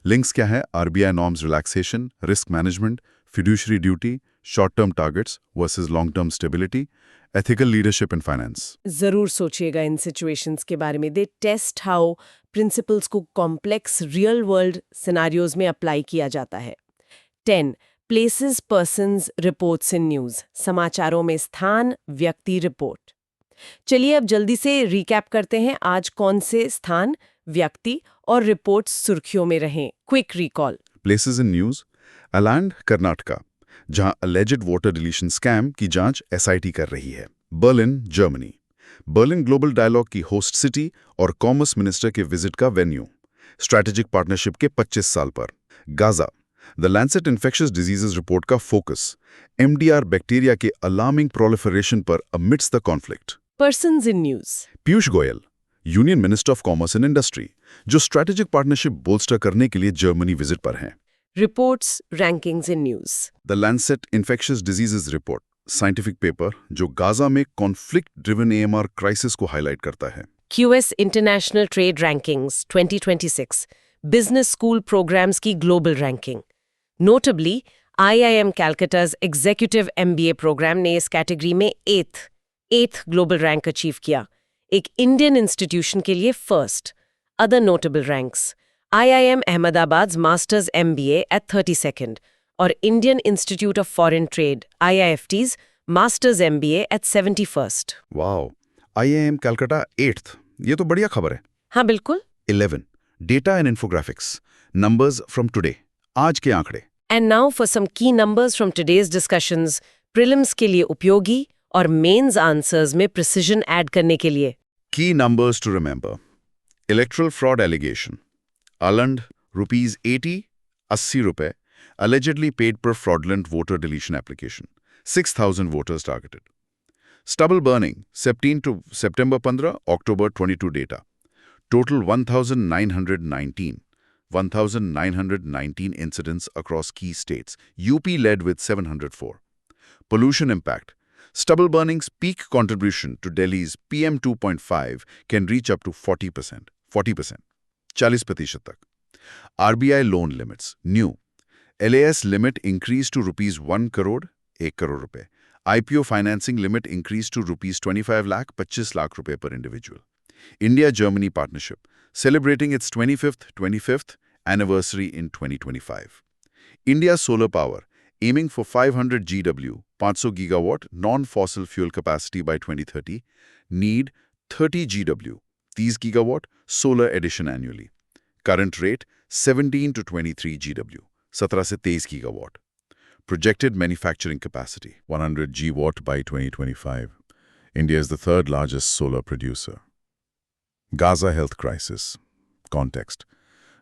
लिंक्स क्या है? RBI norms relaxation, risk management, fiduciary duty, short term targets versus long term stability, ethical leadership in finance. जरूर सोचिएगा इन सिचुएशंस के बारे में। दे टेस्ट हाउ प्रिंसिपल्स को कॉम्प्लेक्स रियल वर्ल्ड सिनेरियोज में अप्लाई किया जाता है। 10 places persons reports in news, समाचारों में स्थान व्यक्ति रिपोर्ट। चलिए अब जल्दी से रिकैप करते हैं आज कौन से स्थान, व्यक्ति और रिपोर्ट सुर्खियों में रहें। Quick recall. Places in news, Aland Karnataka, जहां अलेजेड वोटर डिलीशन स्कैम की जांच SIT कर रही है। Berlin, Germany, Berlin global dialogue की होस्ट सिटी और कॉमर्स मिनिस्टर के विजिट का वेन्यू, स्ट्रैटेजिक पार्टनरशिप के 25 साल पर। Gaza, the Lancet infectious diseases report का फोकस MDR बैक्टीरिया के अलार्मिंग प्रोलिफरेशन पर amidst the conflict. Persons in news, Piyush Goyal, union minister of commerce and industry, जो स्ट्रैटेजिक पार्टनरशिप बोल्स्टर करने के लिए जर्मनी विजिट पर हैं। Reports rankings in news, the Lancet infectious diseases report, scientific paper जो गाजा में कॉन्फ्लिक्ट ड्रिवन AMR क्राइसिस को हाईलाइट करता है। QS international trade rankings 2026, business school programmes की global ranking. Notably IIM Calcutta's executive MBA programme ने इस कैटेगरी में 8th ग्लोबल रैंक अचीव किया, एक इंडियन इंस्टीट्यूशन के लिए first. Other notable ranks, IIM Ahmedabad's Masters MBA at 32nd और Indian Institute of Foreign Trade IIFT's Masters MBA at 71st. Wow, IIM Calcutta 8th, ये तो बढ़िया खबर है। हाँ बिल्कुल. 11. Data and infographics. Numbers from today. आज के आंकड़े. And now for some key numbers from today's discussions, prelims के लिए उपयोगी और mains answers में precision add करने के लिए. Key numbers to remember. Electoral fraud allegation. Aland, rupees 80 रुपए, allegedly paid per fraudulent voter deletion application. 6,000 voters targeted. Stubble burning, September 15, October 22 data. Total 1,919 incidents across key states. UP led with 704. Pollution impact. Stubble burning's peak contribution to Delhi's PM 2.5 can reach up to 40%. 40% तक. RBI loan limits. New. LAS limit increased to rupees 1 crore, 1 crore रुपए. IPO financing limit increased to rupees 25 lakh, 25 lakh रुपए per individual. India-Germany partnership, celebrating its 25th anniversary in 2025. India solar power, aiming for 500 GW, 500 gigawatt non-fossil fuel capacity by 2030, need 30 GW, 30 gigawatt solar addition annually. Current rate 17 to 23 GW, 17 से 23 gigawatt. Projected manufacturing capacity 100 GW by 2025. India is the third largest solar producer. Gaza health crisis. Context.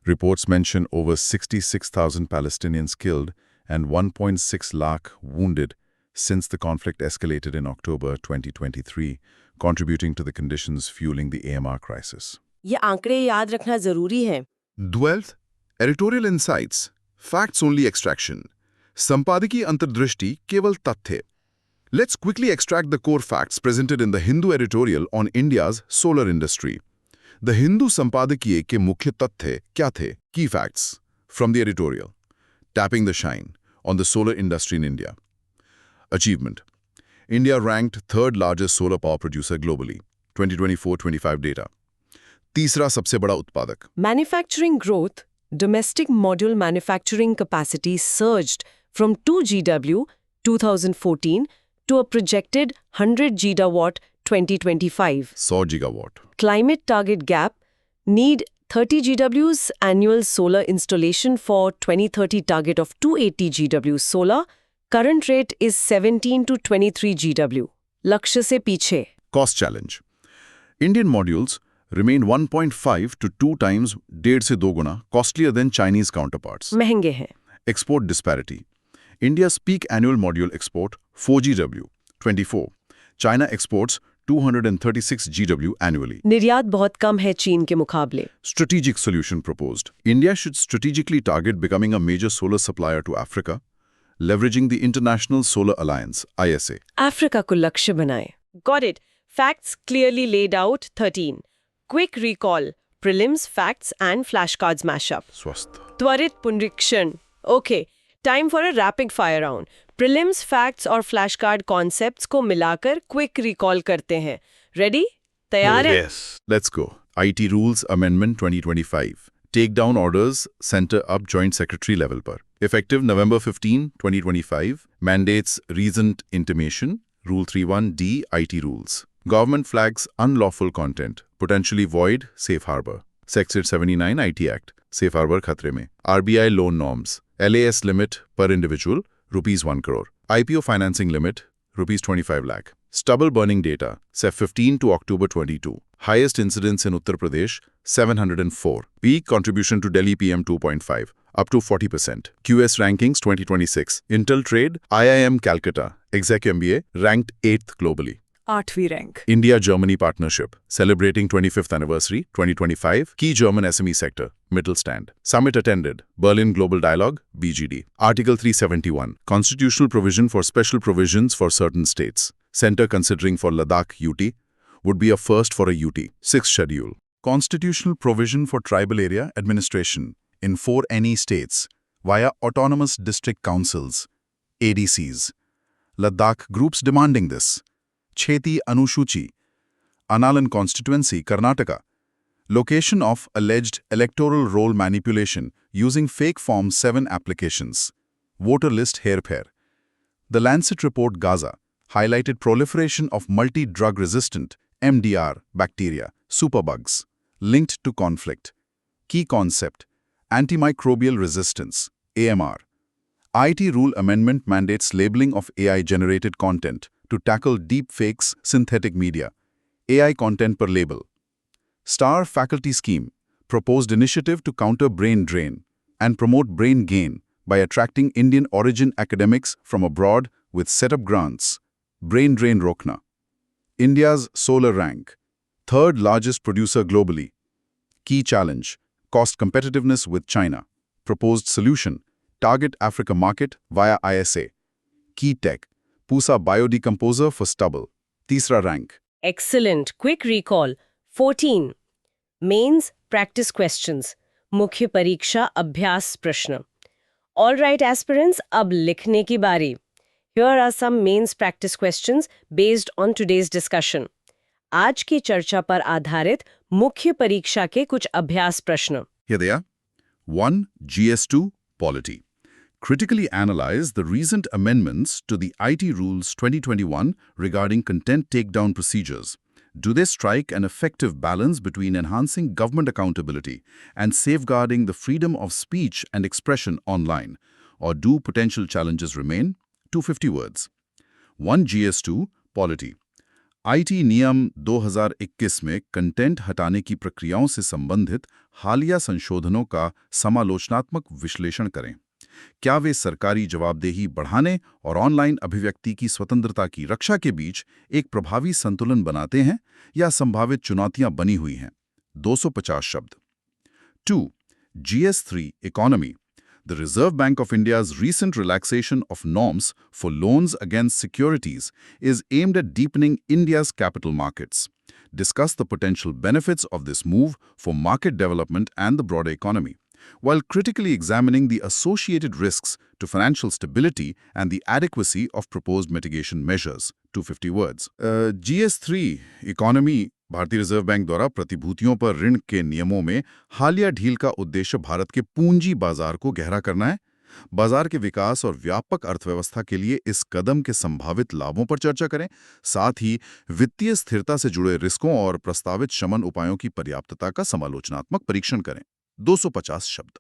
Reports mention over 66,000 Palestinians killed and 1.6 lakh wounded since the conflict escalated in October 2023, contributing to the conditions fueling the AMR crisis. ये आंकड़े याद रखना जरूरी है. 12th, editorial insights, facts only extraction. संपादकीय अंतर्दृष्टि केवल तथ्य. Let's quickly extract the core facts presented in the Hindu editorial on India's solar industry. The Hindu संपादकीय के मुख्य तथ्य क्या थे? Key facts from the editorial. Tapping the shine on the solar industry in India. Achievement. India ranked third largest solar power producer globally. 2024-25 data. तीसरा सबसे बड़ा उत्पादक. Manufacturing growth, domestic module manufacturing capacity surged from 2 GW 2014 to a projected 100 GW 2025. 100 gigawatt. Climate target gap, need 30 GW's annual solar installation for 2030 target of 280 GW solar. Current rate is 17 to 23 GW. लक्ष्य से पीछे. Cost challenge. Indian modules remain 1.5 to 2 times 1.5 से 2 गुना costlier than Chinese counterparts. महंगे हैं. Export disparity. India's peak annual module export 4 GW 24. China exports 236 GW annually. निर्यात बहुत कम है चीन के मुकाबले. Strategic solution proposed. India should strategically target becoming a major solar supplier to Africa, leveraging the International Solar Alliance, ISA. Africa को लक्ष्य बनाए. Got it. Facts clearly laid out. 13. Quick recall. Prelims, facts and flashcards mashup. स्वस्थ. त्वरित पुनरीक्षण. Okay. Time for a rapid fire round. Prelims, facts और flashcard concepts को मिलाकर quick recall करते हैं. Ready? तैयार है? Yes. Let's go. IT Rules Amendment 2025. Takedown orders center up Joint Secretary level पर. Effective November 15, 2025. Mandates reasoned intimation. Rule 31D IT Rules. Government flags unlawful content. Potentially void safe harbor. Section 79 IT Act. Safe harbor खतरे में. RBI loan norms. LAS limit per individual rupees 1 crore. IPO financing limit rupees 25 lakh. Stubble burning data Sep 15 to October 22. Highest incidence in Uttar Pradesh 704. Peak contribution to Delhi PM 2.5 up to 40%. QS rankings 2026. Intel Trade IIM Calcutta Exec MBA ranked 8th globally. 8वीं rank. India-Germany partnership, celebrating 25th anniversary, 2025, key German SME sector, Mittelstand. Summit attended, Berlin Global Dialogue, BGD. Article 371, constitutional provision for special provisions for certain states. Center considering for Ladakh UT, would be a first for a UT. 6th schedule. Constitutional provision for tribal area administration in 4 NE states, via autonomous district councils, ADCs. Ladakh groups demanding this. Cheti Anushuchi, Analan constituency, Karnataka. Location of alleged electoral roll manipulation using fake Form 7 applications. Voter list heerfeer. The Lancet report Gaza highlighted proliferation of multi-drug-resistant MDR bacteria, superbugs, linked to conflict. Key concept: antimicrobial resistance, AMR. IT rule amendment mandates labeling of AI-generated content to tackle deepfakes, synthetic media. AI content per label. Star Faculty Scheme, proposed initiative to counter brain drain and promote brain gain by attracting Indian-origin academics from abroad with setup grants. Brain drain rokna. India's solar rank, third largest producer globally. Key challenge: cost competitiveness with China. Proposed solution: target Africa market via ISA. Key tech: Pusa biodecomposer for stubble. तीसरा rank. Excellent. Quick recall. 14. Mains practice questions. मुख्य परीक्षा अभ्यास प्रश्न. All right, aspirants, अब लिखने की बारी. Here are some mains practice questions based on today's discussion. आज की चर्चा पर आधारित मुख्य परीक्षा के कुछ अभ्यास प्रश्न. Here they are. 1. GS2 Polity. Critically analyze the recent amendments to the IT Rules 2021 regarding content takedown procedures. Do they strike an effective balance between enhancing government accountability and safeguarding the freedom of speech and expression online? Or do potential challenges remain? 250 words. 1. GS2 Polity. IT नियम 2021 में कंटेंट हटाने की प्रक्रियाओं से संबंधित हालिया संशोधनों का समालोचनात्मक विश्लेषण करें. क्या वे सरकारी जवाबदेही बढ़ाने और ऑनलाइन अभिव्यक्ति की स्वतंत्रता की रक्षा के बीच एक प्रभावी संतुलन बनाते हैं या संभावित चुनौतियां बनी हुई हैं? 250 शब्द. 2. GS3 Economy. The Reserve Bank of India's recent relaxation of norms for loans against securities is aimed at deepening India's capital markets. Discuss the potential benefits of this move for market development and the broader economy, while critically examining the associated risks to financial stability and the adequacy of proposed mitigation measures. 250 words. GS3 Economy. भारतीय रिजर्व बैंक द्वारा प्रतिभूतियों पर ऋण के नियमों में हालिया ढील का उद्देश्य भारत के पूंजी बाजार को गहरा करना है. बाजार के विकास और व्यापक अर्थव्यवस्था के लिए इस कदम के संभावित लाभों पर चर्चा करें. साथ ही वित्तीय स्थिरता से जुड़े रिस्कों और प्रस्तावित शमन उपायों की पर्याप्तता का समालोचनात्मक परीक्षण करें. 250 शब्द.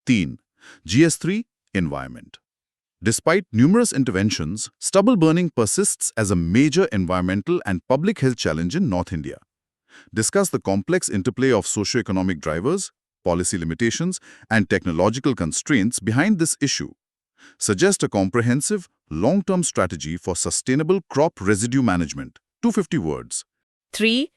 3. GS3 Environment. Despite numerous interventions, stubble burning persists as a major environmental and public health challenge in North India. Discuss the complex interplay of socio-economic drivers, policy limitations, and technological constraints behind this issue. Suggest a comprehensive, long-term strategy for sustainable crop residue management. 250 words. 3.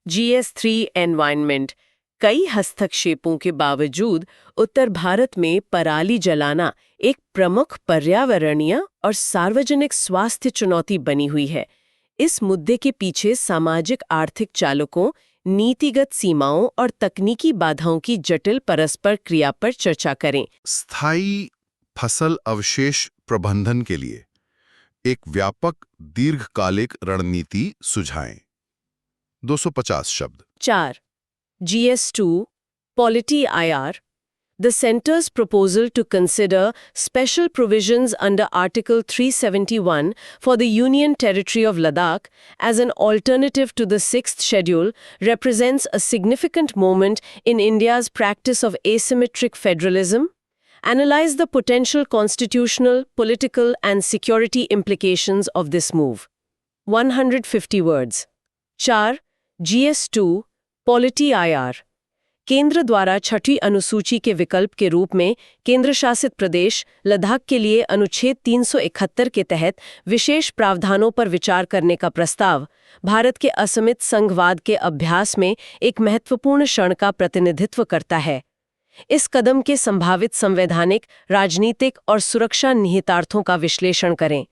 GS3 Environment. कई हस्तक्षेपों के बावजूद उत्तर भारत में पराली जलाना एक प्रमुख पर्यावरणीय और सार्वजनिक स्वास्थ्य चुनौती बनी हुई है. इस मुद्दे के पीछे सामाजिक आर्थिक चालकों, नीतिगत सीमाओं और तकनीकी बाधाओं की जटिल परस्पर क्रिया पर चर्चा करें. स्थायी फसल अवशेष प्रबंधन के लिए एक व्यापक दीर्घकालिक रणनीति सुझाएं. 250 शब्द. 4. GS2 Polity IR. The Centre's proposal to consider special provisions under Article 371 for the Union Territory of Ladakh as an alternative to the 6th Schedule represents a significant moment in India's practice of asymmetric federalism. Analyze the potential constitutional, political, and security implications of this move. 150 words. 4. GS2 Polity IR. केंद्र द्वारा छठी अनुसूची के विकल्प के रूप में केंद्र शासित प्रदेश लद्दाख के लिए अनुच्छेद 371 के तहत विशेष प्रावधानों पर विचार करने का प्रस्ताव भारत के असमित संघवाद के अभ्यास में एक महत्वपूर्ण क्षण का प्रतिनिधित्व करता है. इस कदम के संभावित संवैधानिक, राजनीतिक और सुरक्षा निहितार्थों का विश्लेषण करें.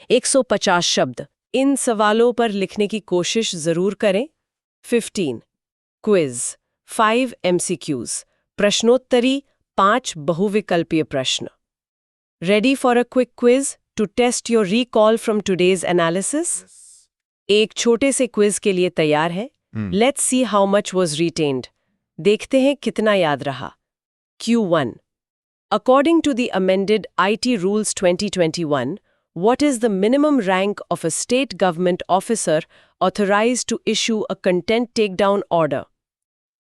150 शब्द. इन सवालों पर लिखने की कोशिश जरूर करें. 15. क्विज. 5 MCQs. प्रश्नोत्तरी 5 बहुविकल्पीय प्रश्न. Ready for a quick quiz to test your recall from today's analysis? एक छोटे से क्विज के लिए तैयार है? Let's see how much was retained. देखते हैं कितना याद रहा। Q1. According to the amended IT Rules 2021, what is the minimum rank of a state government officer authorized to issue a content takedown order?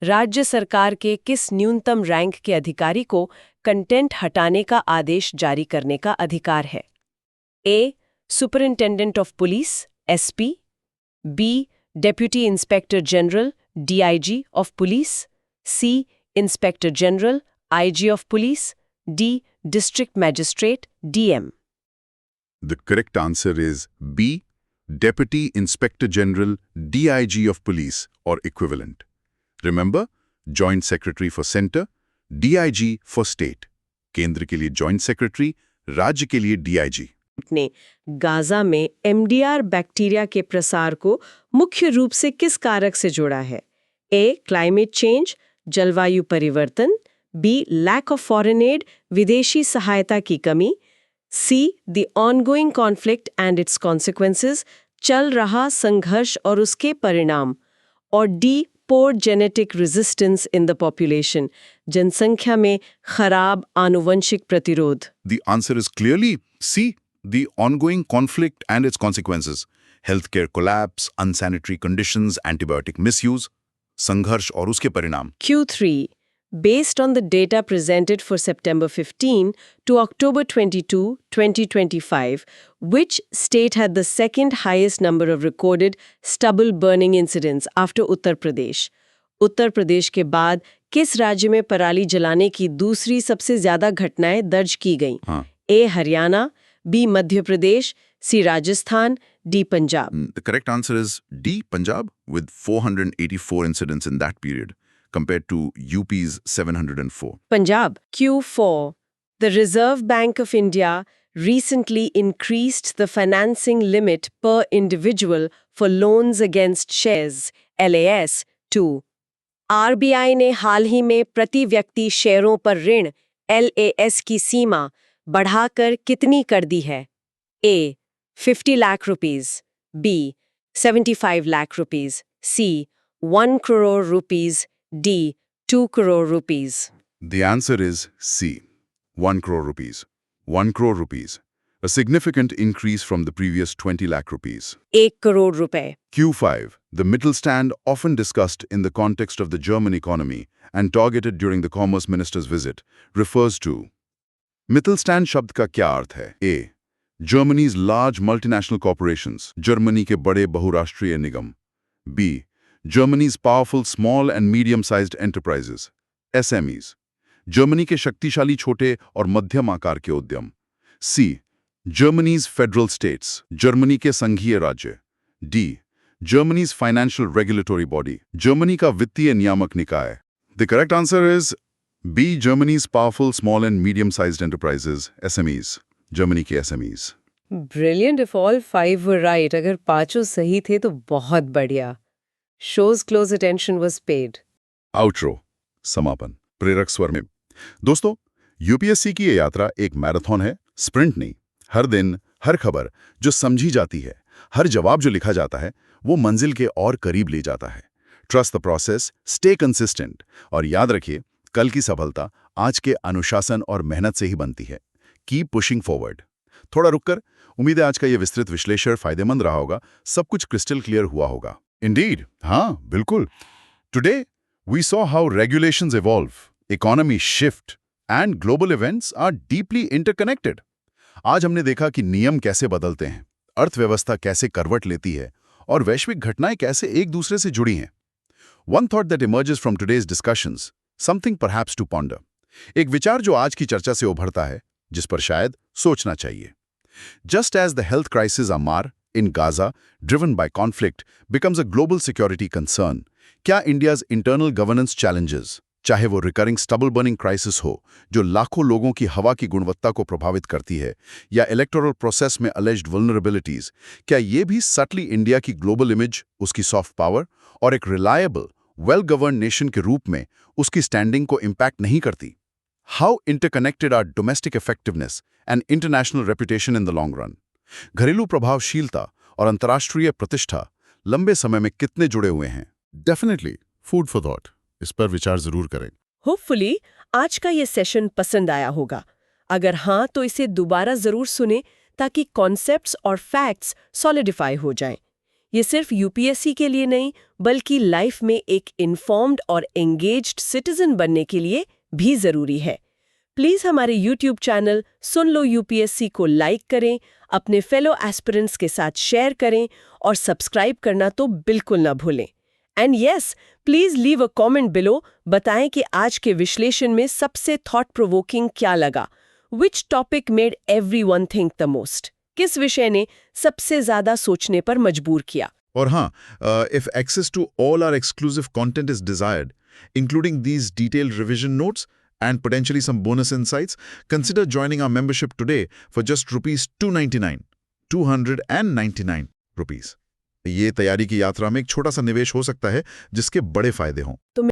राज्य सरकार के किस न्यूनतम रैंक के अधिकारी को कंटेंट हटाने का आदेश जारी करने का अधिकार है? A. Superintendent of Police, SP. B. Deputy Inspector General, DIG of Police. C. Inspector General, IG of Police. D. District Magistrate, DM. The correct answer is B. Deputy Inspector General, DIG of Police or equivalent. Remember, Joint Secretary for Center, DIG for State. केंद्र के लिए Joint Secretary, राज्य के लिए DIG. ने गाजा में MDR बैक्टीरिया के प्रसार को मुख्य रूप से किस कारक से जोड़ा है? A. क्लाइमेट चेंज, जलवायु परिवर्तन. B. Lack of foreign aid, विदेशी सहायता की कमी. C. The ongoing conflict and its consequences, चल रहा संघर्ष और उसके परिणाम. और D. Poor genetic resistance in the population, जनसंख्या में खराब आनुवंशिक प्रतिरोध. The answer is clearly C. The ongoing conflict and its consequences. Healthcare collapse, unsanitary conditions, antibiotic misuse, संघर्ष और उसके परिणाम. Q3. Based on the data presented for September 15 to October 22, 2025, which state had the second highest number of recorded stubble burning incidents after Uttar Pradesh? Uttar Pradesh के बाद किस राज्य में पराली जलाने की दूसरी सबसे ज्यादा घटनाएं दर्ज की गईं? A. Haryana, B. Madhya Pradesh, C. Rajasthan, D. Punjab. The correct answer is D. Punjab with 484 incidents in that period compared to UP's 704. Punjab. Q4. The Reserve Bank of India recently increased the financing limit per individual for loans against shares, LAS, to. RBI ने हाल ही में प्रति व्यक्ति शेयरों पर ऋण, LAS की सीमा बढ़ाकर कितनी कर दी है? A. 50 lakh rupees. B. 75 lakh rupees. C. 1 crore rupees. D. 2 crore rupees. The answer is C. 1 crore rupees. 1 crore rupees. A significant increase from the previous 20 lakh rupees. 1 crore रुपए. Q5, the middle stand often discussed in the context of the German economy and targeted during the Commerce Minister's visit, refers to Mittelstand शब्द का क्या अर्थ है? A. Germany's large multinational corporations, Germany के बड़े बहुराष्ट्रीय निगम. B. Germany's powerful small and medium-sized enterprises, SMEs, Germany के शक्तिशाली छोटे और मध्यम आकार के उद्यम. C. Germany's federal states, Germany के संघीय राज्य. D. Germany's financial regulatory body, Germany का वित्तीय नियामक निकाय. The correct answer is B. Germany's powerful small and medium-sized enterprises, SMEs, Germany के SMEs. Brilliant if all 5 were right. अगर पांचों सही थे तो बहुत बढ़िया. Shows close attention was paid. Outro, समापन, प्रेरक स्वर में. दोस्तों, यूपीएससी की ये यात्रा एक मैराथन है, स्प्रिंट नहीं. हर दिन, हर खबर जो समझी जाती है, हर जवाब जो लिखा जाता है, वो मंजिल के और करीब ले जाता है. Trust the process, stay consistent और याद रखिए, कल की सफलता आज के अनुशासन और मेहनत से ही बनती है. Keep pushing forward. थोड़ा रुककर, उम्मीद है आज का ये विस्तृत विश्लेषण फायदेमंद रहा होगा, सब कुछ क्रिस्टल क्लियर हुआ होगा. Indeed, हाँ, बिल्कुल. Today, we saw how regulations evolve, economy shift, and global events are deeply interconnected. आज हमने देखा कि नियम कैसे बदलते हैं, अर्थव्यवस्था कैसे करवट लेती है, और वैश्विक घटनाएं कैसे एक दूसरे से जुड़ी हैं. One thought that emerges from today's discussions, something perhaps to ponder. एक विचार जो आज की चर्चा से उभरता है, जिस पर शायद सोचना चाहिए. Just as the health crisis Ammar in Gaza, driven by conflict, becomes a global security concern, क्या India's internal governance challenges, चाहे वो recurring stubble burning crisis हो, जो लाखों लोगों की हवा की गुणवत्ता को प्रभावित करती है, या electoral process में alleged vulnerabilities, क्या ये भी subtly India की global image, उसकी soft power, और एक reliable, well-governed nation के रूप में उसकी standing को impact नहीं करती? How interconnected are domestic effectiveness and international reputation in the long run? घरेलू प्रभावशीलता और अंतर्राष्ट्रीय प्रतिष्ठा लंबे समय में कितने जुड़े हुए हैं? Definitely, food for thought. इस पर विचार जरूर करें। होपफुली आज का ये सेशन पसंद आया होगा। अगर हाँ तो इसे दोबारा जरूर सुने ताकि कॉन्सेप्ट्स और फैक्ट्स सॉलिडिफाई हो जाएं। ये सिर्फ यूपीएससी के लिए नहीं बल्कि लाइफ में एक इन्फॉर्म्ड और एंगेज्ड सिटीजन बनने के लिए भी जरूरी है। प्लीज हमारे YouTube चैनल सुन लो यूपीएससी को लाइक करें, अपने फेलो एस्पिरेंट्स के साथ शेयर करें और सब्सक्राइब करना तो बिल्कुल ना भूलें। And yes, please leave a comment below, बताएं कि आज के विश्लेषण में सबसे थॉट प्रोवोकिंग क्या लगा। Which topic made everyone think the most? किस विषय ने सबसे ज्यादा सोचने पर मजबूर किया? और हाँ, if access to all our exclusive content is desired, including these detailed revision notes and potentially some bonus insights, consider joining our membership today for just rupees 299 rupees. ये तैयारी की यात्रा में एक छोटा सा निवेश हो सकता है जिसके बड़े फायदे हों।